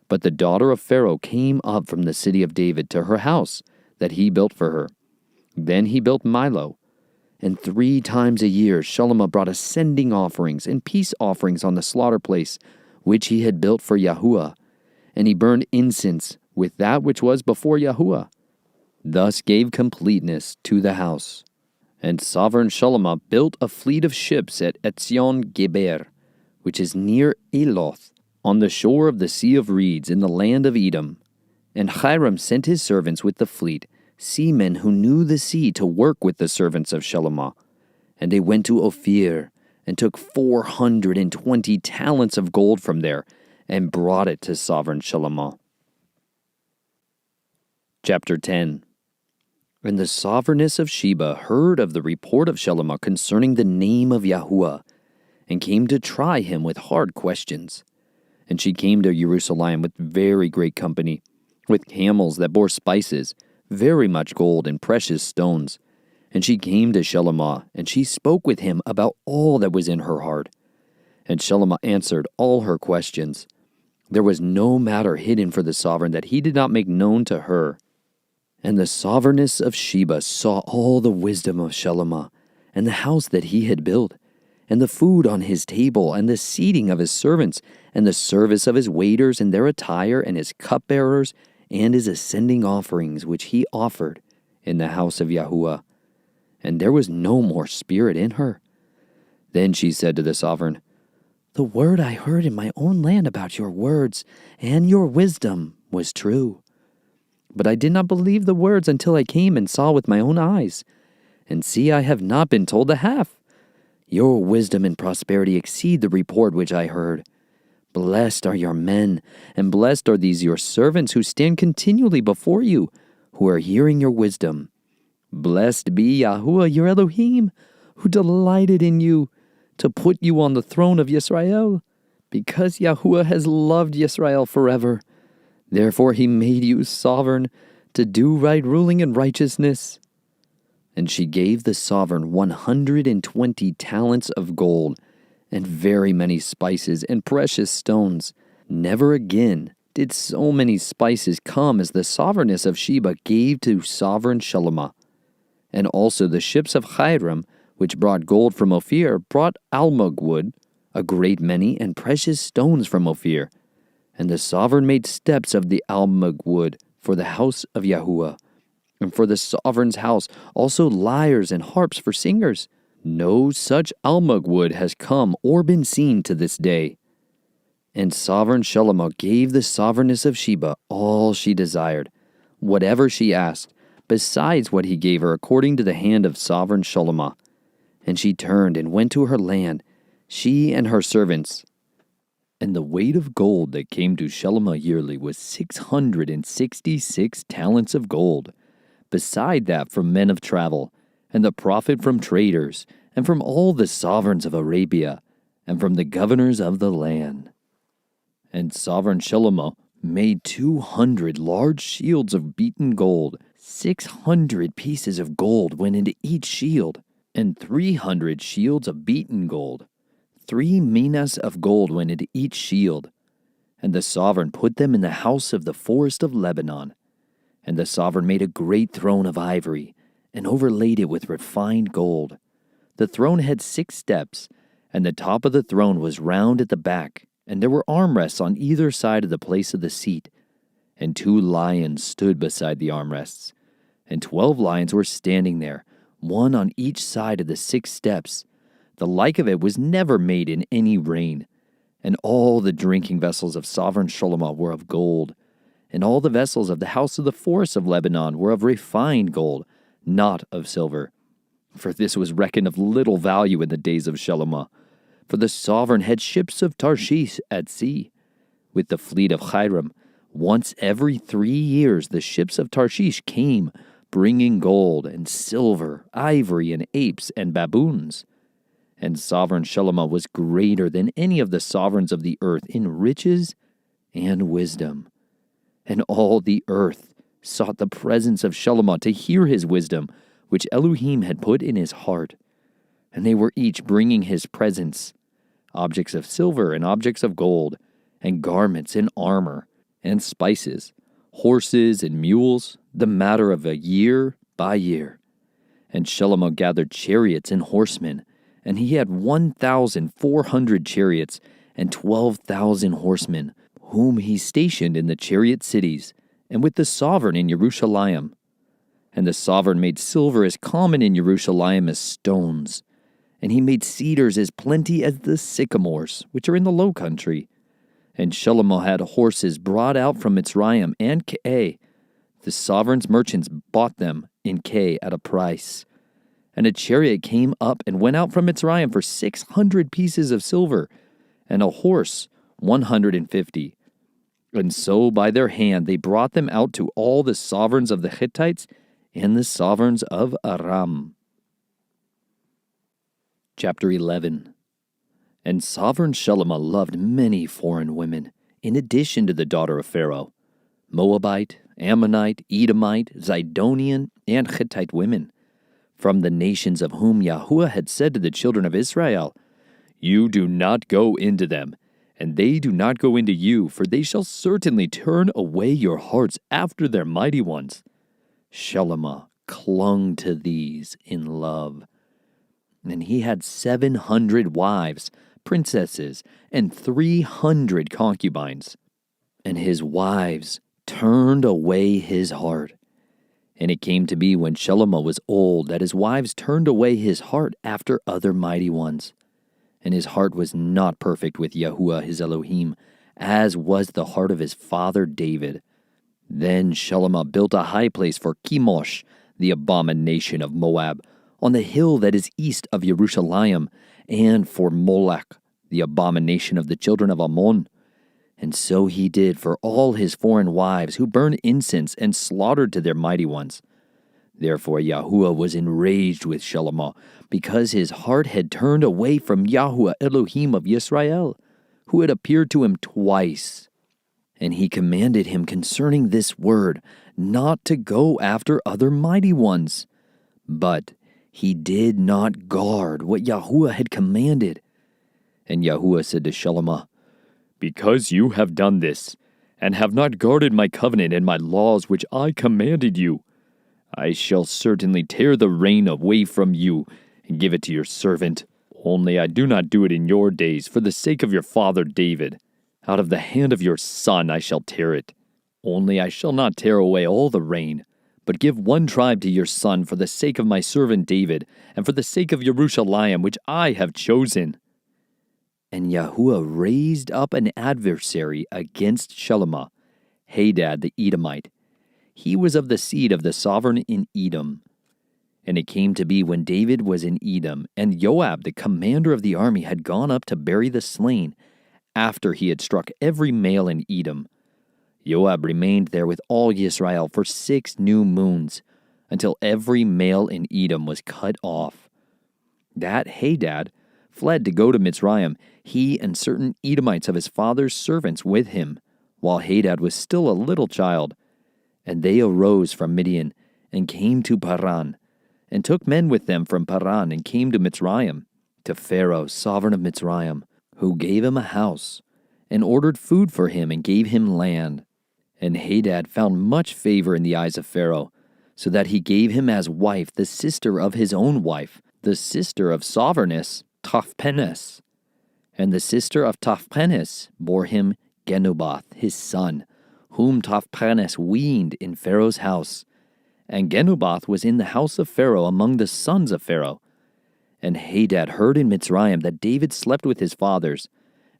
But the daughter of Pharaoh came up from the city of David to her house that he built for her. Then he built Milo. And 3 times a year Shalomah brought ascending offerings and peace offerings on the slaughter place, which he had built for Yahuwah. And he burned incense with that which was before Yahuwah. Thus gave completeness to the house. And sovereign Shalomah built a fleet of ships at Etzion Geber, which is near Eloth, on the shore of the Sea of Reeds in the land of Edom. And Hiram sent his servants with the fleet, seamen who knew the sea, to work with the servants of Shalomah. And they went to Ophir, and took 420 talents of gold from there, and brought it to sovereign Shalomah. Chapter 10. And the sovereigness of Sheba heard of the report of Shalomah concerning the name of Yahuwah, and came to try him with hard questions. And she came to Jerusalem with very great company, with camels that bore spices, very much gold and precious stones. And she came to Shalomah, and she spoke with him about all that was in her heart. And Shalomah answered all her questions. There was no matter hidden for the sovereign that he did not make known to her. And the sovereignness of Sheba saw all the wisdom of Shalomah, and the house that he had built, and the food on his table, and the seating of his servants, and the service of his waiters and their attire, and his cupbearers, and his ascending offerings which he offered in the house of Yahuwah. And there was no more spirit in her. Then she said to the sovereign, "The word I heard in my own land about your words and your wisdom was true. But I did not believe the words until I came and saw with my own eyes. And see, I have not been told the half. Your wisdom and prosperity exceed the report which I heard. Blessed are your men, and blessed are these your servants who stand continually before you, who are hearing your wisdom. Blessed be Yahuwah your Elohim, who delighted in you, to put you on the throne of Yisrael, because Yahuwah has loved Yisrael forever. Therefore he made you sovereign to do right ruling and righteousness." And she gave the sovereign 120 talents of gold, and very many spices and precious stones. Never again did so many spices come as the sovereignness of Sheba gave to sovereign Shalomah. And also the ships of Hiram, which brought gold from Ophir, brought almug wood, a great many, and precious stones from Ophir. And the sovereign made steps of the almug wood for the house of Yahuwah, and for the sovereign's house also lyres and harps for singers. No such almug wood has come or been seen to this day. And sovereign Shalomah gave the sovereignness of Sheba all she desired, whatever she asked, besides what he gave her according to the hand of sovereign Shalomah. And she turned and went to her land, she and her servants. And the weight of gold that came to Shalomah yearly was 666 talents of gold, beside that from men of travel, and the profit from traders, and from all the sovereigns of Arabia, and from the governors of the land. And sovereign Shalomah made 200 large shields of beaten gold. 600 pieces of gold went into each shield, and 300 shields of beaten gold. 3 minas of gold went into each shield. And the sovereign put them in the house of the forest of Lebanon. And the sovereign made a great throne of ivory, and overlaid it with refined gold. The throne had 6 steps, and the top of the throne was round at the back, and there were armrests on either side of the place of the seat. And 2 lions stood beside the armrests, and 12 lions were standing there, one on each side of the 6 steps. The like of it was never made in any reign. And all the drinking vessels of sovereign Shalomah were of gold, and all the vessels of the house of the forest of Lebanon were of refined gold, not of silver. For this was reckoned of little value in the days of Shalomah. For the sovereign had ships of Tarshish at sea, with the fleet of Hiram. Once every 3 years the ships of Tarshish came, bringing gold and silver, ivory and apes and baboons. And sovereign Shalomah was greater than any of the sovereigns of the earth in riches and wisdom. And all the earth sought the presence of Shalomah to hear his wisdom, which Elohim had put in his heart. And they were each bringing his presents, objects of silver and objects of gold, and garments and armor, and spices, horses and mules, the matter of a year by year. And Shalomah gathered chariots and horsemen, and he had 1,400 chariots and 12,000 horsemen, whom he stationed in the chariot cities, and with the sovereign in Jerusalem. And the sovereign made silver as common in Jerusalem as stones, and he made cedars as plenty as the sycamores, which are in the low country. And Shalomah had horses brought out from Mitzrayim and Kei. The sovereign's merchants bought them in Kei at a price. And a chariot came up and went out from Mitzrayim for 600 pieces of silver, and a horse 150. And so by their hand they brought them out to all the sovereigns of the Hittites and the sovereigns of Aram. Chapter 11. And sovereign Shalomah loved many foreign women, in addition to the daughter of Pharaoh, Moabite, Ammonite, Edomite, Zidonian, and Hittite women, from the nations of whom Yahuwah had said to the children of Israel, "You do not go into them, and they do not go into you, for they shall certainly turn away your hearts after their mighty ones." Shalomah clung to these in love. And he had 700 wives, princesses, and 300 concubines. And his wives turned away his heart. And it came to be when Shelomah was old that his wives turned away his heart after other mighty ones. And his heart was not perfect with Yahuwah his Elohim, as was the heart of his father David. Then Shelomah built a high place for Chemosh, the abomination of Moab, on the hill that is east of Jerusalem, and for Molech, the abomination of the children of Ammon. And so he did for all his foreign wives who burned incense and slaughtered to their mighty ones. Therefore Yahuwah was enraged with Shelomah, because his heart had turned away from Yahuwah Elohim of Yisrael, who had appeared to him twice. And he commanded him concerning this word, not to go after other mighty ones. But he did not guard what Yahuwah had commanded. And Yahuwah said to Shelomah, Because you have done this, and have not guarded my covenant and my laws which I commanded you, I shall certainly tear the reign away from you, and give it to your servant. Only I do not do it in your days, for the sake of your father David. Out of the hand of your son I shall tear it. Only I shall not tear away all the reign, but give one tribe to your son for the sake of my servant David, and for the sake of Jerusalem which I have chosen. And Yahuwah raised up an adversary against Shelomah, Hadad the Edomite. He was of the seed of the sovereign in Edom. And it came to be when David was in Edom, and Joab the commander of the army had gone up to bury the slain, after he had struck every male in Edom. Joab remained there with all Israel for 6 new moons, until every male in Edom was cut off. That Hadad fled to go to Mitzrayim, he and certain Edomites of his father's servants with him, while Hadad was still a little child. And they arose from Midian, and came to Paran, and took men with them from Paran, and came to Mitzrayim, to Pharaoh, sovereign of Mitzrayim, who gave him a house, and ordered food for him, and gave him land. And Hadad found much favor in the eyes of Pharaoh, so that he gave him as wife the sister of his own wife, the sister of sovereigness, Tahpenes. And the sister of Tahpenes bore him Genubath, his son, whom Tahpenes weaned in Pharaoh's house. And Genubath was in the house of Pharaoh among the sons of Pharaoh. And Hadad heard in Mitzrayim that David slept with his fathers,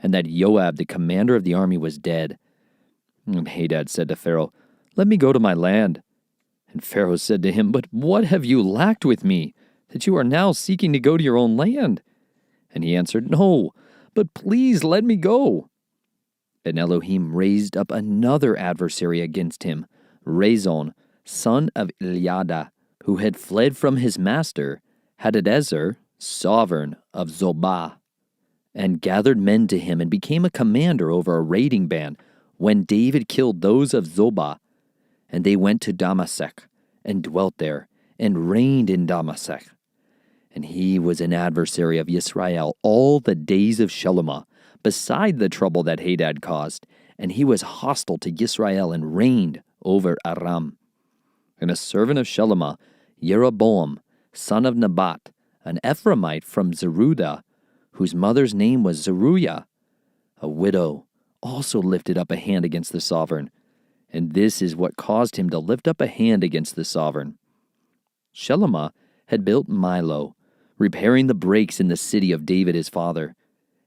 and that Joab the commander of the army was dead. And Hadad said to Pharaoh, Let me go to my land. And Pharaoh said to him, But what have you lacked with me, that you are now seeking to go to your own land? And he answered, No, but please let me go. And Elohim raised up another adversary against him, Rezon, son of Eliada, who had fled from his master, Hadadezer, sovereign of Zobah, and gathered men to him and became a commander over a raiding band when David killed those of Zobah. And they went to Damasek and dwelt there and reigned in Damasek. And he was an adversary of Yisrael all the days of Shelomah, beside the trouble that Hadad caused, and he was hostile to Yisrael and reigned over Aram. And a servant of Shelomah, Jeroboam, son of Nebat, an Ephraimite from Zerudah, whose mother's name was Zeruiah, a widow, also lifted up a hand against the sovereign. And this is what caused him to lift up a hand against the sovereign. Shelomah had built Milo, repairing the breaks in the city of David his father.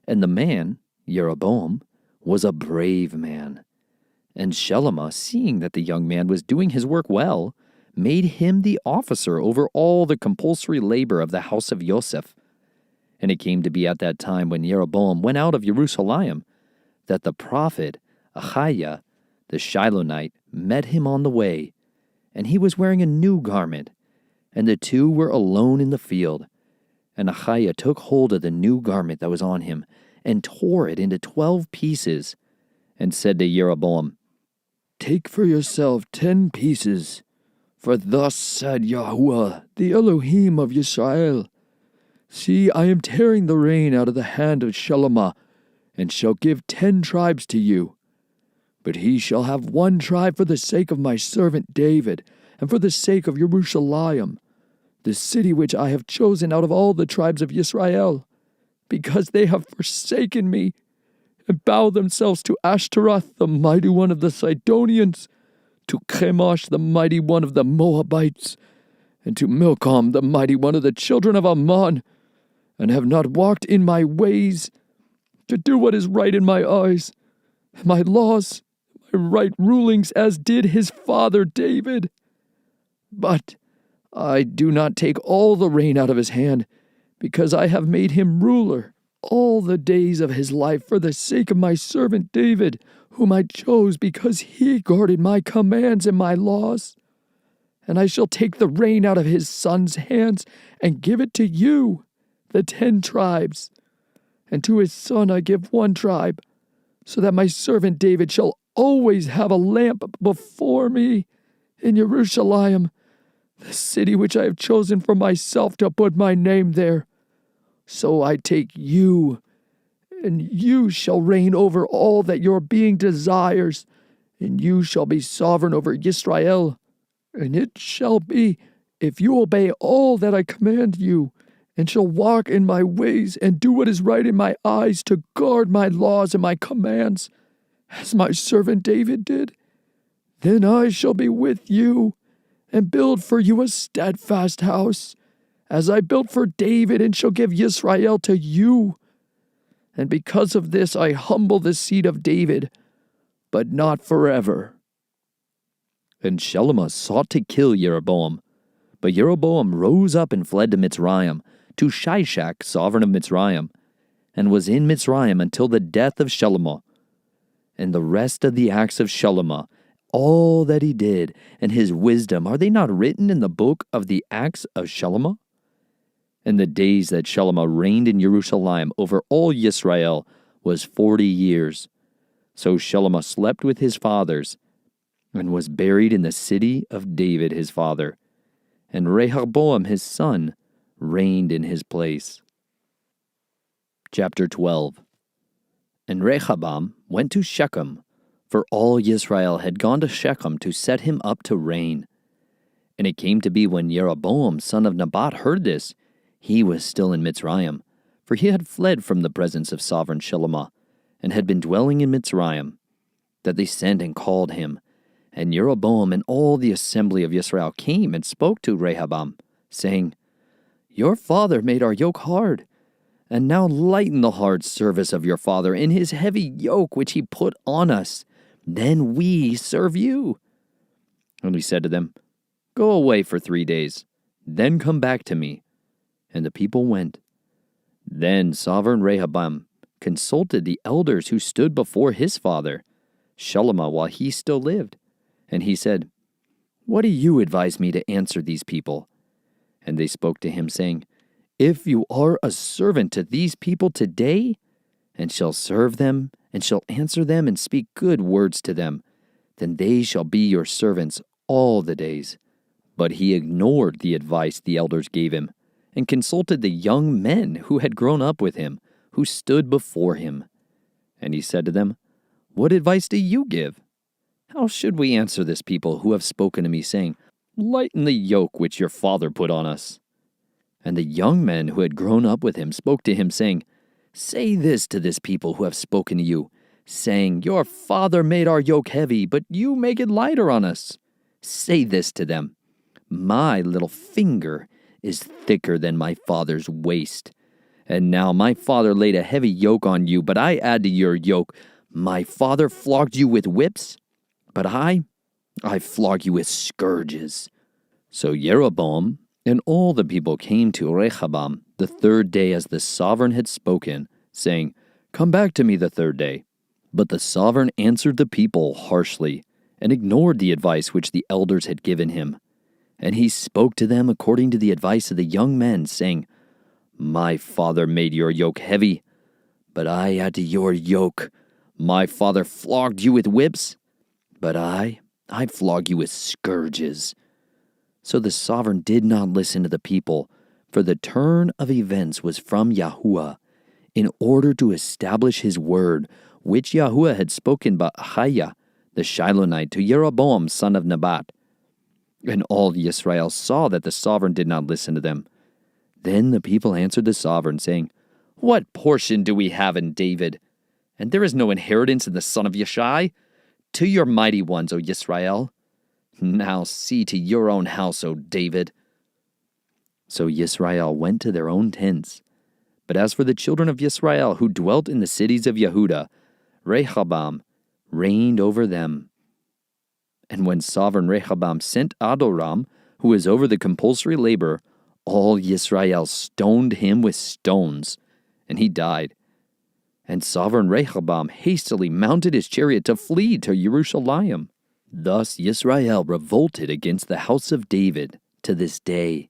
And the man, Jeroboam, was a brave man. And Shelomah, seeing that the young man was doing his work well, made him the officer over all the compulsory labor of the house of Joseph. And it came to be at that time when Jeroboam went out of Jerusalem, that the prophet Ahiah, the Shilonite, met him on the way, and he was wearing a new garment, and the two were alone in the field. And Ahiah took hold of the new garment that was on him, and tore it into 12 pieces, and said to Jeroboam, Take for yourself 10 pieces, for thus said Yahuwah, the Elohim of Yisrael, See, I am tearing the reign out of the hand of Shelomah, and shall give 10 tribes to you. But he shall have 1 tribe for the sake of my servant David, and for the sake of Jerusalem, the city which I have chosen out of all the tribes of Israel, because they have forsaken me, and bow themselves to Ashtaroth, the mighty one of the Sidonians, to Chemosh, the mighty one of the Moabites, and to Milcom, the mighty one of the children of Ammon, and have not walked in my ways, to do what is right in my eyes, my laws, my right rulings, as did his father David. But I do not take all the reign out of his hand, because I have made him ruler all the days of his life for the sake of my servant David, whom I chose because he guarded my commands and my laws. And I shall take the reign out of his son's hands and give it to you, the 10 tribes. And to his son I give 1 tribe, so that my servant David shall always have a lamp before me in Jerusalem, the city which I have chosen for myself to put my name there. So I take you, and you shall reign over all that your being desires, and you shall be sovereign over Israel. And it shall be, if you obey all that I command you, and shall walk in my ways, and do what is right in my eyes, to guard my laws and my commands, as my servant David did, then I shall be with you, and build for you a steadfast house, as I built for David, and shall give Israel to you. And because of this I humble the seed of David, but not forever. And Shelomah sought to kill Jeroboam, but Jeroboam rose up and fled to Mitzrayim, to Shishak, sovereign of Mitzrayim, and was in Mitzrayim until the death of Shelomah. And the rest of the acts of Shelomah, all that he did, and his wisdom, are they not written in the book of the acts of Shelomah? And the days that Shelomah reigned in Jerusalem over all Yisrael was 40 years. So Shelomah slept with his fathers, and was buried in the city of David his father. And Rehoboam his son reigned in his place. Chapter 12. And Rehoboam went to Shechem, for all Yisrael had gone to Shechem to set him up to reign. And it came to be when Jeroboam son of Nebat heard this, he was still in Mitzrayim, for he had fled from the presence of sovereign Shelomah, and had been dwelling in Mitzrayim, that they sent and called him. And Jeroboam and all the assembly of Israel came and spoke to Rehoboam, saying, Your father made our yoke hard, and now lighten the hard service of your father in his heavy yoke which he put on us. Then we serve you. And he said to them, Go away for 3 days, then come back to me. And the people went. Then sovereign Rehoboam consulted the elders who stood before his father, Shelomah, while he still lived. And he said, What do you advise me to answer these people? And they spoke to him, saying, If you are a servant to these people today, and shall serve them, and shall answer them, and speak good words to them, then they shall be your servants all the days. But he ignored the advice the elders gave him, and consulted the young men who had grown up with him, who stood before him. And he said to them, What advice do you give? How should we answer this people who have spoken to me, saying, Lighten the yoke which your father put on us? And the young men who had grown up with him spoke to him, saying, Say this to this people who have spoken to you, saying, Your father made our yoke heavy, but you make it lighter on us. Say this to them, My little finger is thicker than my father's waist. And now my father laid a heavy yoke on you, but I add to your yoke. My father flogged you with whips, but I flog you with scourges. So Jeroboam and all the people came to Rehoboam the 3rd day as the sovereign had spoken, saying, Come back to me the 3rd day. But the sovereign answered the people harshly, and ignored the advice which the elders had given him. And he spoke to them according to the advice of the young men, saying, My father made your yoke heavy, but I add to your yoke. My father flogged you with whips, but I flog you with scourges. So the sovereign did not listen to the people, for the turn of events was from Yahuwah, in order to establish his word, which Yahuwah had spoken by Ahiah the Shilonite to Jeroboam son of Nebat. And all Israel saw that the sovereign did not listen to them. Then the people answered the sovereign, saying, What portion do we have in David? And there is no inheritance in the son of Yeshai? To your mighty ones, O Israel. Now see to your own house, O David. So Israel went to their own tents. But as for the children of Israel who dwelt in the cities of Yehudah, Rehoboam reigned over them. And when sovereign Rehoboam sent Adoram, who was over the compulsory labor, all Israel stoned him with stones, and he died. And sovereign Rehoboam hastily mounted his chariot to flee to Jerusalem. Thus Israel revolted against the house of David to this day.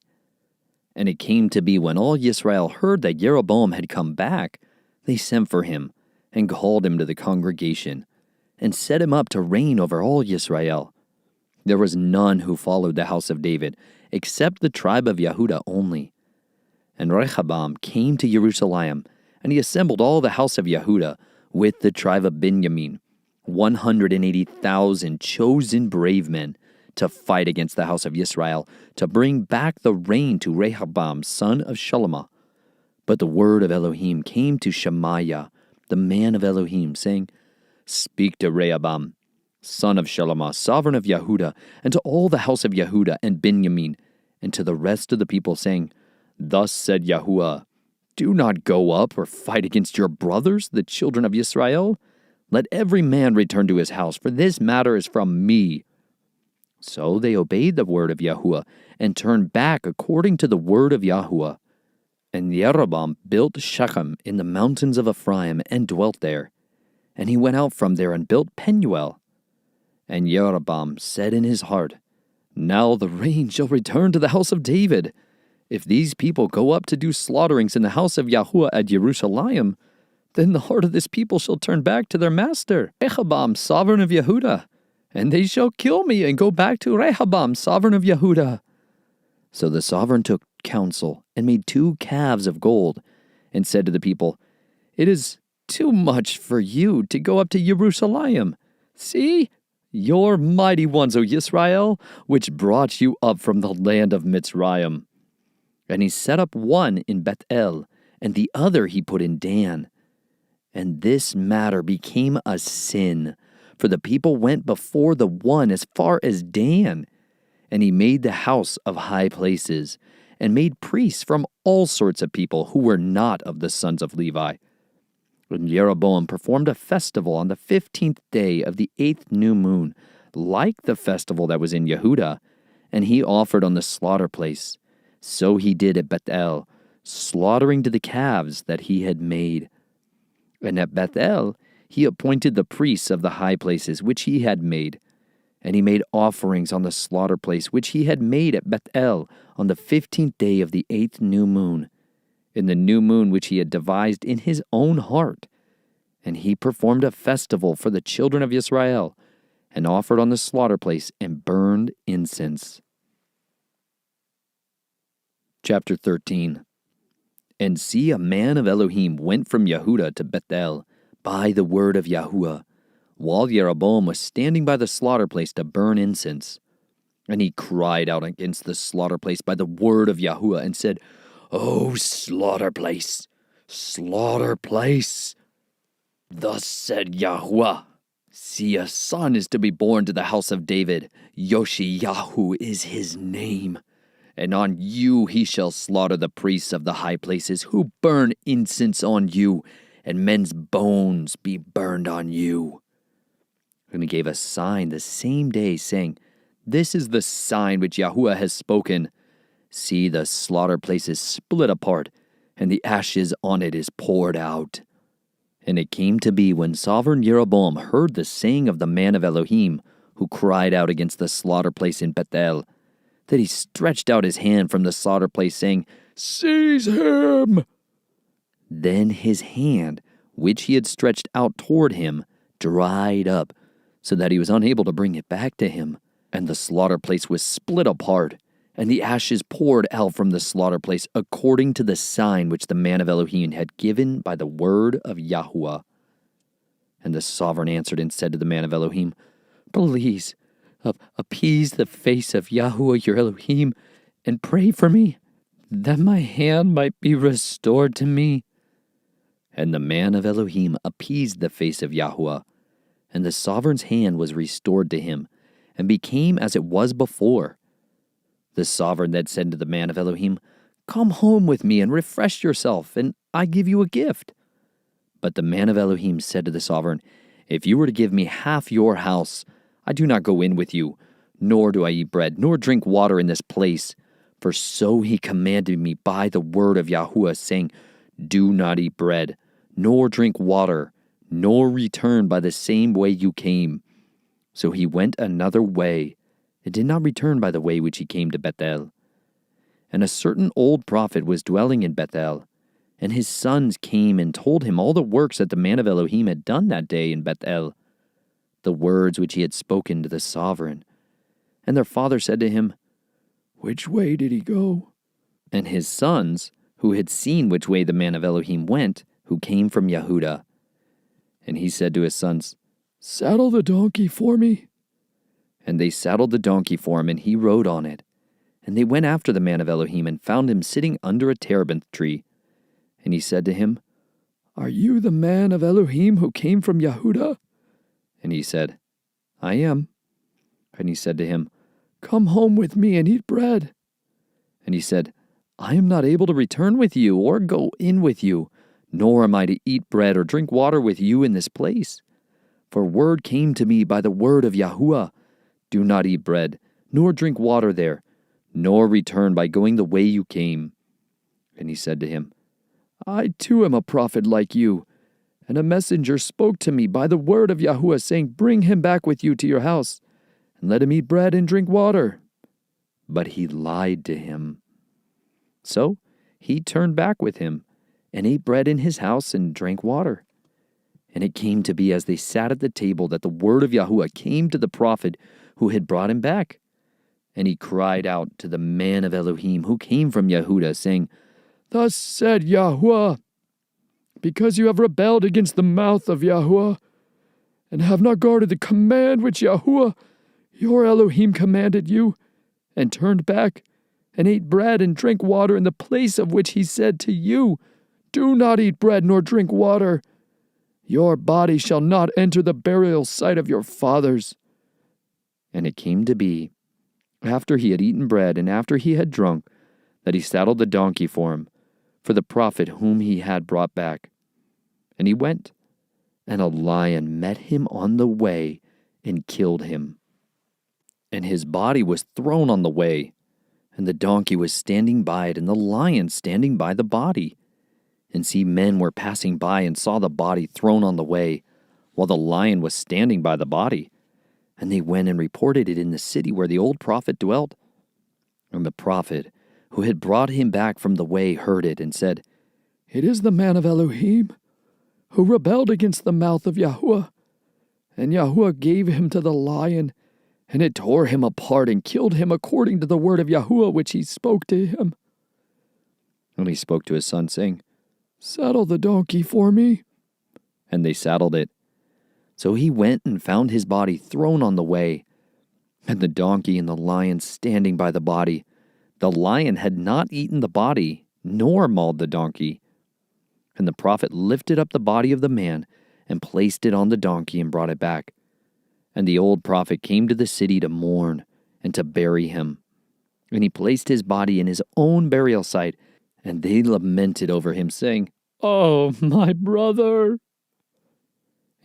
And it came to be when all Israel heard that Jeroboam had come back, they sent for him, and called him to the congregation, and set him up to reign over all Israel. There was none who followed the house of David, except the tribe of Yehudah only. And Rehoboam came to Jerusalem, and he assembled all the house of Yehudah with the tribe of Benjamin, 180,000 chosen brave men, to fight against the house of Israel, to bring back the reign to Rehoboam, son of Shalomah. But the word of Elohim came to Shemaiah, the man of Elohim, saying, Speak to Rehoboam, son of Shalomah, sovereign of Yehudah, and to all the house of Yehudah and Benjamin, and to the rest of the people, saying, Thus said Yahuwah, Do not go up or fight against your brothers, the children of Israel. Let every man return to his house, for this matter is from me. So they obeyed the word of Yahuwah, and turned back according to the word of Yahuwah. And Jeroboam built Shechem in the mountains of Ephraim, and dwelt there. And he went out from there and built Penuel. And Jeroboam said in his heart, Now the reign shall return to the house of David. If these people go up to do slaughterings in the house of Yahuwah at Jerusalem, then the heart of this people shall turn back to their master, Rehoboam, sovereign of Yehudah, and they shall kill me and go back to Rehoboam, sovereign of Yehudah. So the sovereign took counsel and made 2 calves of gold, and said to the people, It is too much for you to go up to Jerusalem. See, your mighty ones, O Israel, which brought you up from the land of Mitzrayim. And he set up one in Bethel, and the other he put in Dan. And this matter became a sin, for the people went before the one as far as Dan. And he made the house of high places, and made priests from all sorts of people who were not of the sons of Levi. And Jeroboam performed a festival on the 15th day of the 8th new moon, like the festival that was in Yehudah, and he offered on the slaughter place. So he did at Bethel, slaughtering to the calves that he had made. And at Bethel he appointed the priests of the high places which he had made. And he made offerings on the slaughter place which he had made at Bethel on the 15th day of the 8th new moon, in the new moon which he had devised in his own heart. And he performed a festival for the children of Israel, and offered on the slaughter place, and burned incense. Chapter 13. And see, a man of Elohim went from Yehudah to Bethel by the word of Yahuwah, while Jeroboam was standing by the slaughter place to burn incense. And he cried out against the slaughter place by the word of Yahuwah, and said, O slaughter place, thus said Yahuwah, see, a son is to be born to the house of David, Yoshiyahu is his name. And on you he shall slaughter the priests of the high places, who burn incense on you, and men's bones be burned on you. And he gave a sign the same day, saying, This is the sign which Yahuwah has spoken. See, the slaughter place is split apart, and the ashes on it is poured out. And it came to be, when sovereign Jeroboam heard the saying of the man of Elohim, who cried out against the slaughter place in Bethel, that he stretched out his hand from the slaughter place, saying, Seize him! Then his hand, which he had stretched out toward him, dried up, so that he was unable to bring it back to him. And the slaughter place was split apart, and the ashes poured out from the slaughter place, according to the sign which the man of Elohim had given by the word of Yahuwah. And the sovereign answered and said to the man of Elohim, Please, appease the face of Yahuwah your Elohim, and pray for me, that my hand might be restored to me. And the man of Elohim appeased the face of Yahuwah, and the sovereign's hand was restored to him, and became as it was before. The sovereign then said to the man of Elohim, Come home with me and refresh yourself, and I give you a gift. But the man of Elohim said to the sovereign, If you were to give me half your house, I do not go in with you, nor do I eat bread, nor drink water in this place. For so he commanded me by the word of Yahuwah, saying, Do not eat bread, nor drink water, nor return by the same way you came. So he went another way, and did not return by the way which he came to Bethel. And a certain old prophet was dwelling in Bethel, and his sons came and told him all the works that the man of Elohim had done that day in Bethel, the words which he had spoken to the sovereign. And their father said to him, Which way did he go? And his sons, who had seen which way the man of Elohim went, who came from Yehudah. And he said to his sons, Saddle the donkey for me. And they saddled the donkey for him, and he rode on it. And they went after the man of Elohim, and found him sitting under a terebinth tree. And he said to him, Are you the man of Elohim who came from Yehudah? And he said, I am. And he said to him, Come home with me and eat bread. And he said, I am not able to return with you, or go in with you, nor am I to eat bread or drink water with you in this place. For word came to me by the word of Yahuwah, Do not eat bread, nor drink water there, nor return by going the way you came. And he said to him, I too am a prophet like you, and a messenger spoke to me by the word of Yahuwah, saying, Bring him back with you to your house, and let him eat bread and drink water. But he lied to him. So he turned back with him, and ate bread in his house and drank water. And it came to be as they sat at the table that the word of Yahuwah came to the prophet who had brought him back. And he cried out to the man of Elohim who came from Yehudah, saying, Thus said Yahuwah, because you have rebelled against the mouth of Yahuwah, and have not guarded the command which Yahuwah, your Elohim, commanded you, and turned back, and ate bread and drank water in the place of which he said to you, Do not eat bread nor drink water. Your body shall not enter the burial site of your fathers. And it came to be, after he had eaten bread and after he had drunk, that he saddled the donkey for him, for the prophet whom he had brought back. And he went, and a lion met him on the way and killed him. And his body was thrown on the way, and the donkey was standing by it, and the lion standing by the body. And see, men were passing by and saw the body thrown on the way, while the lion was standing by the body. And they went and reported it in the city where the old prophet dwelt. And the prophet, who had brought him back from the way, heard it, and said, It is the man of Elohim, who rebelled against the mouth of Yahuwah. And Yahuwah gave him to the lion, and it tore him apart and killed him according to the word of Yahuwah which he spoke to him. And he spoke to his son, saying, Saddle the donkey for me. And they saddled it. So he went and found his body thrown on the way, and the donkey and the lion standing by the body. The lion had not eaten the body, nor mauled the donkey. And the prophet lifted up the body of the man, and placed it on the donkey, and brought it back. And the old prophet came to the city to mourn, and to bury him. And he placed his body in his own burial site, and they lamented over him, saying, Oh, my brother!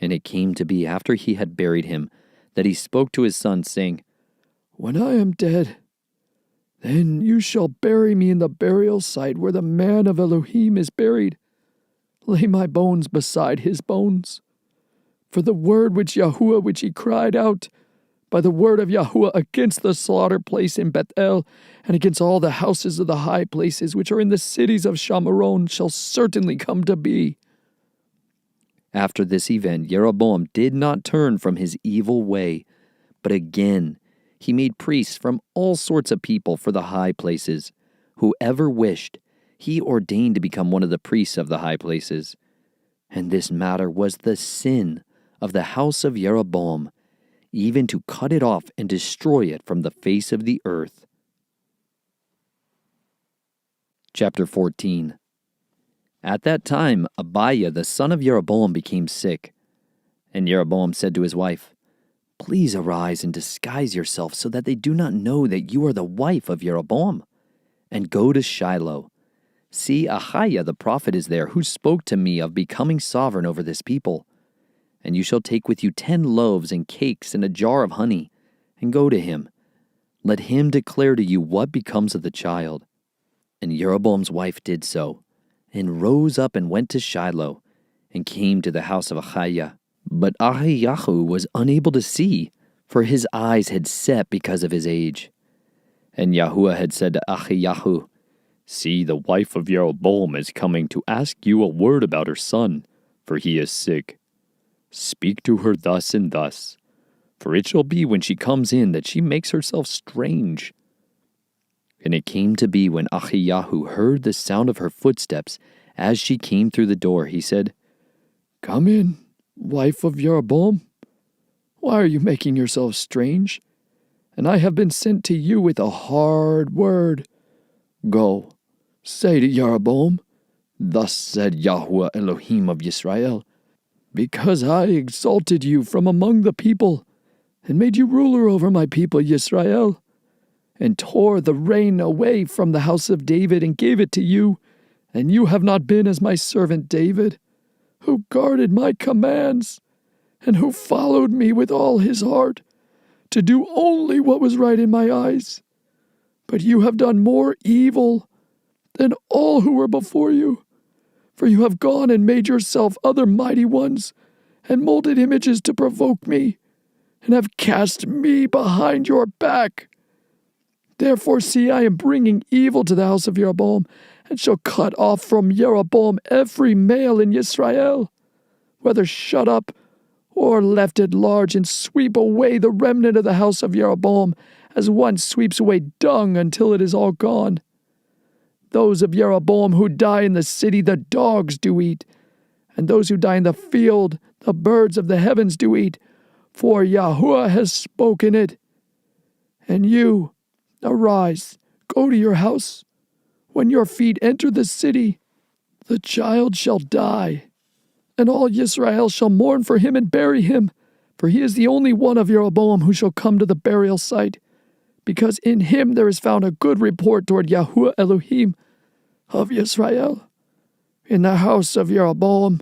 And it came to be after he had buried him, that he spoke to his son, saying, When I am dead, then you shall bury me in the burial site where the man of Elohim is buried. Lay my bones beside his bones. For the word which Yahuwah, which he cried out, by the word of Yahuwah against the slaughter place in Bethel, and against all the houses of the high places which are in the cities of Shamaron, shall certainly come to be. After this event, Jeroboam did not turn from his evil way, but again he made priests from all sorts of people for the high places. Whoever wished, he ordained to become one of the priests of the high places. And this matter was the sin of the house of Jeroboam, even to cut it off and destroy it from the face of the earth. Chapter 14. At that time, Abiah the son of Jeroboam became sick. And Jeroboam said to his wife, "Please arise and disguise yourself so that they do not know that you are the wife of Jeroboam. And go to Shiloh. See, Ahiah the prophet is there, who spoke to me of becoming sovereign over this people. And you shall take with you 10 loaves and cakes and a jar of honey, and go to him. Let him declare to you what becomes of the child." And Jeroboam's wife did so, and rose up and went to Shiloh, and came to the house of Ahiah. But Ahiyahu was unable to see, for his eyes had set because of his age. And Yahuwah had said to Ahiyahu, "See, the wife of Jeroboam is coming to ask you a word about her son, for he is sick. Speak to her thus and thus, for it shall be when she comes in that she makes herself strange." And it came to be when Ahiyahu heard the sound of her footsteps as she came through the door, he said, "Come in, wife of Jeroboam. Why are you making yourself strange? And I have been sent to you with a hard word. Go, say to Jeroboam, thus said Yahuwah Elohim of Israel, because I exalted you from among the people, and made you ruler over my people Israel, and tore the reign away from the house of David and gave it to you, and you have not been as my servant David, who guarded my commands, and who followed me with all his heart, to do only what was right in my eyes. But you have done more evil than all who were before you, for you have gone and made yourself other mighty ones, and molded images to provoke me, and have cast me behind your back. Therefore, see, I am bringing evil to the house of Jeroboam, and shall cut off from Jeroboam every male in Israel, whether shut up or left at large, and sweep away the remnant of the house of Jeroboam, as one sweeps away dung until it is all gone. Those of Jeroboam who die in the city the dogs do eat, and those who die in the field the birds of the heavens do eat, for Yahuwah has spoken it. And you, arise, go to your house. When your feet enter the city, the child shall die, and all Israel shall mourn for him and bury him, for he is the only one of Jeroboam who shall come to the burial site, because in him there is found a good report toward Yahuwah Elohim of Israel, in the house of Jeroboam.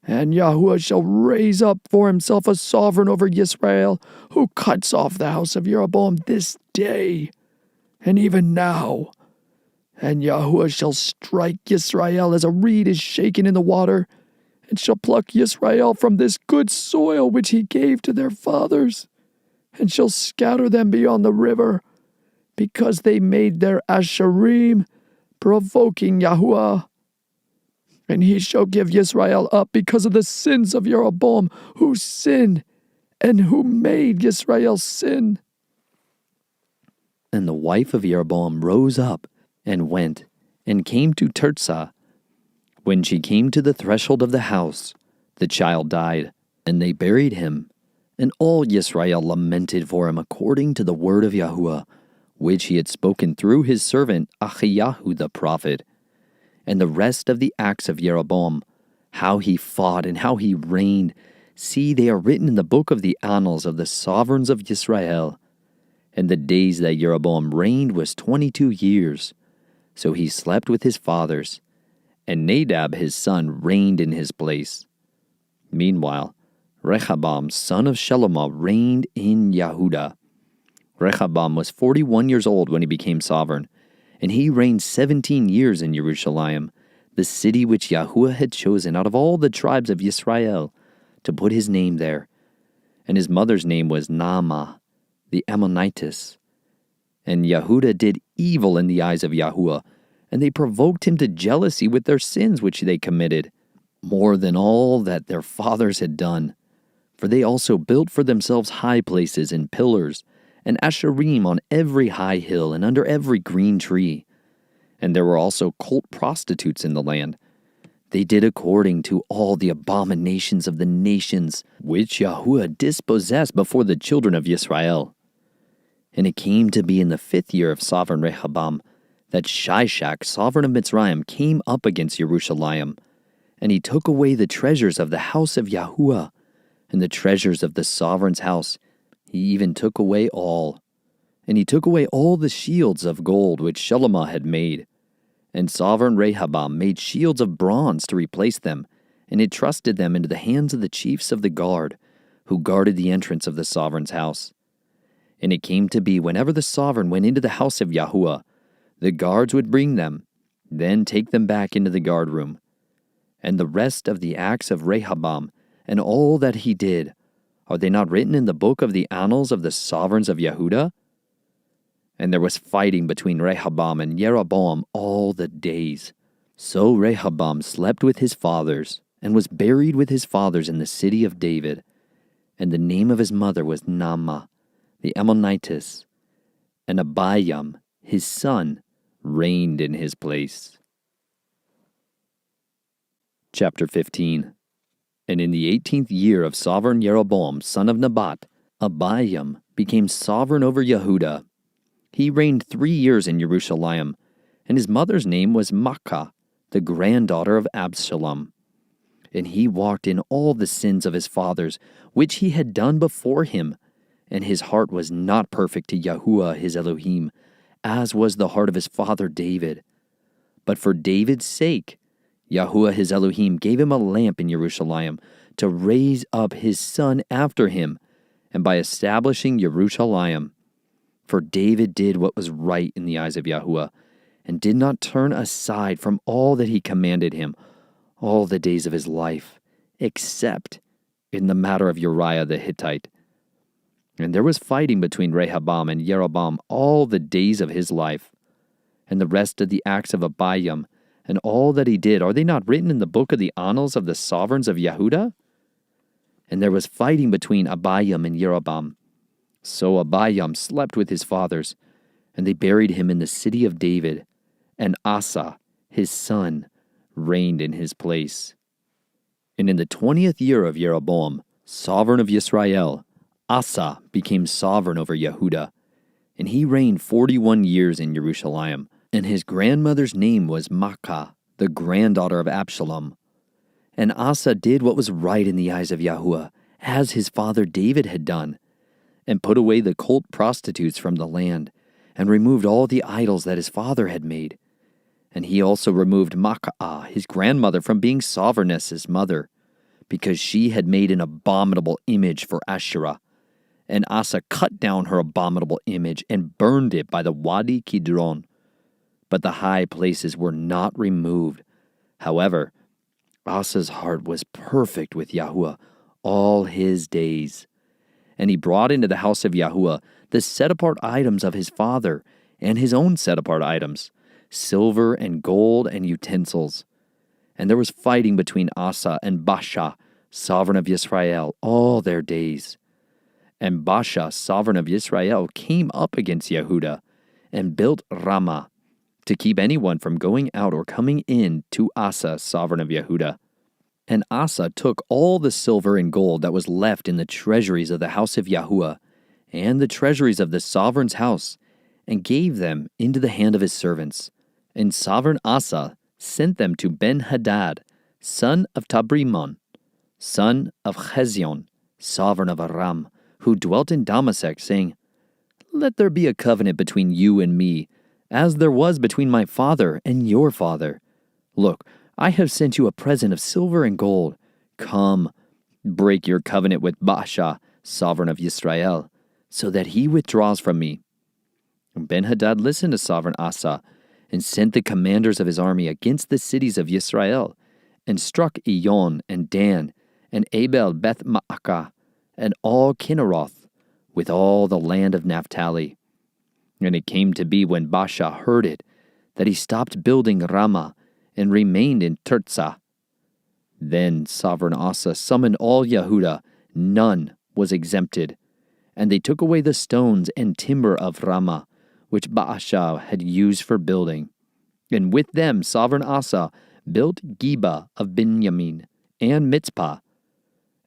And Yahuwah shall raise up for himself a sovereign over Israel, who cuts off the house of Jeroboam this day, and even now. And Yahuwah shall strike Israel as a reed is shaken in the water, and shall pluck Israel from this good soil which he gave to their fathers, and shall scatter them beyond the river, because they made their Asherim, provoking Yahuwah. And he shall give Israel up because of the sins of Jeroboam, who sinned, and who made Israel sin." And the wife of Jeroboam rose up, and went, and came to Tirzah. When she came to the threshold of the house, the child died, and they buried him. And all Israel lamented for him according to the word of Yahuwah, which he had spoken through his servant Ahiyahu the prophet. And the rest of the acts of Jeroboam, how he fought and how he reigned, see, they are written in the book of the annals of the sovereigns of Israel. And the days that Jeroboam reigned was 22 years. So he slept with his fathers, and Nadab his son reigned in his place. Meanwhile, Rehoboam son of Shelomah reigned in Yehudah. Rehoboam was 41 years old when he became sovereign, and he reigned 17 years in Jerusalem, the city which Yahuwah had chosen out of all the tribes of Israel to put his name there. And his mother's name was Naamah, the Ammonitess. And Yehudah did evil in the eyes of Yahuwah, and they provoked him to jealousy with their sins which they committed, more than all that their fathers had done. For they also built for themselves high places and pillars, and Asherim on every high hill and under every green tree. And there were also cult prostitutes in the land. They did according to all the abominations of the nations which Yahuwah dispossessed before the children of Israel. And it came to be in the 5th year of sovereign Rehoboam that Shishak, sovereign of Mitzrayim, came up against Jerusalem, and he took away the treasures of the house of Yahuwah, and the treasures of the sovereign's house. He even took away all. And he took away all the shields of gold which Shalomah had made. And sovereign Rehoboam made shields of bronze to replace them, and entrusted them into the hands of the chiefs of the guard, who guarded the entrance of the sovereign's house. And it came to be, whenever the sovereign went into the house of Yahuwah, the guards would bring them, then take them back into the guard room. And the rest of the acts of Rehoboam, and all that he did, are they not written in the book of the annals of the sovereigns of Yehudah? And there was fighting between Rehoboam and Jeroboam all the days. So Rehoboam slept with his fathers, and was buried with his fathers in the city of David. And the name of his mother was Naamah, the Ammonitess. And Abiam, his son, reigned in his place. Chapter 15. And in the 18th year of sovereign Jeroboam, son of Nebat, Abiam became sovereign over Yehudah. He reigned 3 years in Jerusalem, and his mother's name was Maachah, the granddaughter of Absalom. And he walked in all the sins of his fathers, which he had done before him, and his heart was not perfect to Yahuwah his Elohim, as was the heart of his father David. But for David's sake, Yahuwah his Elohim gave him a lamp in Jerusalem to raise up his son after him, and by establishing Jerusalem. For David did what was right in the eyes of Yahuwah, and did not turn aside from all that he commanded him all the days of his life, except in the matter of Uriah the Hittite. And there was fighting between Rehoboam and Jeroboam all the days of his life. And the rest of the acts of Abiam, and all that he did, are they not written in the book of the annals of the sovereigns of Yehudah? And there was fighting between Abiam and Jeroboam. So Abiam slept with his fathers, and they buried him in the city of David, and Asa, his son, reigned in his place. And in the 20th year of Jeroboam, sovereign of Israel, Asa became sovereign over Yehudah, and he reigned 41 years in Jerusalem. And his grandmother's name was Maachah, the granddaughter of Absalom. And Asa did what was right in the eyes of Yahuwah, as his father David had done, and put away the cult prostitutes from the land, and removed all the idols that his father had made. And he also removed Maachah, his grandmother, from being sovereigness as mother, because she had made an abominable image for Asherah. And Asa cut down her abominable image and burned it by the Wadi Kidron. But the high places were not removed. However, Asa's heart was perfect with Yahuwah all his days. And he brought into the house of Yahuwah the set-apart items of his father, and his own set-apart items, silver and gold and utensils. And there was fighting between Asa and Baasha, sovereign of Israel, all their days. And Baasha, sovereign of Israel, came up against Yehudah, and built Ramah, to keep anyone from going out or coming in to Asa, sovereign of Yehudah. And Asa took all the silver and gold that was left in the treasuries of the house of Yahuwah, and the treasuries of the sovereign's house, and gave them into the hand of his servants. And sovereign Asa sent them to Ben-Hadad, son of Tabrimon, son of Hezion, sovereign of Aram, who dwelt in Damascus, saying, "Let there be a covenant between you and me, as there was between my father and your father. Look, I have sent you a present of silver and gold. Come, break your covenant with Baasha, sovereign of Israel, so that he withdraws from me." And Ben-Hadad listened to sovereign Asa, and sent the commanders of his army against the cities of Israel, and struck Iyon and Dan, and Abel Beth Maachah, and all Kinneroth, with all the land of Naphtali. And it came to be, when Baasha heard it, that he stopped building Ramah, and remained in Tirzah. Then sovereign Asa summoned all Yehudah, none was exempted. And they took away the stones and timber of Ramah, which Baasha had used for building. And with them sovereign Asa built Geba of Benjamin, and Mitzpah,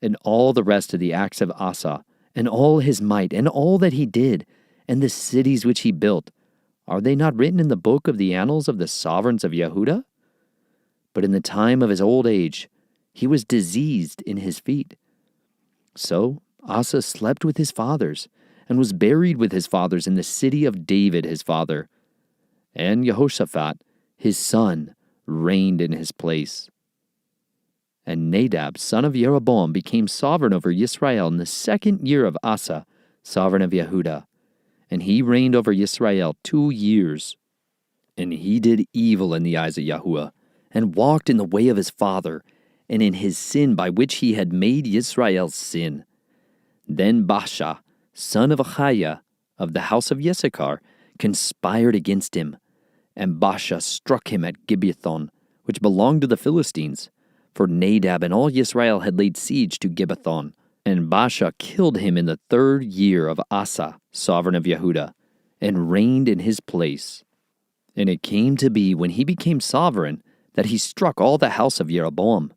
and all the rest of the acts of Asa, and all his might, and all that he did, and the cities which he built, are they not written in the book of the annals of the sovereigns of Yehudah? But in the time of his old age, he was diseased in his feet. So Asa slept with his fathers, and was buried with his fathers in the city of David his father. And Jehoshaphat, his son, reigned in his place. And Nadab, son of Jeroboam, became sovereign over Israel in the 2nd year of Asa, sovereign of Yehudah. And he reigned over Israel 2 years. And he did evil in the eyes of Yahuwah, and walked in the way of his father, and in his sin by which he had made Israel sin. Then Baasha, son of Achiah, of the house of Issachar, conspired against him. And Baasha struck him at Gibeon, which belonged to the Philistines. For Nadab and all Israel had laid siege to Gibeon. And Baasha killed him in the 3rd year of Asa, sovereign of Yehudah, and reigned in his place. And it came to be, when he became sovereign, that he struck all the house of Jeroboam.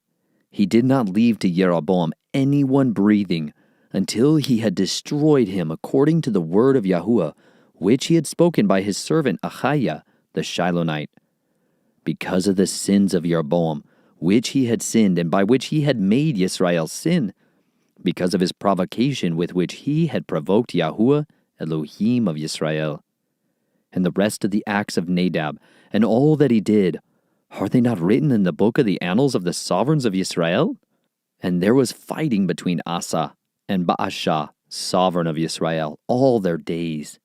He did not leave to Jeroboam anyone breathing, until he had destroyed him according to the word of Yahuwah, which he had spoken by his servant Achiah the Shilonite. Because of the sins of Jeroboam, which he had sinned, and by which he had made Israel sin, because of his provocation with which he had provoked Yahuwah, Elohim of Israel. And the rest of the acts of Nadab, and all that he did, are they not written in the book of the annals of the sovereigns of Israel? And there was fighting between Asa and Baasha, sovereign of Israel, all their days.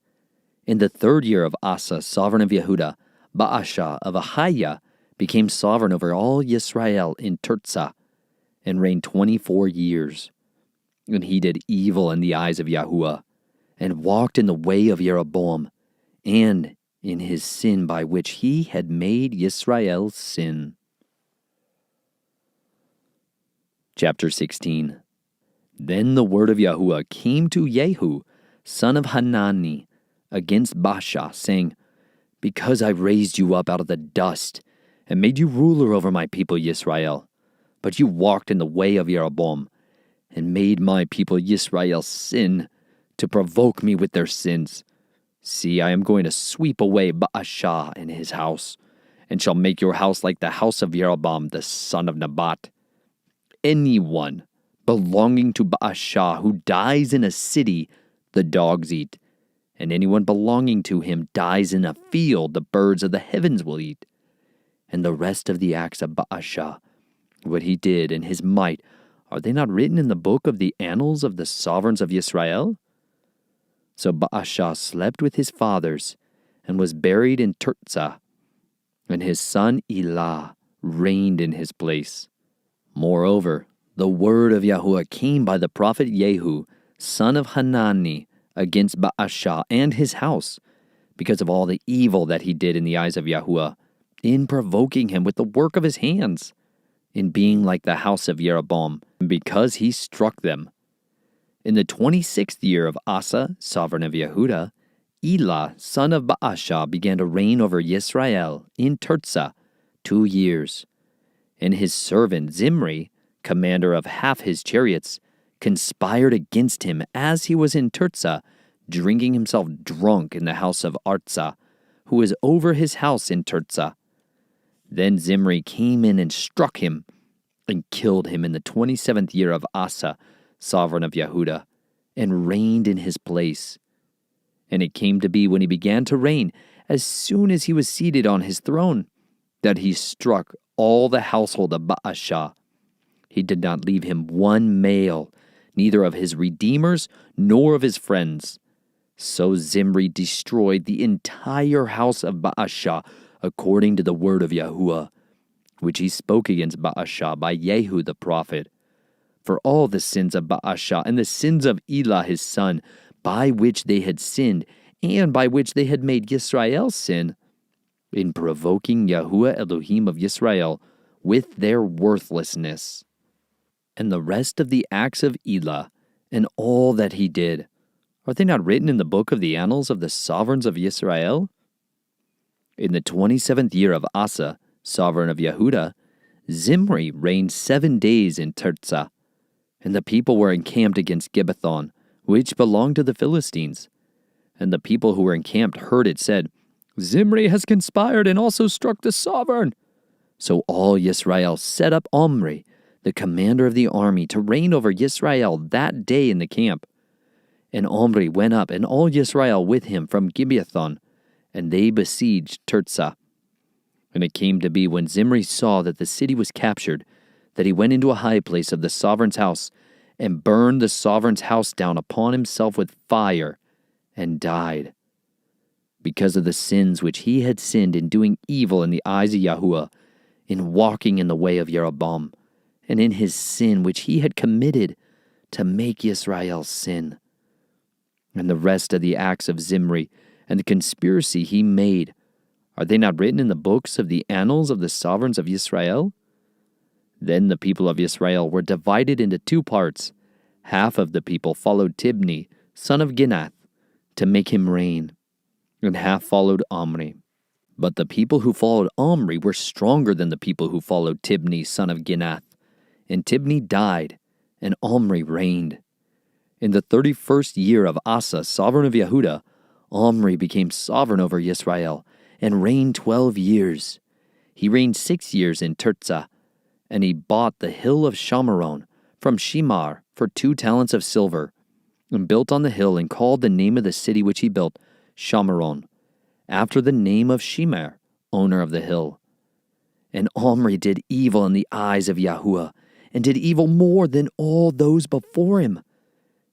In the 3rd year of Asa, sovereign of Yehudah, Baasha of Achiah became sovereign over all Israel in Tirzah, and reigned 24 years. And he did evil in the eyes of Yahuwah, and walked in the way of Jeroboam, and in his sin by which he had made Israel sin. Chapter 16. Then the word of Yahuwah came to Jehu, son of Hanani, against Baasha, saying, Because I raised you up out of the dust, and made you ruler over my people Yisrael, but you walked in the way of Jeroboam, and made my people Yisrael sin, to provoke me with their sins. See, I am going to sweep away Baasha and his house, and shall make your house like the house of Jeroboam the son of Nebat. Anyone belonging to Baasha who dies in a city, the dogs eat, and anyone belonging to him dies in a field, the birds of the heavens will eat. And the rest of the acts of Baasha, what he did and his might, are they not written in the book of the annals of the sovereigns of Israel? So Baasha slept with his fathers, and was buried in Tirzah, and his son Elah reigned in his place. Moreover, the word of Yahuwah came by the prophet Jehu, son of Hanani, against Baasha and his house, because of all the evil that he did in the eyes of Yahuwah, in provoking him with the work of his hands, in being like the house of Jeroboam, and because he struck them. In the 26th year of Asa, sovereign of Yehudah, Elah, son of Baasha, began to reign over Yisrael in Tirzah 2 years. And his servant Zimri, commander of half his chariots, conspired against him as he was in Tirzah, drinking himself drunk in the house of Artsah, who was over his house in Tirzah. Then Zimri came in and struck him, and killed him in the 27th year of Asa, sovereign of Yehudah, and reigned in his place. And it came to be, when he began to reign, as soon as he was seated on his throne, that he struck all the household of Baasha. He did not leave him one male, neither of his redeemers nor of his friends. So Zimri destroyed the entire house of Baasha, according to the word of Yahuwah, which he spoke against Baasha by Jehu the prophet. For all the sins of Baasha and the sins of Elah his son, by which they had sinned, and by which they had made Yisrael sin, in provoking Yahuwah Elohim of Israel with their worthlessness. And the rest of the acts of Elah, and all that he did, are they not written in the book of the annals of the sovereigns of Israel? In the 27th year of Asa, sovereign of Yehudah, Zimri reigned 7 days in Tirzah, and the people were encamped against Gibbethon, which belonged to the Philistines. And the people who were encamped heard it said, Zimri has conspired and also struck the sovereign. So all Yisrael set up Omri, the commander of the army, to reign over Yisrael that day in the camp. And Omri went up, and all Yisrael with him from Gibeathon, and they besieged Tirzah. And it came to be, when Zimri saw that the city was captured, that he went into a high place of the sovereign's house, and burned the sovereign's house down upon himself with fire, and died, because of the sins which he had sinned in doing evil in the eyes of Yahuwah, in walking in the way of Jeroboam, and in his sin which he had committed to make Yisrael sin. And the rest of the acts of Zimri, and the conspiracy he made, are they not written in the books of the annals of the sovereigns of Yisrael? Then the people of Yisrael were divided into 2 parts. Half of the people followed Tibni, son of Ginath, to make him reign, and half followed Omri. But the people who followed Omri were stronger than the people who followed Tibni, son of Ginath. And Tibni died, and Omri reigned. In the 31st year of Asa, sovereign of Yehuda, Omri became sovereign over Yisrael, and reigned 12 years. He reigned 6 years in Tirzah, and he bought the hill of Shamaron from Shimar for 2 talents of silver, and built on the hill, and called the name of the city which he built Shamaron, after the name of Shimar, owner of the hill. And Omri did evil in the eyes of Yahuwah, and did evil more than all those before him,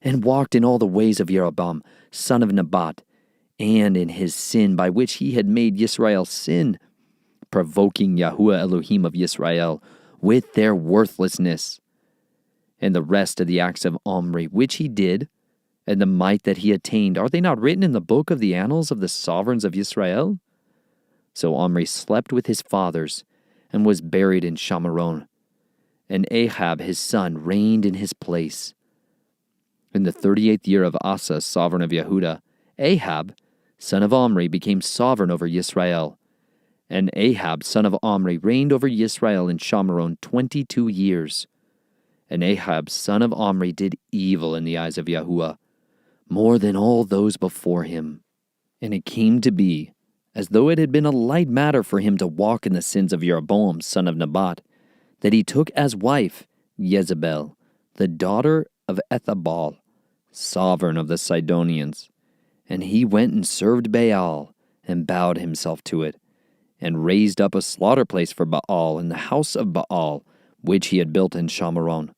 and walked in all the ways of Jeroboam, son of Nebat, and in his sin by which he had made Yisrael sin, provoking Yahuwah Elohim of Yisrael with their worthlessness. And the rest of the acts of Omri which he did, and the might that he attained, are they not written in the book of the annals of the sovereigns of Yisrael? So Omri slept with his fathers, and was buried in Shamaron. And Ahab his son reigned in his place. In the 38th year of Asa, sovereign of Yehuda, Ahab, son of Omri, became sovereign over Yisrael. And Ahab, son of Omri, reigned over Yisrael in Shamaron 22 years. And Ahab, son of Omri, did evil in the eyes of Yahuwah, more than all those before him. And it came to be, as though it had been a light matter for him to walk in the sins of Jeroboam, son of Nebat, that he took as wife Jezebel, the daughter of Ethabal, sovereign of the Sidonians. And he went and served Baal, and bowed himself to it, and raised up a slaughter place for Baal in the house of Baal, which he had built in Shamaron.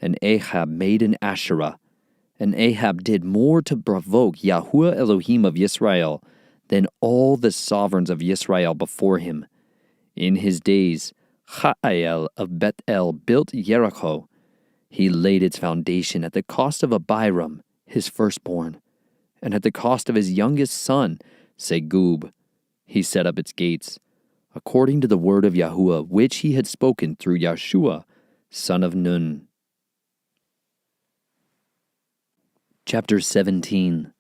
And Ahab made an Asherah, and Ahab did more to provoke Yahuwah Elohim of Yisrael than all the sovereigns of Yisrael before him. In his days, Chaael of Bethel built Jericho. He laid its foundation at the cost of Abiram, his firstborn, and at the cost of his youngest son, Segub. He set up its gates, according to the word of Yahuwah, which he had spoken through Yeshua, son of Nun. Chapter 17.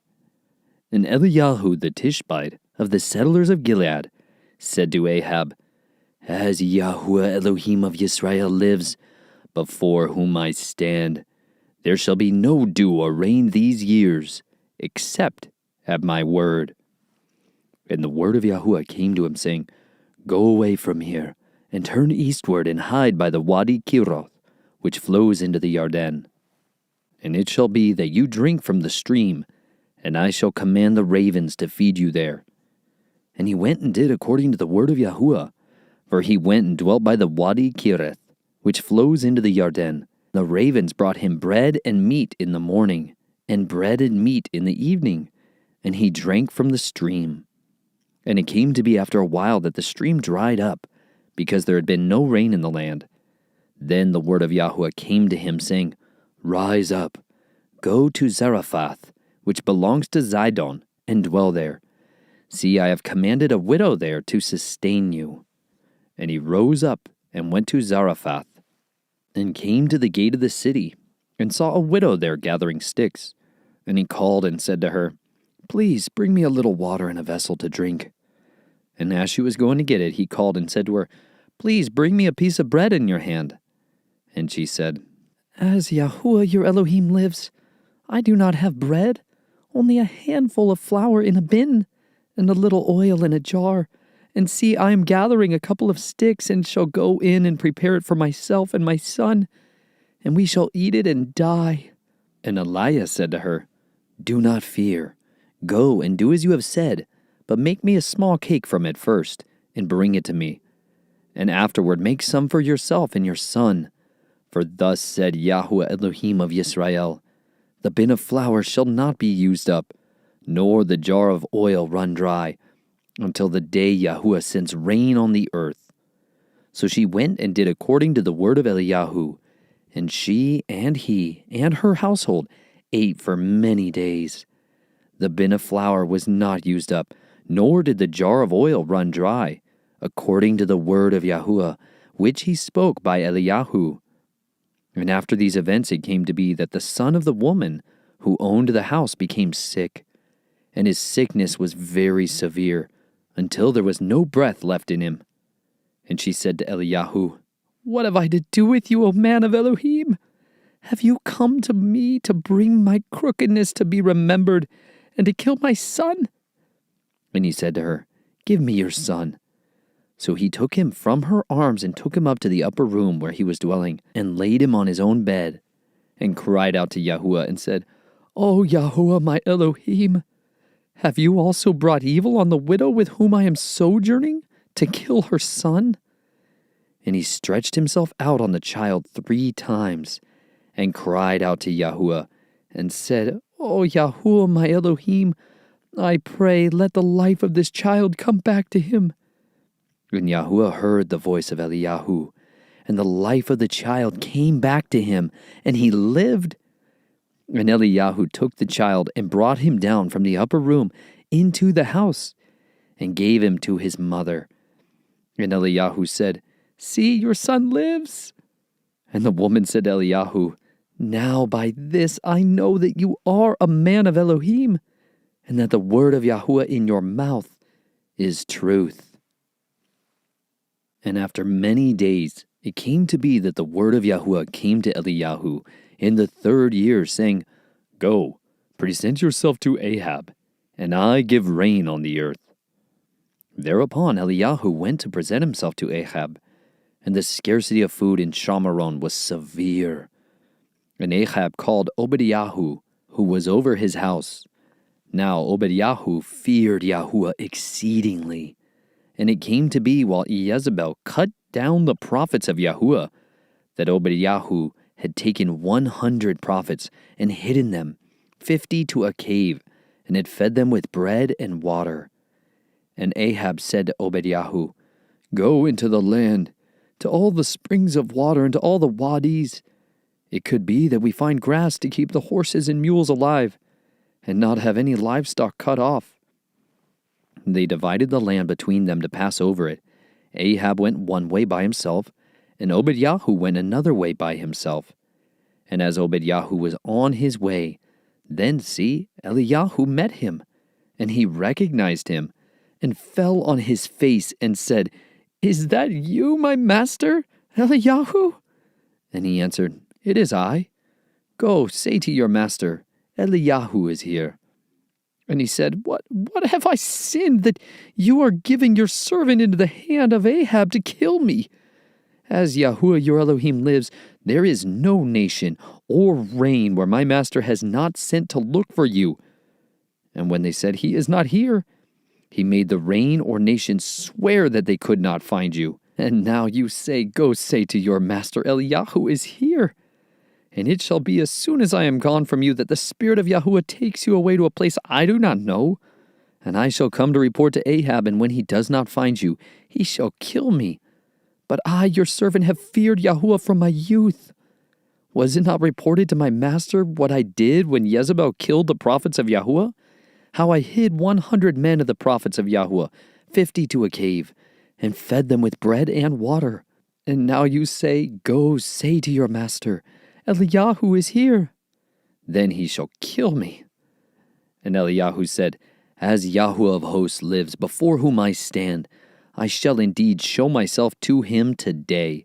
And Eliyahu the Tishbite of the settlers of Gilead said to Ahab, As Yahuwah Elohim of Yisrael lives, before whom I stand, there shall be no dew or rain these years, except at my word. And the word of Yahuwah came to him, saying, Go away from here, and turn eastward, and hide by the Wadi Kiroth, which flows into the Yarden. And it shall be that you drink from the stream, and I shall command the ravens to feed you there. And he went and did according to the word of Yahuwah, for he went and dwelt by the Wadi Kireth, which flows into the Yarden. The ravens brought him bread and meat in the morning, and bread and meat in the evening, and he drank from the stream. And it came to be after a while that the stream dried up, because there had been no rain in the land. Then the word of Yahuwah came to him, saying, Rise up, go to Zarephath, which belongs to Zidon, and dwell there. See, I have commanded a widow there to sustain you. And he rose up and went to Zarephath, and came to the gate of the city, and saw a widow there gathering sticks. And he called and said to her, Please bring me a little water in a vessel to drink. And as she was going to get it, he called and said to her, Please bring me a piece of bread in your hand. And she said, As Yahuwah your Elohim lives, I do not have bread, only a handful of flour in a bin, and a little oil in a jar. And see, I am gathering a couple of sticks, and shall go in and prepare it for myself and my son, and we shall eat it and die. And Eliah said to her, Do not fear. Go and do as you have said, but make me a small cake from it first, and bring it to me. And afterward make some for yourself and your son. For thus said Yahuwah Elohim of Yisrael, The bin of flour shall not be used up, nor the jar of oil run dry, until the day Yahuwah sends rain on the earth. So she went and did according to the word of Eliyahu, and she and he and her household ate for many days. The bin of flour was not used up, nor did the jar of oil run dry, according to the word of Yahuwah, which he spoke by Eliyahu. And after these events it came to be that the son of the woman who owned the house became sick, and his sickness was very severe, until there was no breath left in him. And she said to Eliyahu, What have I to do with you, O man of Elohim? Have you come to me to bring my crookedness to be remembered, and to kill my son? And he said to her, Give me your son. So he took him from her arms and took him up to the upper room where he was dwelling, and laid him on his own bed, and cried out to Yahuwah and said, O Yahuwah my Elohim, have you also brought evil on the widow with whom I am sojourning, to kill her son? And he stretched himself out on the child 3 times, and cried out to Yahuwah, and said, O Yahuwah my Elohim, I pray, let the life of this child come back to him. And Yahuwah heard the voice of Eliyahu, and the life of the child came back to him, and he lived. And Eliyahu took the child and brought him down from the upper room into the house, and gave him to his mother. And Eliyahu said, See, your son lives. And the woman said to Eliyahu, Now by this I know that you are a man of Elohim, and that the word of Yahuwah in your mouth is truth. And after many days it came to be that the word of Yahuwah came to Eliyahu in the 3rd year, saying, Go, present yourself to Ahab, and I give rain on the earth. Thereupon Eliyahu went to present himself to Ahab, and the scarcity of food in Shamaron was severe. And Ahab called Obadiah, who was over his house. Now Obadiah feared Yahuwah exceedingly. And it came to be while Jezebel cut down the prophets of Yahuwah, that Obadiah had taken 100 prophets and hidden them, 50 to a cave, and had fed them with bread and water. And Ahab said to Obadiah, Go into the land, to all the springs of water, and to all the wadis. It could be that we find grass to keep the horses and mules alive, and not have any livestock cut off. They divided the land between them to pass over it. Ahab went one way by himself, and Obadiah went another way by himself. And as Obadiah was on his way, then see, Eliyahu met him, and he recognized him, and fell on his face, and said, Is that you, my master, Eliyahu? And he answered, It is I. Go, say to your master, Eliyahu is here. And he said, What have I sinned that you are giving your servant into the hand of Ahab to kill me? As Yahuwah your Elohim lives, there is no nation or reign where my master has not sent to look for you. And when they said, He is not here, he made the reign or nation swear that they could not find you. And now you say, Go say to your master, Eliyahu is here. And it shall be as soon as I am gone from you that the Spirit of Yahuwah takes you away to a place I do not know. And I shall come to report to Ahab, and when he does not find you, he shall kill me. But I, your servant, have feared Yahuwah from my youth. Was it not reported to my master what I did when Jezebel killed the prophets of Yahuwah? How I hid 100 men of the prophets of Yahuwah, 50 to a cave, and fed them with bread and water. And now you say, Go say to your master, Eliyahu is here. Then he shall kill me. And Eliyahu said, As Yahuwah of hosts lives, before whom I stand, I shall indeed show myself to him today."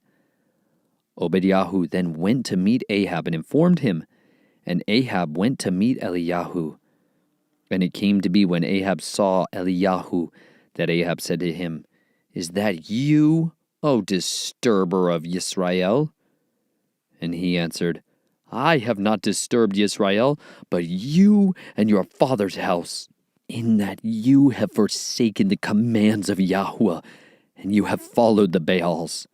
Obadiah then went to meet Ahab and informed him, and Ahab went to meet Eliyahu. And it came to be when Ahab saw Eliyahu that Ahab said to him, "Is that you, O disturber of Israel?" And he answered, "I have not disturbed Israel, but you and your father's house, in that you have forsaken the commands of Yahweh, and you have followed the Baals.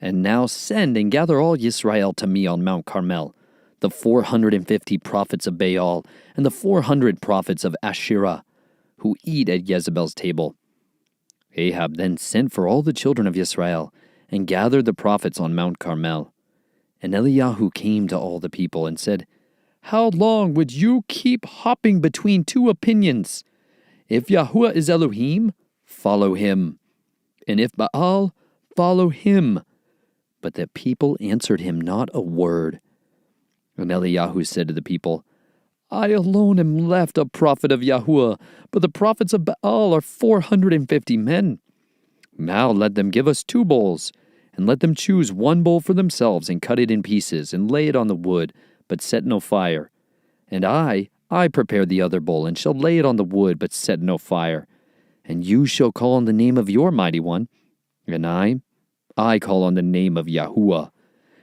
And now send and gather all Israel to me on Mount Carmel, the 450 prophets of Baal, and the 400 prophets of Asherah, who eat at Jezebel's table." Ahab then sent for all the children of Israel, and gathered the prophets on Mount Carmel. And Eliyahu came to all the people and said, "How long would you keep hopping between two opinions? If Yahweh is Elohim, follow him, and if Baal, follow him." But the people answered him not a word. And Eliyahu said to the people, "I alone am left a prophet of Yahweh, but the prophets of Baal are 450 men. Now let them give us 2 bowls, and let them choose 1 bowl for themselves, and cut it in pieces, and lay it on the wood, but set no fire. And I prepare the other bowl, and shall lay it on the wood, but set no fire. And you shall call on the name of your mighty one, and I call on the name of Yahuwah.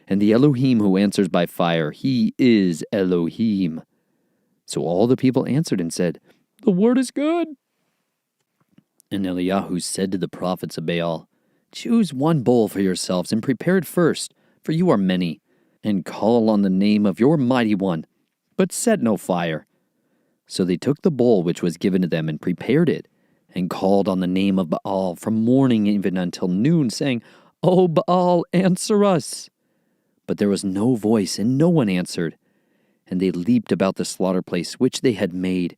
And the Elohim who answers by fire, he is Elohim." So all the people answered and said, "The word is good." And Eliyahu said to the prophets of Baal, "Choose 1 bowl for yourselves, and prepare it first, for you are many, and call on the name of your mighty one, but set no fire." So they took the bowl which was given to them, and prepared it, and called on the name of Baal from morning even until noon, saying, "O Baal, answer us." But there was no voice, and no one answered. And they leaped about the slaughter place which they had made.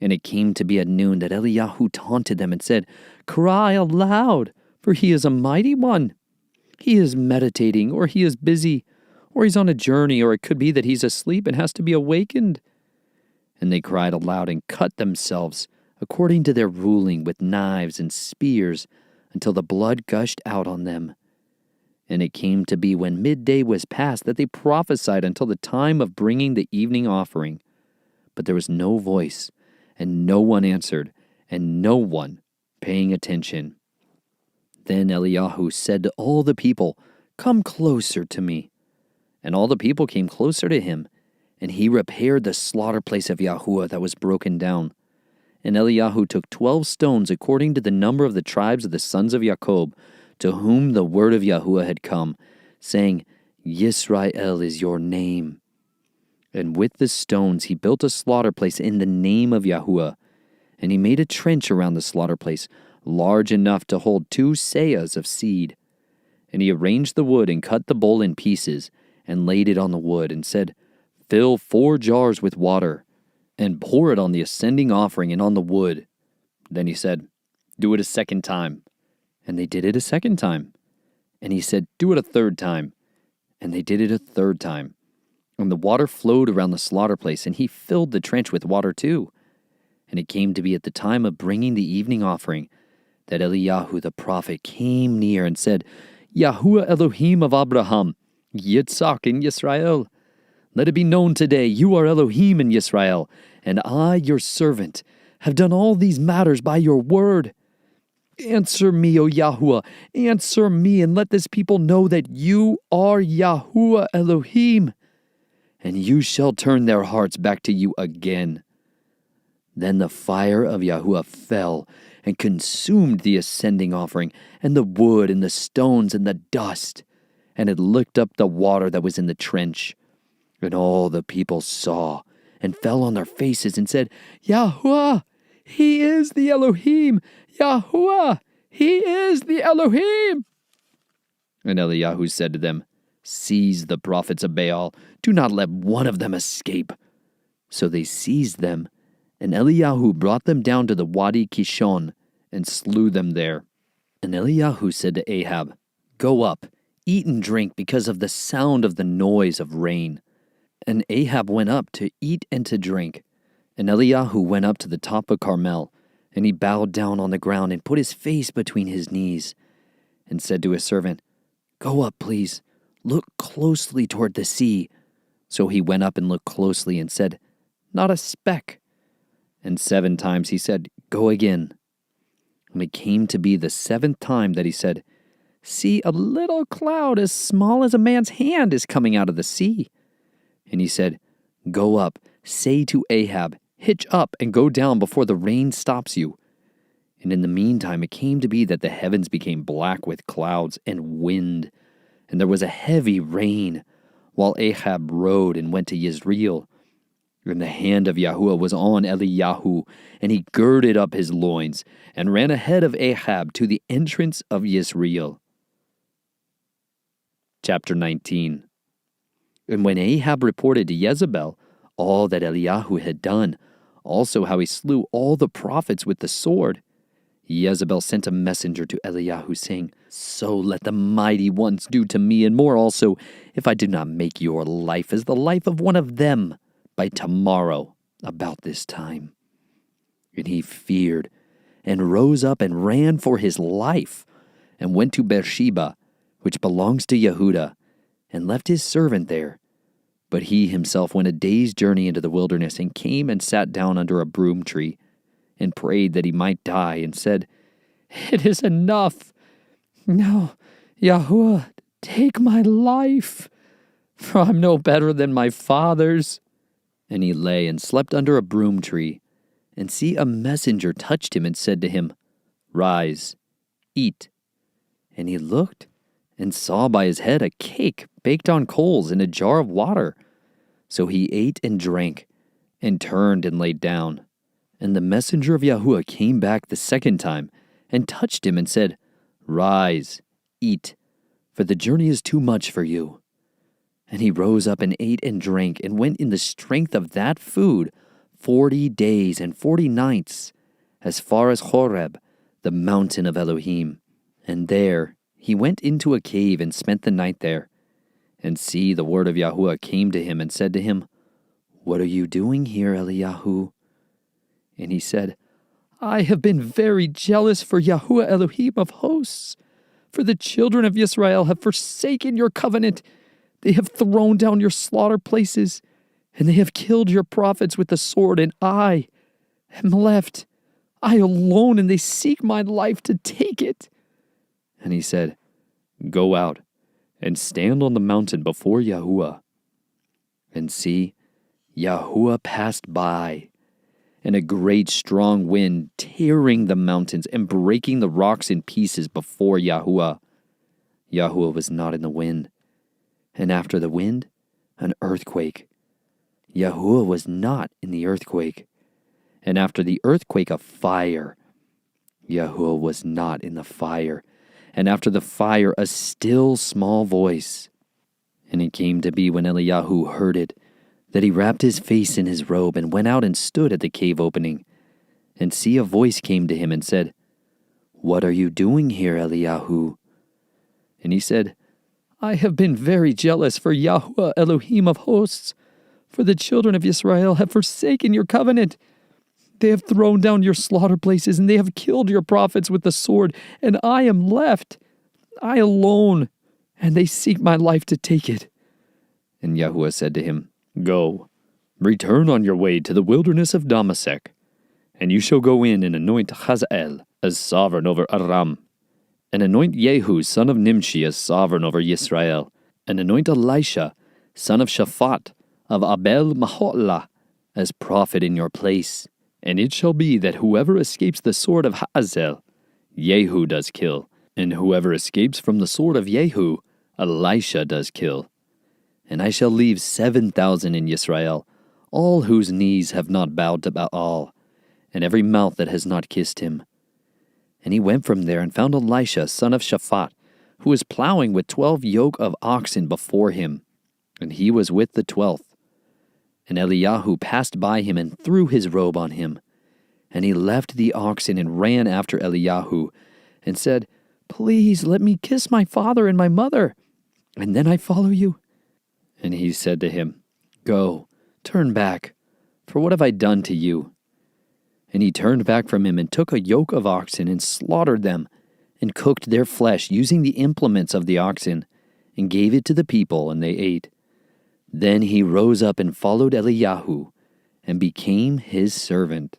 And it came to be at noon that Eliyahu taunted them and said, "Cry aloud, for he is a mighty one. He is meditating, or he is busy, or he's on a journey, or it could be that he's asleep and has to be awakened." And they cried aloud and cut themselves, according to their ruling, with knives and spears, until the blood gushed out on them. And it came to be when midday was past that they prophesied until the time of bringing the evening offering. But there was no voice, and no one answered, and no one paying attention. Then Eliyahu said to all the people, "Come closer to me." And all the people came closer to him, and he repaired the slaughter place of Yahuwah that was broken down. And Eliyahu took 12 stones according to the number of the tribes of the sons of Jacob, to whom the word of Yahuwah had come, saying, "Yisrael is your name." And with the stones he built a slaughter place in the name of Yahuwah. And he made a trench around the slaughter place, large enough to hold 2 seahs of seed. And he arranged the wood and cut the bowl in pieces, and laid it on the wood, and said, "Fill 4 jars with water, and pour it on the ascending offering and on the wood." Then he said, "Do it a 2nd time." And they did it a 2nd time. And he said, "Do it a 3rd time." And they did it a 3rd time. And the water flowed around the slaughter place, and he filled the trench with water too. And it came to be at the time of bringing the evening offering, that Eliyahu the prophet came near and said, "Yahuwah Elohim of Abraham, Yitzhak, and Yisrael, let it be known today, you are Elohim in Yisrael, and I, your servant, have done all these matters by your word. Answer me, O Yahuwah, answer me, and let this people know that you are Yahuwah Elohim, and you shall turn their hearts back to you again." Then the fire of Yahuwah fell and consumed the ascending offering, and the wood, and the stones, and the dust, and it licked up the water that was in the trench. And all the people saw, and fell on their faces, and said, "Yahuwah, he is the Elohim! Yahuwah, he is the Elohim!" And Eliyahu said to them, "Seize the prophets of Baal, do not let one of them escape." So they seized them, and Eliyahu brought them down to the Wadi Kishon, and slew them there. And Eliyahu said to Ahab, "Go up, eat and drink, because of the sound of the noise of rain." And Ahab went up to eat and to drink. And Eliyahu went up to the top of Carmel, And he bowed down on the ground and put his face between his knees and said to his servant, "Go up, please. Look closely toward the sea." So he went up and looked closely and said, "Not a speck." And 7 times he said, "Go again." And it came to be the 7th time that he said, "See, a little cloud as small as a man's hand is coming out of the sea." And he said, "Go up, say to Ahab, hitch up and go down before the rain stops you." And in the meantime it came to be that the heavens became black with clouds and wind, and there was a heavy rain, while Ahab rode and went to Yezreel. And the hand of Yahuwah was on Eliyahu, and he girded up his loins, and ran ahead of Ahab to the entrance of Yezreel. Chapter 19. And when Ahab reported to Jezebel all that Eliyahu had done, also how he slew all the prophets with the sword, Jezebel sent a messenger to Eliyahu, saying, "So let the mighty ones do to me, and more also, if I do not make your life as the life of one of them by tomorrow about this time." And he feared, and rose up and ran for his life, and went to Beersheba, which belongs to Yehudah, and left his servant there. But he himself went a day's journey into the wilderness, and came and sat down under a broom tree, and prayed that he might die, and said, "It is enough. Now, Yahuwah, take my life, for I'm no better than my fathers." And he lay and slept under a broom tree. And see, a messenger touched him and said to him, "Rise, eat." And he looked, and saw by his head a cake baked on coals and a jar of water. So he ate and drank, and turned and laid down. And the messenger of Yahuwah came back the 2nd time, and touched him and said, "Rise, eat, for the journey is too much for you." And he rose up and ate and drank, and went in the strength of that food 40 days and 40 nights, as far as Horeb, the mountain of Elohim. And there he went into a cave and spent the night there. And see, the word of Yahuwah came to him and said to him, "What are you doing here, Eliyahu?" And he said, "I have been very jealous for Yahuwah Elohim of hosts, for the children of Israel have forsaken your covenant. They have thrown down your slaughter places, and they have killed your prophets with the sword, and I am left, I alone, and they seek my life to take it." And he said, "Go out and stand on the mountain before Yahuwah." And see, Yahuwah passed by, and a great strong wind tearing the mountains and breaking the rocks in pieces before Yahuwah. Yahuwah was not in the wind. And after the wind, an earthquake. Yahuwah was not in the earthquake. And after the earthquake, a fire. Yahuwah was not in the fire. And after the fire, a still small voice. And it came to be, when Eliyahu heard it, that he wrapped his face in his robe, and went out and stood at the cave opening. And see, a voice came to him and said, "What are you doing here, Eliyahu?" And he said, "I have been very jealous for Yahuwah Elohim of hosts, for the children of Israel have forsaken your covenant. They have thrown down your slaughter places, and they have killed your prophets with the sword, and I am left, I alone, and they seek my life to take it." And Yahuwah said to him, "Go, return on your way to the wilderness of Damasek, and you shall go in and anoint Hazael as sovereign over Aram, and anoint Jehu son of Nimshi as sovereign over Yisrael, and anoint Elisha son of Shaphat of Abel Maholah as prophet in your place. And it shall be that whoever escapes the sword of Hazael, Jehu does kill, and whoever escapes from the sword of Jehu, Elisha does kill. And I shall leave 7,000 in Yisrael, all whose knees have not bowed to Baal, and every mouth that has not kissed him." And he went from there and found Elisha son of Shaphat, who was plowing with 12 yoke of oxen before him, and he was with the 12th. And Eliyahu passed by him and threw his robe on him. And he left the oxen and ran after Eliyahu, and said, "Please let me kiss my father and my mother, and then I follow you." And he said to him, "Go, turn back, for what have I done to you?" And he turned back from him and took a yoke of oxen and slaughtered them, and cooked their flesh using the implements of the oxen, and gave it to the people, and they ate. Then he rose up and followed Eliyahu, and became his servant.